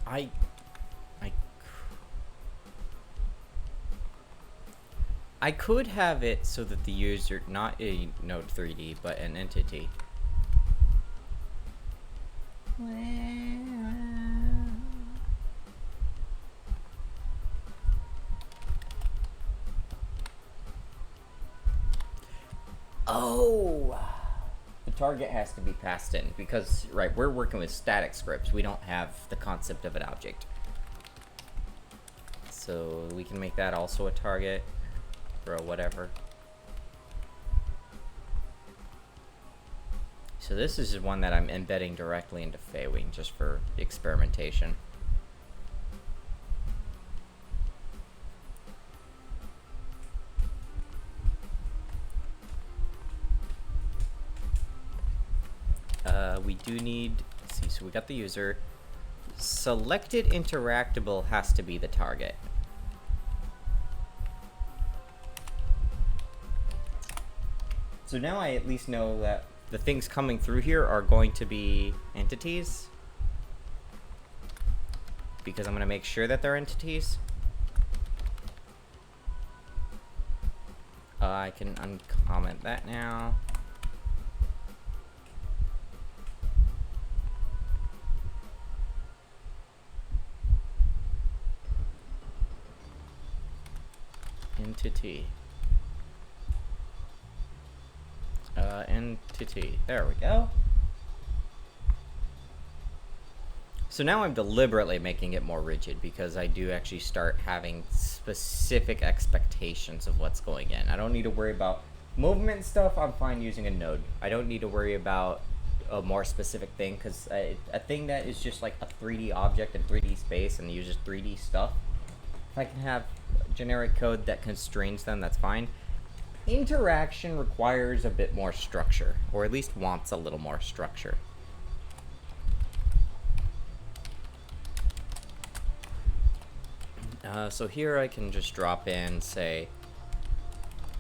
I could have it so that the user, not a node 3D, but an entity. Oh, the target has to be passed in because, right, we're working with static scripts. We don't have the concept of an object. So we can make that also a target or a whatever. So this is one that I'm embedding directly into Feywing just for experimentation. We do need, let's see, so we got the user. Selected interactable has to be the target. So now I at least know that the things coming through here are going to be entities. Because I'm going to make sure that they're entities. I can uncomment that now. Entity. Entity. There we go. So now I'm deliberately making it more rigid because I do actually start having specific expectations of what's going in. I don't need to worry about movement stuff. I'm fine using a node. I don't need to worry about a more specific thing because a thing that is just like a 3D object in 3D space and uses 3D stuff, if I can have generic code that constrains them, that's fine. Interaction requires a bit more structure, or at least wants a little more structure. So here I can just drop in, say,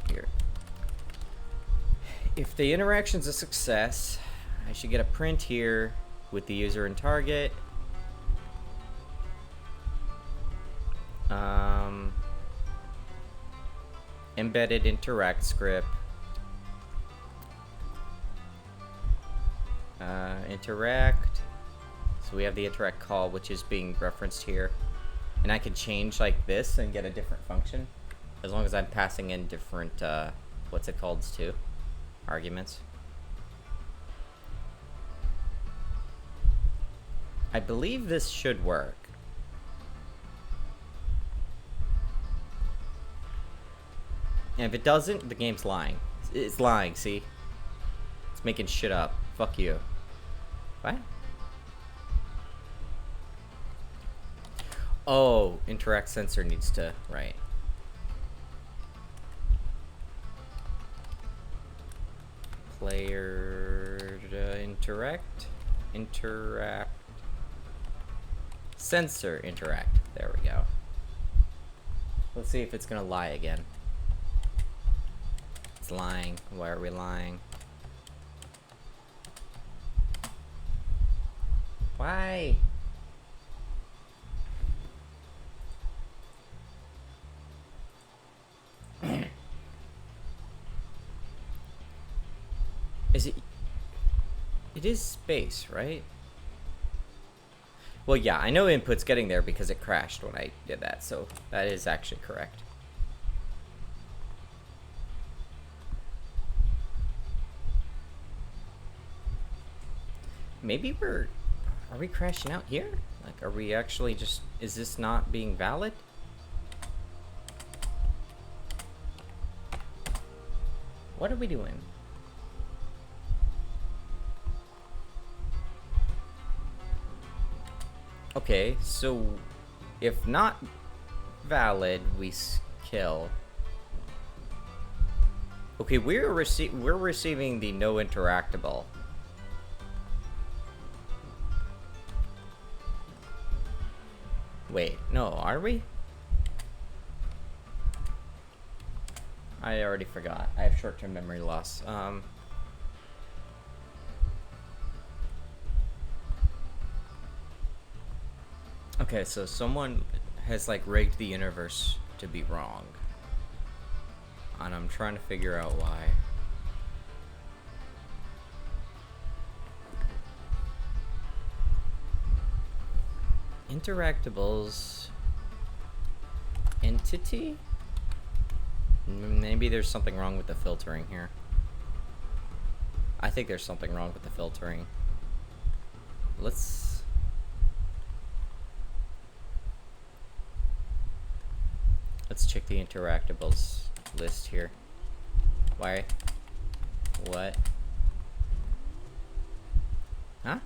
here. If the interaction's a success, I should get a print here with the user and target. Embedded interact script. Interact. So we have the interact call, which is being referenced here. And I can change like this and get a different function. As long as I'm passing in different, what's it called too? Arguments. I believe this should work. And if it doesn't, the game's lying. It's lying, see? It's making shit up. Fuck you. What? Oh, interact sensor needs to, right. Player interact. Sensor interact. There we go. Let's see if it's gonna lie again. It's lying. Why are we lying? Why? Is it? It is space, right? Well, yeah, I know input's getting there because it crashed when I did that, so that is actually correct. Maybe are we crashing out here? Like, are we actually just, is this not being valid? What are we doing? Okay, so if not valid, we kill. Okay, we're receiving the no interactable. Wait, no, are we? I already forgot. I have short-term memory loss. Okay, so someone has like rigged the universe to be wrong. And I'm trying to figure out why. Interactables. Entity? Maybe there's something wrong with the filtering here. I think there's something wrong with the filtering. Let's check the interactables list here. Why? What? Huh?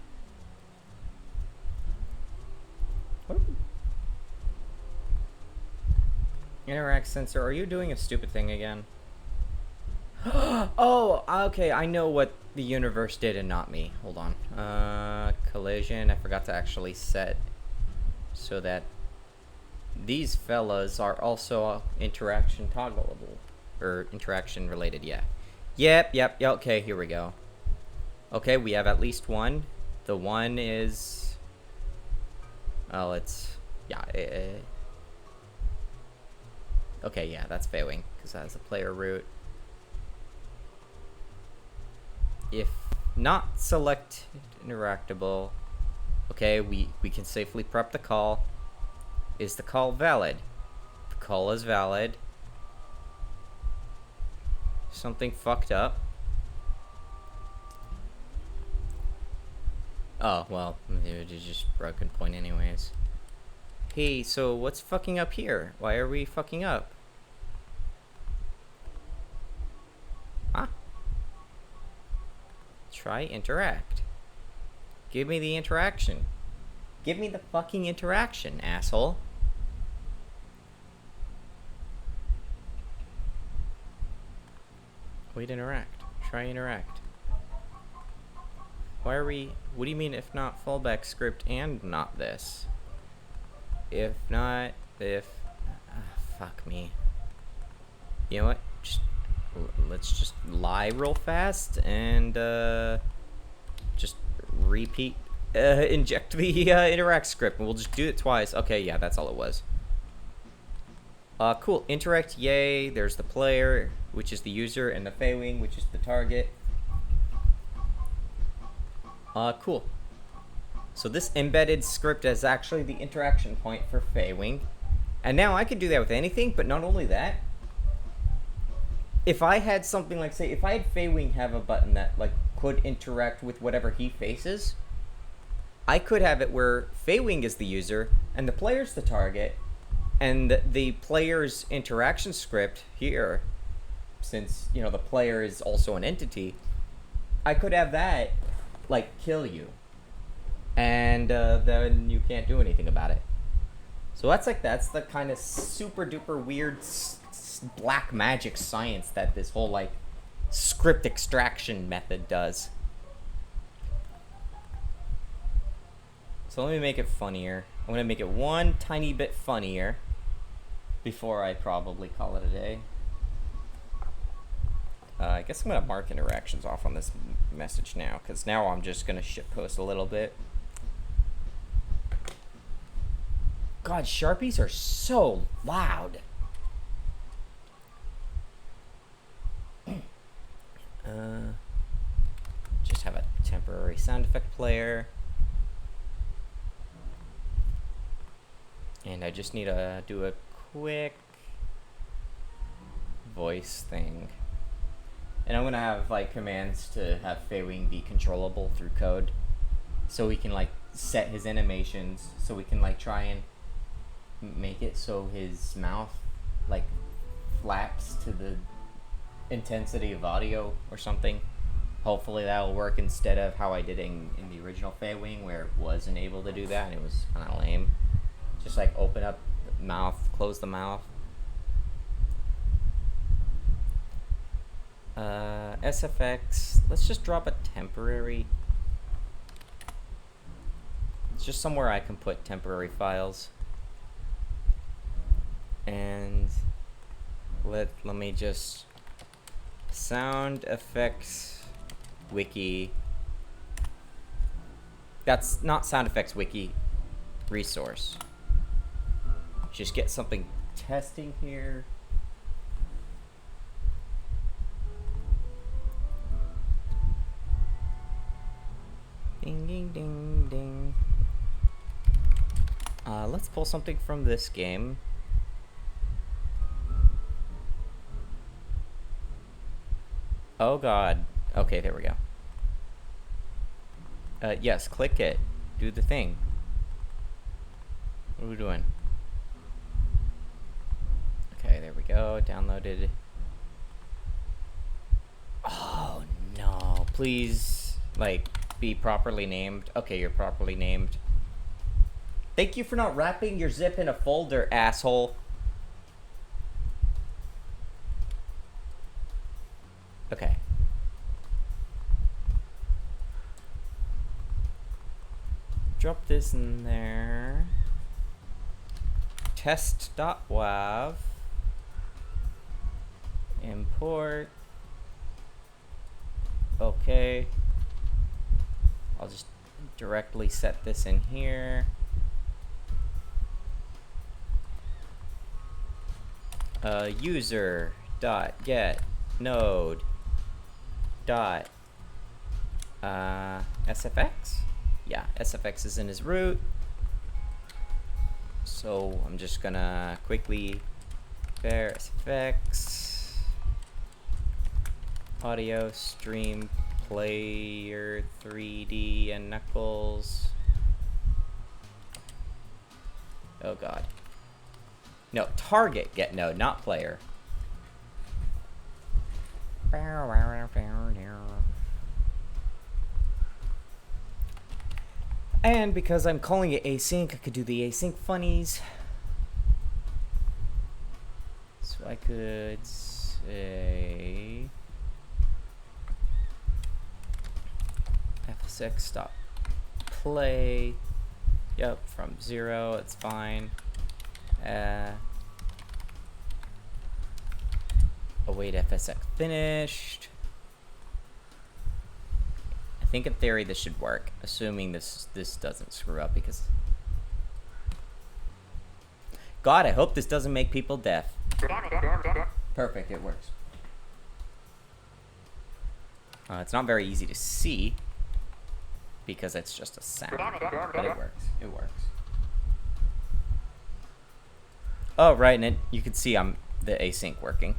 What? Interact sensor, are you doing a stupid thing again? Oh, okay, I know what the universe did and not me. Hold on. Collision, I forgot to actually set so that these fellas are also interaction toggleable. Or interaction related, yeah. Yep, okay, here we go. Okay, we have at least one. The one is... Oh, it's... Yeah, okay, yeah, that's Feywing, because that has a player root. If not select interactable, okay, we can safely prep the call. Is the call valid? The call is valid. Something fucked up. Oh, well, it was just broken point anyways. Hey, so what's fucking up here? Why are we fucking up? Huh? Try interact. Give me the interaction. Give me the fucking interaction, asshole. Wait, interact. Try interact. Why are we... What do you mean if not fallback script and not this? If not... If... fuck me. You know what? Let's just lie real fast and just repeat... inject the interact script and we'll just do it twice. Okay, yeah, that's all it was. Cool. Interact, yay. There's the player, which is the user, and the Feywing, which is the target. Cool. So this embedded script is actually the interaction point for Feywing. And now I could do that with anything, but not only that. If I had something like, say, if I had Feywing have a button that, like, could interact with whatever he faces, I could have it where Feywing is the user, and the player's the target, and the player's interaction script here, since, you know, the player is also an entity, I could have that, like, kill you. And then you can't do anything about it. So that's the kind of super duper weird black magic science that this whole, like, script extraction method does. So let me make it funnier. I'm going to make it one tiny bit funnier before I probably call it a day. I guess I'm going to mark interactions off on this message now, because now I'm just going to shitpost a little bit. God, Sharpies are so loud. Just have a temporary sound effect player. I just need to do a quick voice thing. And I'm gonna have like commands to have Feywing be controllable through code. So we can like set his animations, so we can like try and make it so his mouth like flaps to the intensity of audio or something. Hopefully that'll work instead of how I did in the original Feywing, where it wasn't able to do that and it was kind of lame. Just like open up the mouth, close the mouth. SFX, let's just drop a temporary. It's just somewhere I can put temporary files. And let me just sound effects wiki. That's not sound effects wiki resource. Just get something testing here. Ding ding ding ding. Let's pull something from this game. Oh god. Okay, there we go. Yes, click it. Do the thing. What are we doing? Okay, there we go. Downloaded. Oh no. Please, like, be properly named. Okay, you're properly named. Thank you for not wrapping your zip in a folder, asshole. Okay. Drop this in there. Test.wav. Import. Okay. I'll just directly set this in here. User dot get node dot SFX. Yeah, SFX is in his root. So I'm just gonna quickly var SFX audio stream player 3D and Knuckles. Oh god. No, target get node, not player. And because I'm calling it async, I could do the async funnies. So I could say fsx stop play. Yep, from 0, it's fine. Await fsx finished. I think in theory this should work, assuming this doesn't screw up, because God, I hope this doesn't make people deaf. Perfect, it works. It's not very easy to see because it's just a sound, but it works. It works. Oh, right, and you can see I'm the async working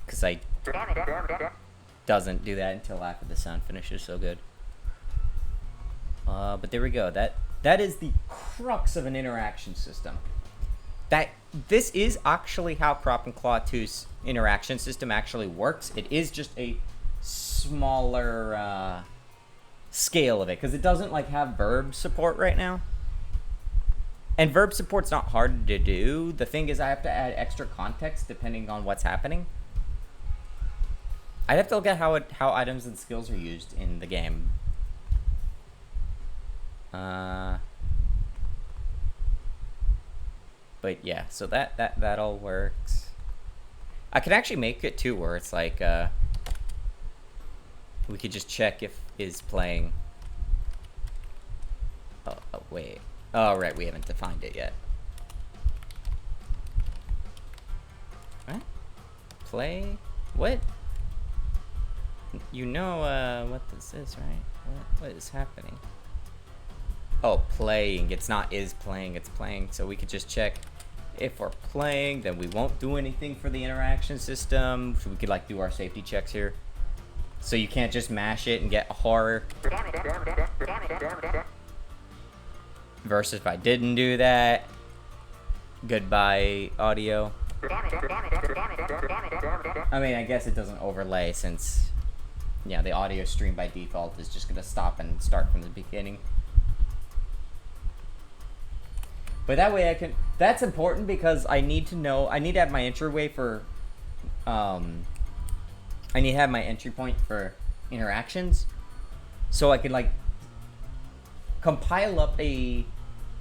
because I doesn't do that until after the sound finishes. So good. But there we go. That is the crux of an interaction system. This is actually how Crop and Claw 2's interaction system actually works. It is just a smaller scale of it because it doesn't like have verb support right now. And verb support's not hard to do. The thing is I have to add extra context depending on what's happening. I'd have to look at how items and skills are used in the game. But yeah, so that all works. I could actually make it too where it's like we could just check if is playing. Oh wait. Oh right, we haven't defined it yet. What? Play? What? You know what this is, right? What is happening? Oh, playing. It's not is playing, it's playing. So we could just check if we're playing, then we won't do anything for the interaction system. So we could like do our safety checks here. So you can't just mash it and get horror. Versus if I didn't do that. Goodbye, audio. I mean, I guess it doesn't overlay since, yeah, the audio stream by default is just gonna stop and start from the beginning. But that way I can, that's important because I need to know, I need to have my entryway for, I need to have my entry point for interactions. So I could like compile up a,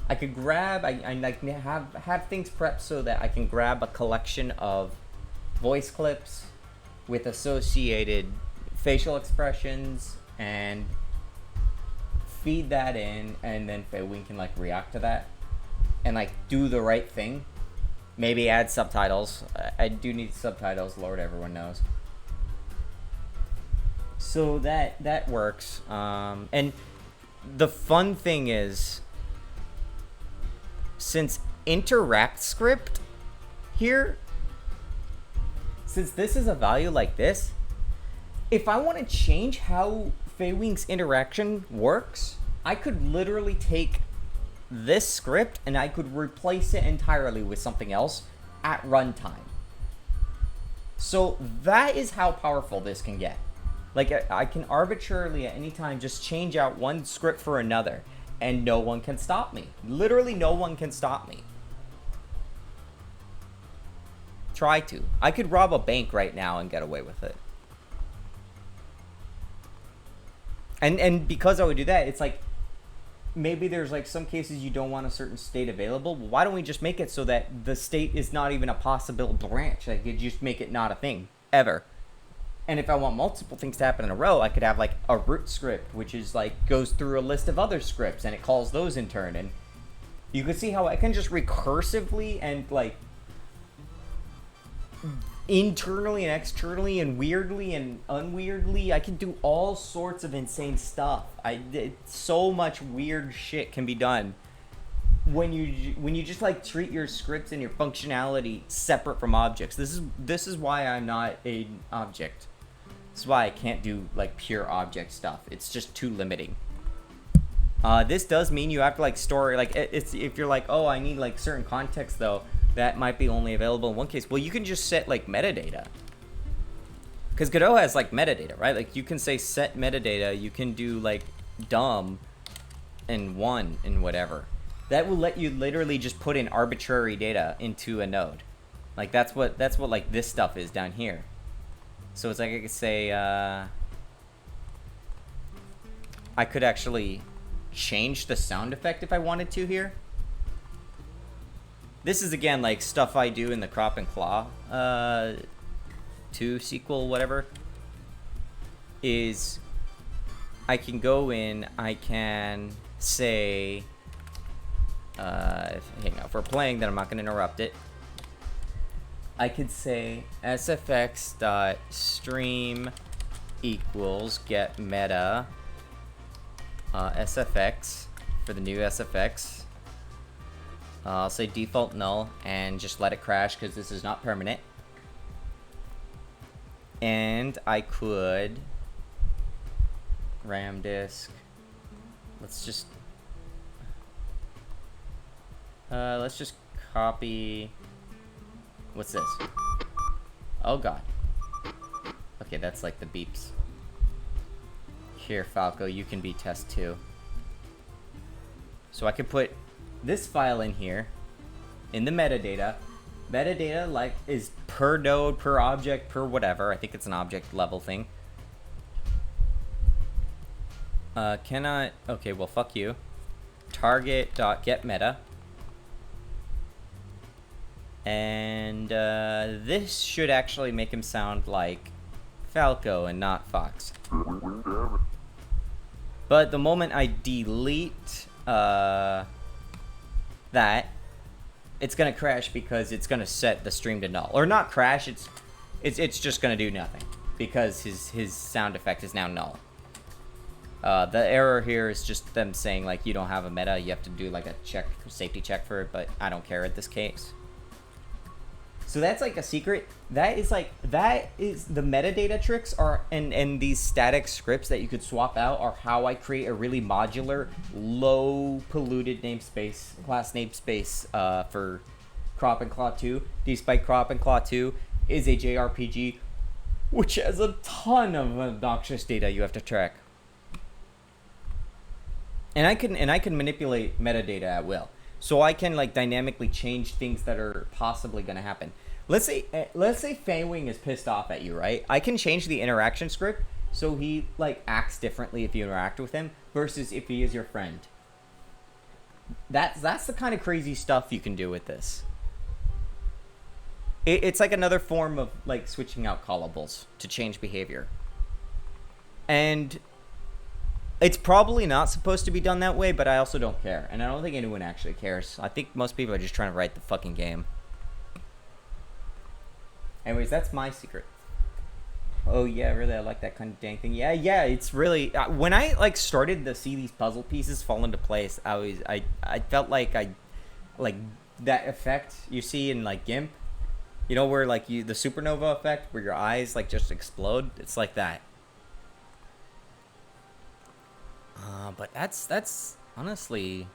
I could grab, I like have things prepped so that I can grab a collection of voice clips with associated facial expressions and feed that in, and then Feywing can like react to that and like do the right thing. Maybe add subtitles. I do need subtitles, Lord, everyone knows. So that works. And the fun thing is, since GDScript here, since this is a value like this, if I want to change how Feywing's interaction works, I could literally take this script and I could replace it entirely with something else at runtime. So that is how powerful this can get. Like, I can arbitrarily at any time just change out one script for another, and no one can stop me. Literally no one can stop me. Try to. I could rob a bank right now and get away with it. And because I would do that, it's like, maybe there's like some cases you don't want a certain state available. Well, why don't we just make it so that the state is not even a possible branch? Like, you just make it not a thing ever. And if I want multiple things to happen in a row, I could have like a root script, which is like goes through a list of other scripts and it calls those in turn. And you can see how I can just recursively and like internally and externally and weirdly and unweirdly, I can do all sorts of insane stuff. So much weird shit can be done when you just like treat your scripts and your functionality separate from objects. This is why I'm not an object. This is why I can't do like pure object stuff. It's just too limiting. This does mean you have to like store, like it's, if you're like, oh, I need like certain context though, that might be only available in one case. Well, you can just set like metadata. Because Godot has like metadata, right? Like you can say set metadata, you can do like dumb and one and whatever. That will let you literally just put in arbitrary data into a node. Like that's what like this stuff is down here. So it's like I could say, I could actually change the sound effect if I wanted to here. This is again like stuff I do in the Crop and Claw 2 sequel, whatever. Is I can go in, I can say, if we're playing, then I'm not going to interrupt it. I could say sfx.stream equals get meta sfx for the new sfx. I'll say default null and just let it crash because this is not permanent. And I could RAM disk. Let's just copy. What's this? Oh god. Okay, that's like the beeps. Here, Falco, you can be test 2. So I could put this file in here in the metadata. Metadata like is per node, per object, per whatever. I think it's an object level thing. Cannot. Okay, well, fuck you. Target.getMeta. And this should actually make him sound like Falco and not Fox. But the moment I delete that, it's gonna crash because it's gonna set the stream to null. Or not crash, it's just gonna do nothing because his sound effect is now null. The error here is just them saying like you don't have a meta. You have to do like a check, safety check for it, but I don't care at this case. So that's like a secret. That is the metadata tricks are and these static scripts that you could swap out are how I create a really modular, low polluted namespace, class namespace for Crop and Claw 2. Despite Crop and Claw 2 is a JRPG which has a ton of obnoxious data you have to track. And I can manipulate metadata at will. So I can like dynamically change things that are possibly going to happen. Let's say Feywing is pissed off at you, right? I can change the interaction script so he like acts differently if you interact with him versus if he is your friend. That's the kind of crazy stuff you can do with this. It's like another form of like switching out callables to change behavior. And it's probably not supposed to be done that way, but I also don't care. And I don't think anyone actually cares. I think most people are just trying to write the fucking game. Anyways, that's my secret. Oh yeah, really, I like that kind of dang thing. Yeah, it's really... when I like started to see these puzzle pieces fall into place, I felt like that effect you see in like GIMP. You know where like the supernova effect, where your eyes like just explode? It's like that. But that's honestly,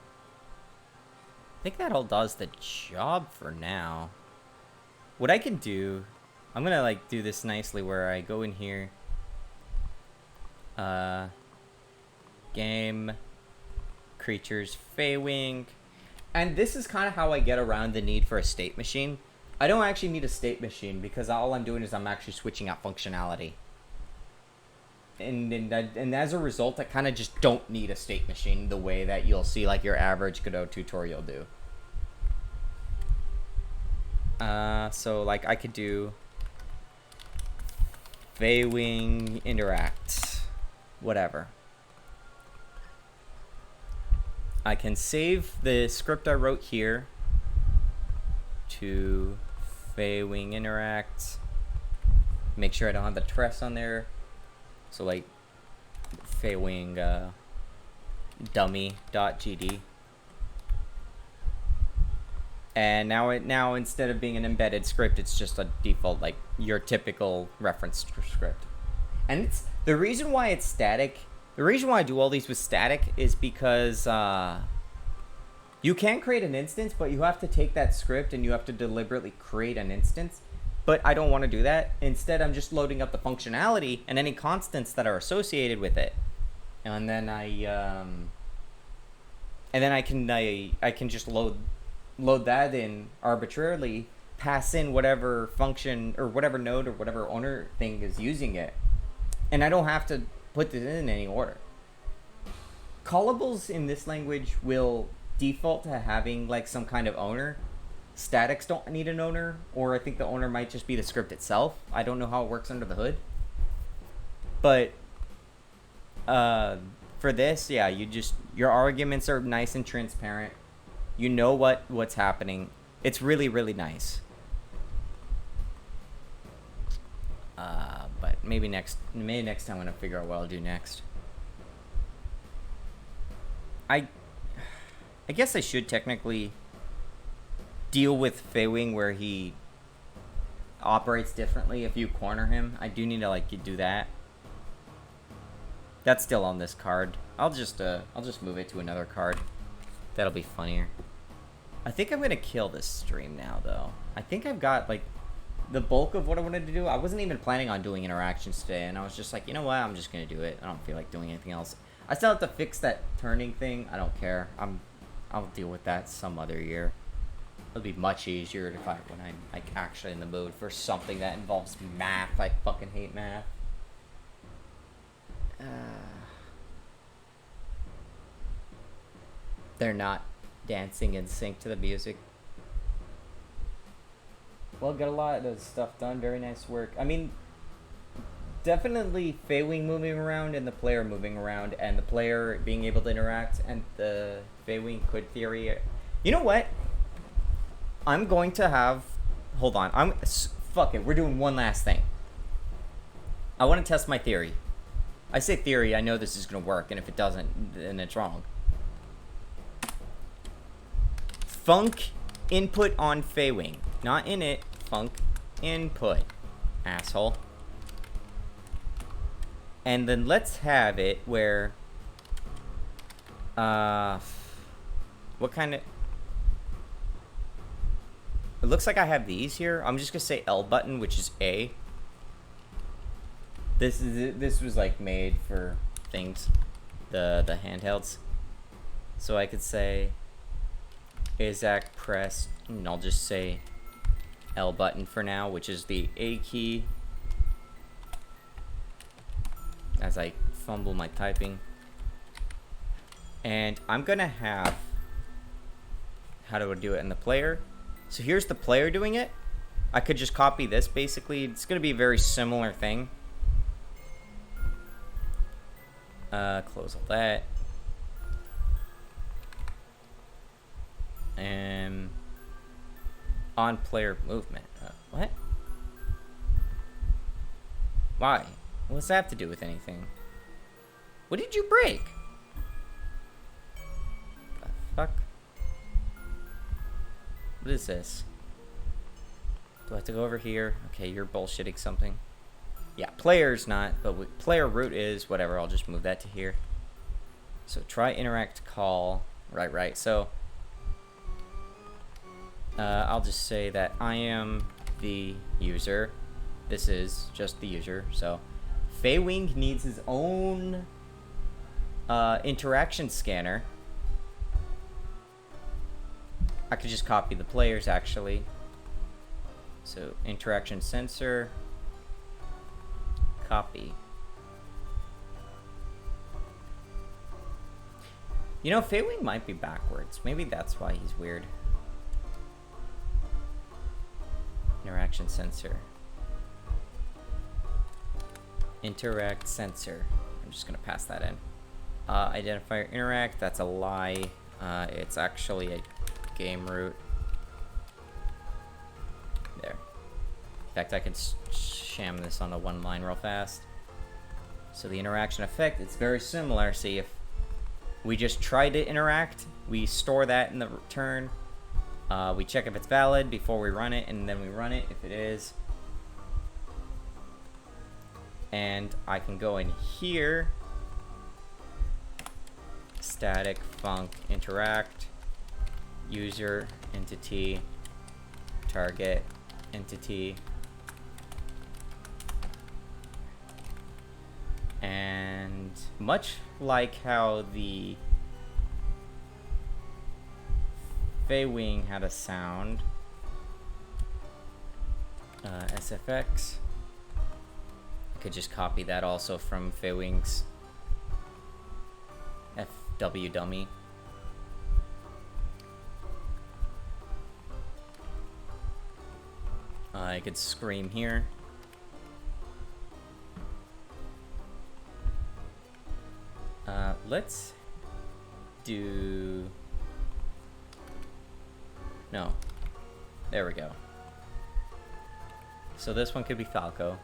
I think that all does the job for now. What I can do, I'm gonna like do this nicely where I go in here, game, creatures, Feywing, and this is kind of how I get around the need for a state machine. I don't actually need a state machine because all I'm doing is I'm actually switching out functionality. And as a result, I kind of just don't need a state machine the way that you'll see like your average Godot tutorial do. So like I could do Feywing interact, whatever. I can save the script I wrote here to Feywing interact. Make sure I don't have the tress on there. So like Feywing dummy.gd. And now instead of being an embedded script, it's just a default like your typical reference script. And it's the reason why it's static. The reason why I do all these with static is because you can create an instance, but you have to take that script and you have to deliberately create an instance. But I don't want to do that. Instead, I'm just loading up the functionality and any constants that are associated with it, and then I can just load that in arbitrarily, pass in whatever function or whatever node or whatever owner thing is using it, and I don't have to put this in any order. Callables in this language will default to having like some kind of owner. Statics don't need an owner, or I think the owner might just be the script itself. I don't know how it works under the hood. But for this, yeah, your arguments are nice and transparent. You know what's happening. It's really, really nice. But maybe next time I'm gonna figure out what I'll do next. I guess I should technically deal with Feywing where he operates differently if you corner him. I do need to like do that. That's still on this card. I'll just move it to another card. That'll be funnier. I think I'm gonna kill this stream now though. I think I've got like the bulk of what I wanted to do. I wasn't even planning on doing interactions today, and I was just like, you know what, I'm just gonna do it. I don't feel like doing anything else. I still have to fix that turning thing. I don't care. I'll deal with that some other year. It'll be much easier when I'm like actually in the mood for something that involves math. I fucking hate math. They're not dancing in sync to the music. Well, got a lot of stuff done. Very nice work. I mean, definitely Feywing moving around and the player moving around and the player being able to interact and the Feywing quid theory. You know what? I'm going to have... Hold on. Fuck it. We're doing one last thing. I want to test my theory. I say theory, I know this is gonna work, and if it doesn't, then it's wrong. Func input on Feywing. Not init, func input. Asshole. And then let's have it where... what kind of... It looks like I have these here. I'm just gonna say L button, which is A. This was like made for things, the handhelds. So I could say Isaac press, and I'll just say L button for now, which is the A key. As I fumble my typing. And I'm gonna have, how do I do it in the player? So here's the player doing it. I could just copy this basically. It's gonna be a very similar thing. Close all that. And on player movement. What? Why? What does that have to do with anything? What did you break? The fuck? What is this? Do I have to go over here? Okay, you're bullshitting something. Yeah, player's not, but player root is. Whatever, I'll just move that to here. So try interact call. Right. So I'll just say that I am the user. This is just the user. So Feywing needs his own interaction scanner. I could just copy the players actually. So interaction sensor. Copy. You know, Feywing might be backwards. Maybe that's why he's weird. Interaction sensor. Interact sensor. I'm just gonna pass that in. Identifier interact. That's a lie. It's actually a game root. There. In fact, I could sham this on a one line real fast. So the interaction effect, it's very similar. See, if we just try to interact, we store that in the return. We check if it's valid before we run it, and then we run it if it is. And I can go in here, static func interact, user entity, target entity, and much like how the Feywing had a sound, SFX, I could just copy that also from Feywing's FW dummy. I could scream here. Let's do... No. There we go. So this one could be Falco.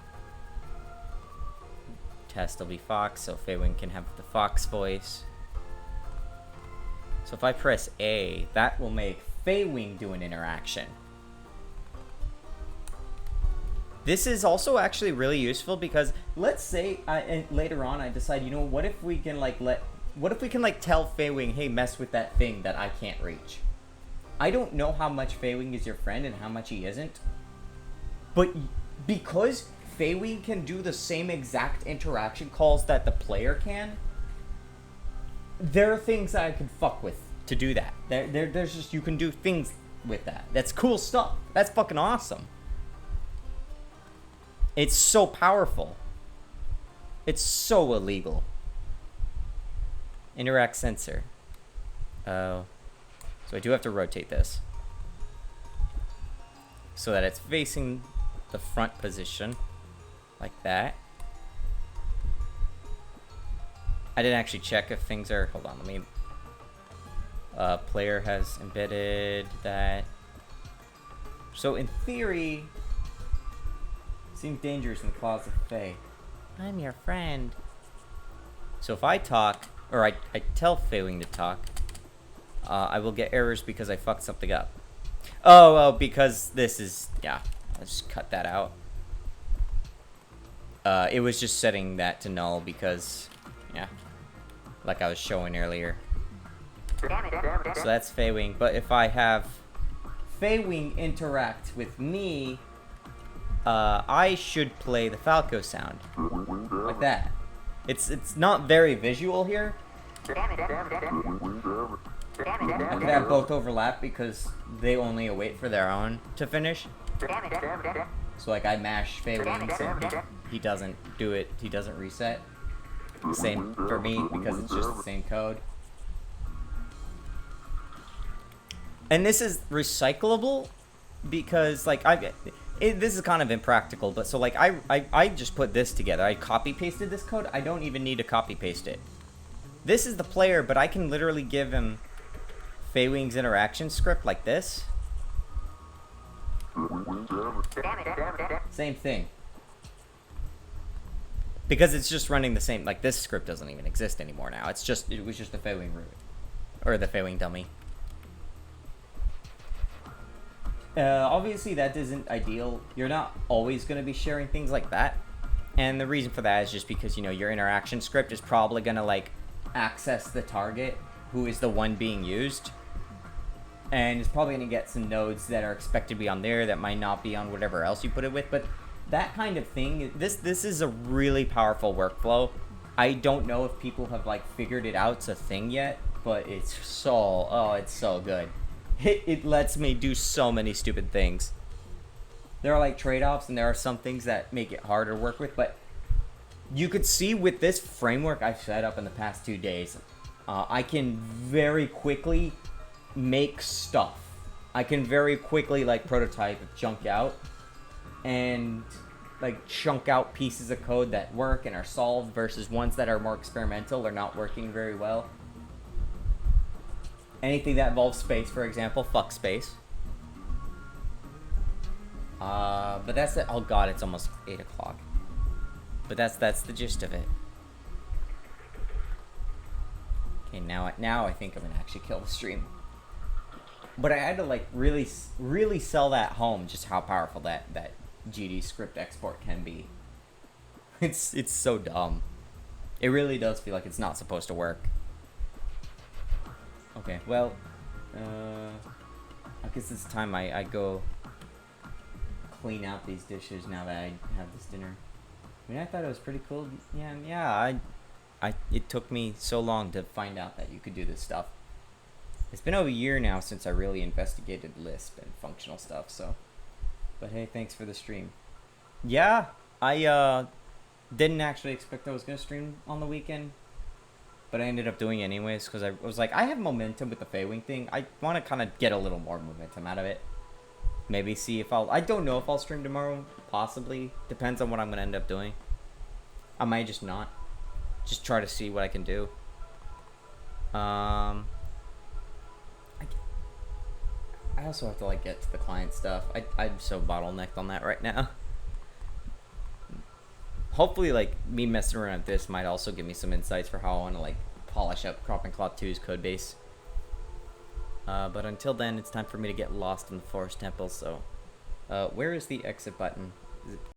Test will be Fox, so Feywing can have the Fox voice. So if I press A, that will make Feywing do an interaction. This is also actually really useful because let's say later on I decide, you know, what if we can like tell Feywing, hey, mess with that thing that I can't reach. I don't know how much Feywing is your friend and how much he isn't, but because Feywing can do the same exact interaction calls that the player can, there are things that I can fuck with to do that. There's just, you can do things with that. That's cool stuff. That's fucking awesome. It's so powerful. It's so illegal. Interact sensor. Oh. So I do have to rotate this so that it's facing the front position like that. I didn't actually check if things are, hold on, let me, player has embedded that. So in theory, seems dangerous in the claws of Faye. I'm your friend. So if I talk, or I tell Feywing to talk, I will get errors because I fucked something up. Oh, well, because this is, yeah, I'll just cut that out. It was just setting that to null because, yeah, like I was showing earlier. So that's Feywing, but if I have Feywing interact with me, I should play the Falco sound, like that. It's not very visual here. I could have both overlap because they only await for their own to finish. So like I mash Feywings and he doesn't do it, he doesn't reset. Same for me because it's just the same code. And this is recyclable because like this is kind of impractical, but so like I just put this together. I copy pasted this code. I don't even need to copy paste it. This is the player, but I can literally give him Feywing's interaction script like this. Same thing. Because it's just running the same, like this script doesn't even exist anymore now. It was just the Feywing root. Or the Feywing dummy. Obviously that isn't ideal. You're not always going to be sharing things like that. And the reason for that is just because, you know, your interaction script is probably going to like access the target who is the one being used. And it's probably going to get some nodes that are expected to be on there that might not be on whatever else you put it with. But that kind of thing, this is a really powerful workflow. I don't know if people have like figured it out as a thing yet, but it's so good. It lets me do so many stupid things. There are like trade-offs and there are some things that make it harder to work with, but you could see with this framework I've set up in the past 2 days, I can very quickly make stuff. I can very quickly like prototype, chunk out, and like chunk out pieces of code that work and are solved versus ones that are more experimental or not working very well. Anything that involves space, for example, fuck space. But that's it. Oh god, it's almost 8 o'clock. But that's the gist of it. Okay, now I think I'm gonna actually kill the stream. But I had to like really sell that home, just how powerful that GDScript export can be. It's so dumb. It really does feel like it's not supposed to work. Okay, well, I guess it's time I go clean out these dishes now that I have this dinner. I mean, I thought it was pretty cool. Yeah, it took me so long to find out that you could do this stuff. It's been over a year now since I really investigated Lisp and functional stuff, so. But hey, thanks for the stream. Yeah, I didn't actually expect I was going to stream on the weekend. But I ended up doing it anyways because I was like, I have momentum with the Feywing thing. I want to kind of get a little more momentum out of it. Maybe see if I don't know if I'll stream tomorrow. Possibly. Depends on what I'm going to end up doing. I might just not. Just try to see what I can do. I also have to like get to the client stuff. I'm so bottlenecked on that right now. Hopefully, like, me messing around with this might also give me some insights for how I want to, like, polish up Crop and Clop 2's codebase. But until then, it's time for me to get lost in the Forest Temple, so... where is the exit button? Is it